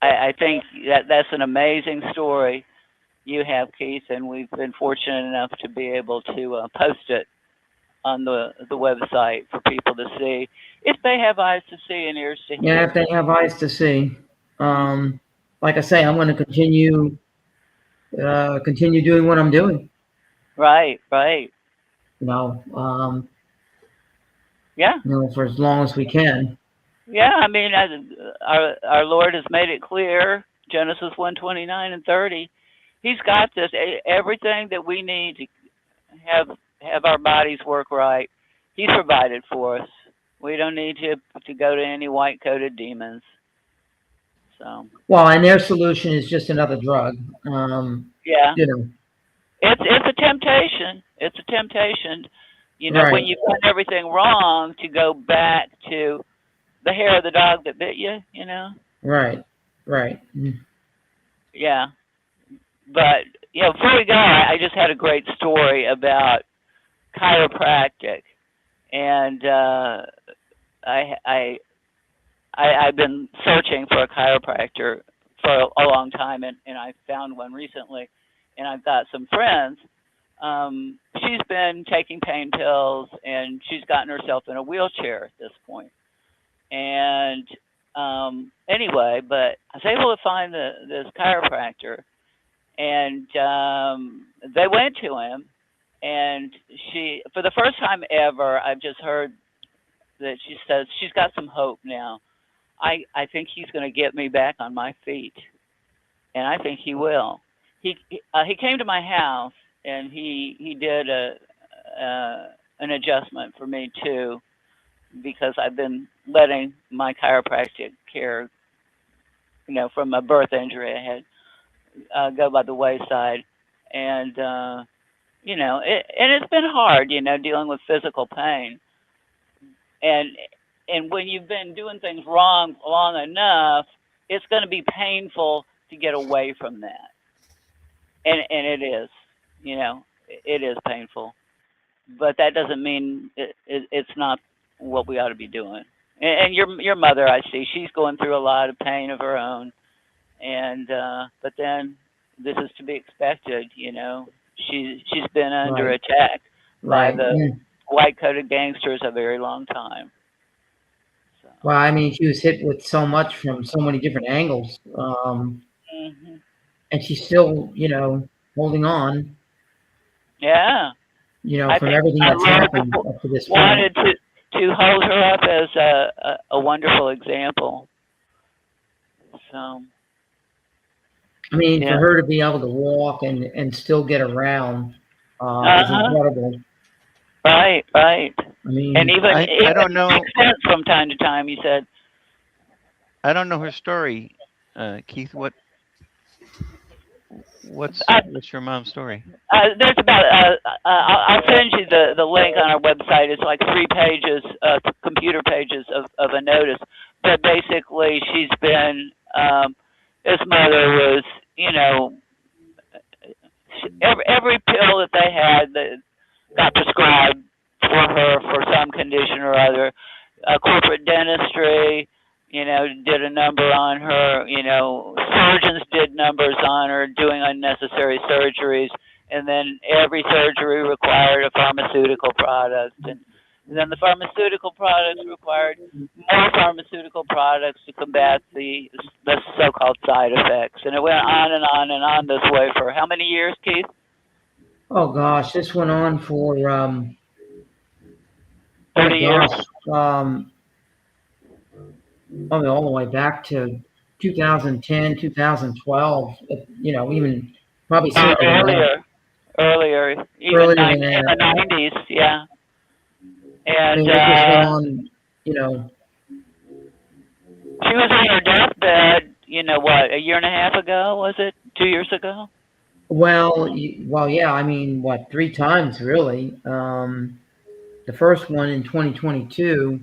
S1: I think that's an amazing story you have, Keith, and we've been fortunate enough to be able to post it on the website for people to see if they have eyes to see and ears to
S4: Yeah, if
S1: hear.
S4: they have eyes to see.
S1: Hmm.
S4: Like I say, I'm going to continue doing what I'm doing.
S1: Right, right.
S4: You know, um,
S1: Yeah,
S4: for as long as we can.
S1: yeah. I mean, our Lord has made it clear. Genesis 1:29 and 30. He's got this everything that we need to have have our bodies work right. He's provided for us. We don't need to go to any white coated demons. So
S4: Well, and their solution is just another drug.
S1: yeah,
S4: You know,
S1: it's a temptation. It's a temptation. When
S4: right,
S1: you've done everything wrong, to go back to the hair of the dog that bit you.
S4: right, right.
S1: Yeah. But before we go, I just had a great story about chiropractic, and I I I've been searching for a chiropractor for a long time, and I found one recently, and I've got some friends. She's been taking pain pills, and she's gotten herself in a wheelchair at this point. And anyway, but I was able to find this chiropractor, and they went to him, and for the first time ever, I've just heard that she says she's got some hope now. I think he's going to get me back on my feet, and I think he will. He came to my house and he did a an adjustment for me too, because I've been letting my chiropractic care, from a birth injury I had, go by the wayside, and and it's been hard, dealing with physical pain, and when you've been doing things wrong long enough, it's going to be painful to get away from that, and it is, it is painful, but that doesn't mean it's not what we ought to be doing. And your mother, I see, she's going through a lot of pain of her own, and but then this is to be expected. She's been under
S4: Right,
S1: attack by
S4: right.
S1: the white coated gangsters a very long time. So.
S4: Well, I mean, she was hit with so much from so many different angles,
S1: Hmm.
S4: and she's still, holding on,
S1: Yeah, I
S4: from
S1: think
S4: everything
S1: our
S4: that's
S1: Lord
S4: happened up to this point.
S1: wanted to hold her up as a wonderful example. So
S4: I mean, for
S1: Yeah.
S4: her to be able to walk and still get around
S1: Uh
S4: is
S1: huh.
S4: incredible.
S1: Right. Right.
S4: I
S1: And
S4: mean,
S2: I don't
S1: makes
S2: know.
S1: sense from time to time. You said.
S2: I don't know her story. Keith, what's your mom's story?
S1: There's about I'll send you the link on our website. It's like 3 pages, computer pages of a notice. But basically, she's been his mother was, every pill that they had that got prescribed for her for some condition or other. Corporate dentistry, did a number on her. Surgeons did numbers on her, doing unnecessary surgeries, and then every surgery required a pharmaceutical product, and then the pharmaceutical products required more pharmaceutical products to combat the so-called side effects, and it went on and on and on this way for how many years, Keith?
S4: oh gosh, this went on for oh
S1: 30 years.
S4: gosh, um, probably all the way back to 2010, 2012. Even probably sooner than that,
S1: Earlier, even
S4: earlier than
S1: in
S4: that.
S1: the 90s, yeah.
S4: I
S1: And
S4: mean, it just went on. You know,
S1: she was on her deathbed, what, a year and a half ago, was it? 2 years ago?
S4: well, yeah. I mean, what, three times really? The first one in 2022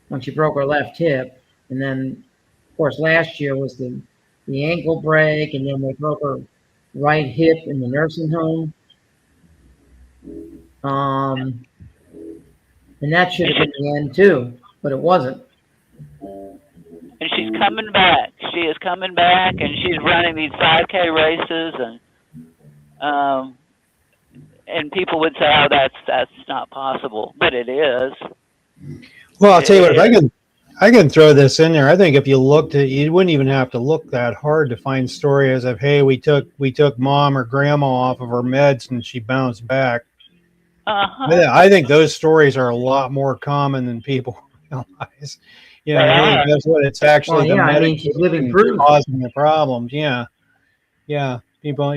S4: when she broke her left hip, and then of course last year was the ankle break, and then they broke her right hip in the nursing home. Um, and that should
S1: And,
S4: have been the end too, but it wasn't.
S1: and she's coming back. She is coming back, and she's running these 5K races, um, and people would say, "Oh, that's not possible," but it is.
S3: Well, I'll tell you
S1: It
S3: what. If
S1: is.
S3: I can throw this in there. I think if you looked at, you wouldn't even have to look that hard to find stories of, hey, we took mom or grandma off of her meds and she bounced back.
S1: Uh huh.
S3: I think those stories are a lot more common than people realize.
S1: They
S3: Hey,
S1: are.
S3: guess what? It's
S4: Well,
S3: actually the
S4: yeah, I mean, she's living
S3: medication
S4: proof.
S3: causing the problems. Yeah, yeah. People,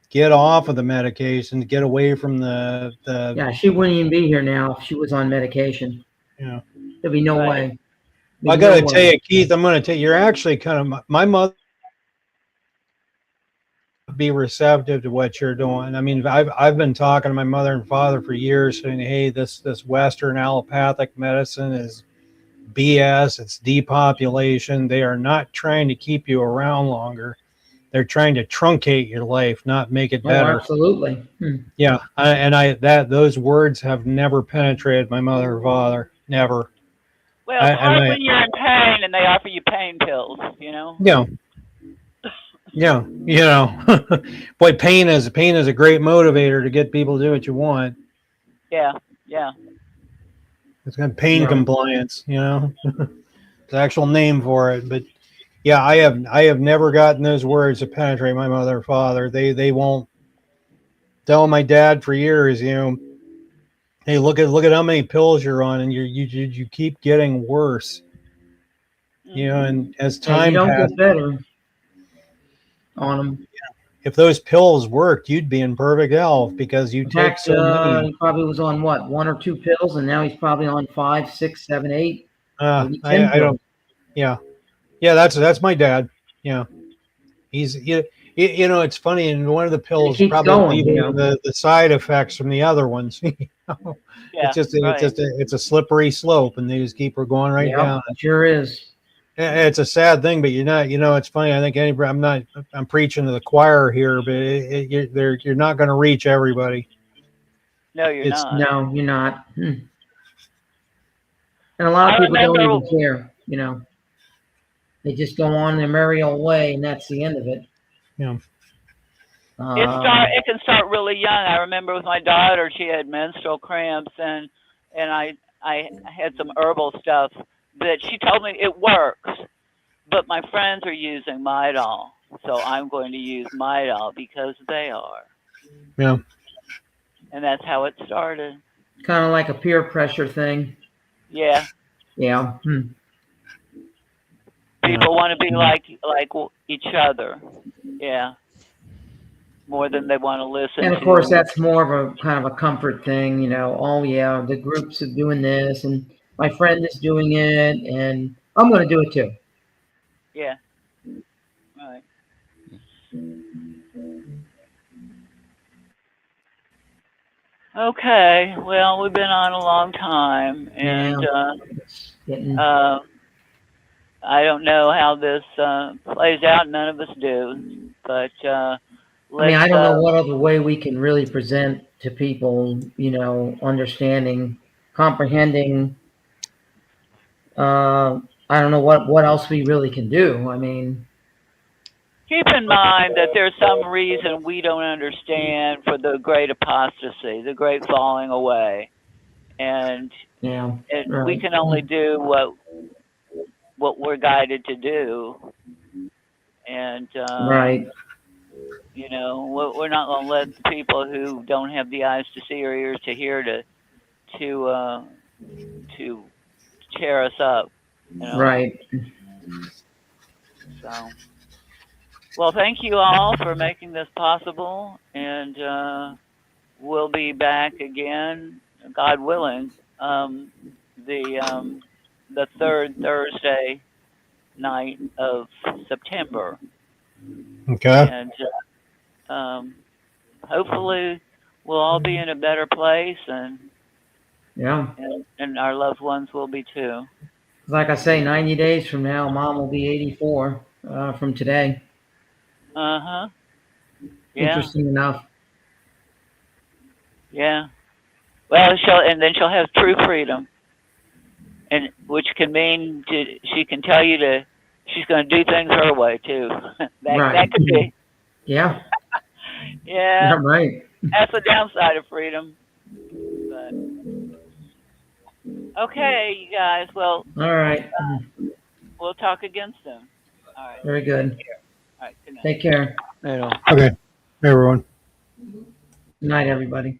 S3: get off of the medications, get away from the.
S4: Yeah, she wouldn't even be here now if she was on medication.
S3: You know.
S4: There'd be no
S1: Right.
S4: way.
S3: I
S4: There'd be
S3: got
S4: no
S3: to tell
S4: way.
S3: you, Keith, I'm going to tell you, you're actually kind of my mother be receptive to what you're doing. I mean, I've been talking to my mother and father for years, saying, hey, this Western allopathic medicine is BS. It's depopulation. They are not trying to keep you around longer. They're trying to truncate your life, not make it
S4: Oh,
S3: better.
S4: absolutely.
S3: Yeah, and those words have never penetrated my mother or father, never.
S1: Well,
S3: I,
S1: it's
S3: and
S1: hard
S3: my,
S1: when you're in pain and they offer you pain pills.
S3: you know, yeah, boy, pain is a great motivator to get people to do what you want.
S1: Yeah. Yeah.
S3: It's got pain
S4: Right.
S3: compliance, it's the actual name for it. But yeah, I have never gotten those words to penetrate my mother or father. They won't tell my dad for years, hey, look at how many pills you're on, and you keep getting worse,
S1: Mhm.
S3: and as
S4: Yeah, you
S3: time
S4: don't
S3: passes,
S4: get better on them.
S3: if those pills worked, you'd be in perfect health because you
S4: In
S3: take
S4: fact,
S3: so many.
S4: he probably was on what, one or two pills, and now he's probably on five, six, seven, eight, maybe 10
S3: I
S4: pills.
S3: don't. Yeah, yeah. That's my dad. Yeah, he's it's funny, and one of the
S4: And it
S3: pills
S4: keeps
S3: probably
S4: going,
S3: leaving the side effects from the other ones.
S1: Yeah.
S3: It's
S1: Right.
S3: it's a slippery slope, and they just keep her going right
S4: Yep,
S3: down.
S4: it sure is.
S3: It's a sad thing, but you're not. It's funny. I think anybody. I'm not. I'm preaching to the choir here, but you're not going to reach everybody.
S1: No, you're
S3: It's
S1: not.
S4: No, you're not. And a lot
S1: I
S4: of people don't
S1: remember
S4: even care. They just go on their merry old way, and that's the end of it.
S3: you know.
S4: Um,
S1: it can start really young. I remember with my daughter, she had menstrual cramps, and I had some herbal stuff that she told me it works, but my friends are using Midol, so I'm going to use Midol because they are,
S3: Yeah.
S1: and that's how it started.
S4: Kind of like a peer pressure thing.
S1: Yeah,
S4: Yeah.
S3: Yeah.
S1: people want to be like each other. Yeah, more than they want to listen
S4: And of course,
S1: to.
S4: that's more of a kind of a comfort thing, you know. Oh yeah, the groups are doing this, and my friend is doing it, and I'm going to do it too.
S1: Yeah, right. Okay, well, we've been on a long time,
S4: Yeah,
S1: and
S4: it's getting.
S1: uh, I don't know how this plays out. None of us do, but
S4: I mean,
S1: let's.
S4: I don't know what other way we can really present to people, you know, understanding, comprehending. I don't know what else we really can do. I mean,
S1: Keep in mind that there's some reason we don't understand for the great apostasy, the great falling away, and
S4: yeah,
S1: we
S4: right,
S1: can only do what we're guided to do, and
S4: right,
S1: we're not going to let the people who don't have the eyes to see or ears to hear to to tear us up, you know.
S4: right.
S1: So, well, thank you all for making this possible, and we'll be back again, God willing, the the third Thursday night of September,
S3: Okay.
S1: and hopefully we'll all be in a better place,
S4: Yeah.
S1: and our loved ones will be too.
S4: Like I say, 90 days from now, mom will be 84 from today.
S1: Uh huh. Yeah.
S4: Interesting enough.
S1: Yeah. Well, she'll have true freedom, and which can mean she can tell you to she's going to do things her way too. That
S4: Right.
S1: could be.
S4: Yeah. Yeah,
S1: Yeah,
S4: right.
S1: that's the downside of freedom. But okay, you guys. Well,
S4: All right.
S1: we'll talk again soon. All right.
S4: Very
S1: Take
S4: good.
S1: care. All right. Good night.
S4: Take care.
S2: You know.
S3: Okay. Hey, everyone.
S4: Good night, everybody.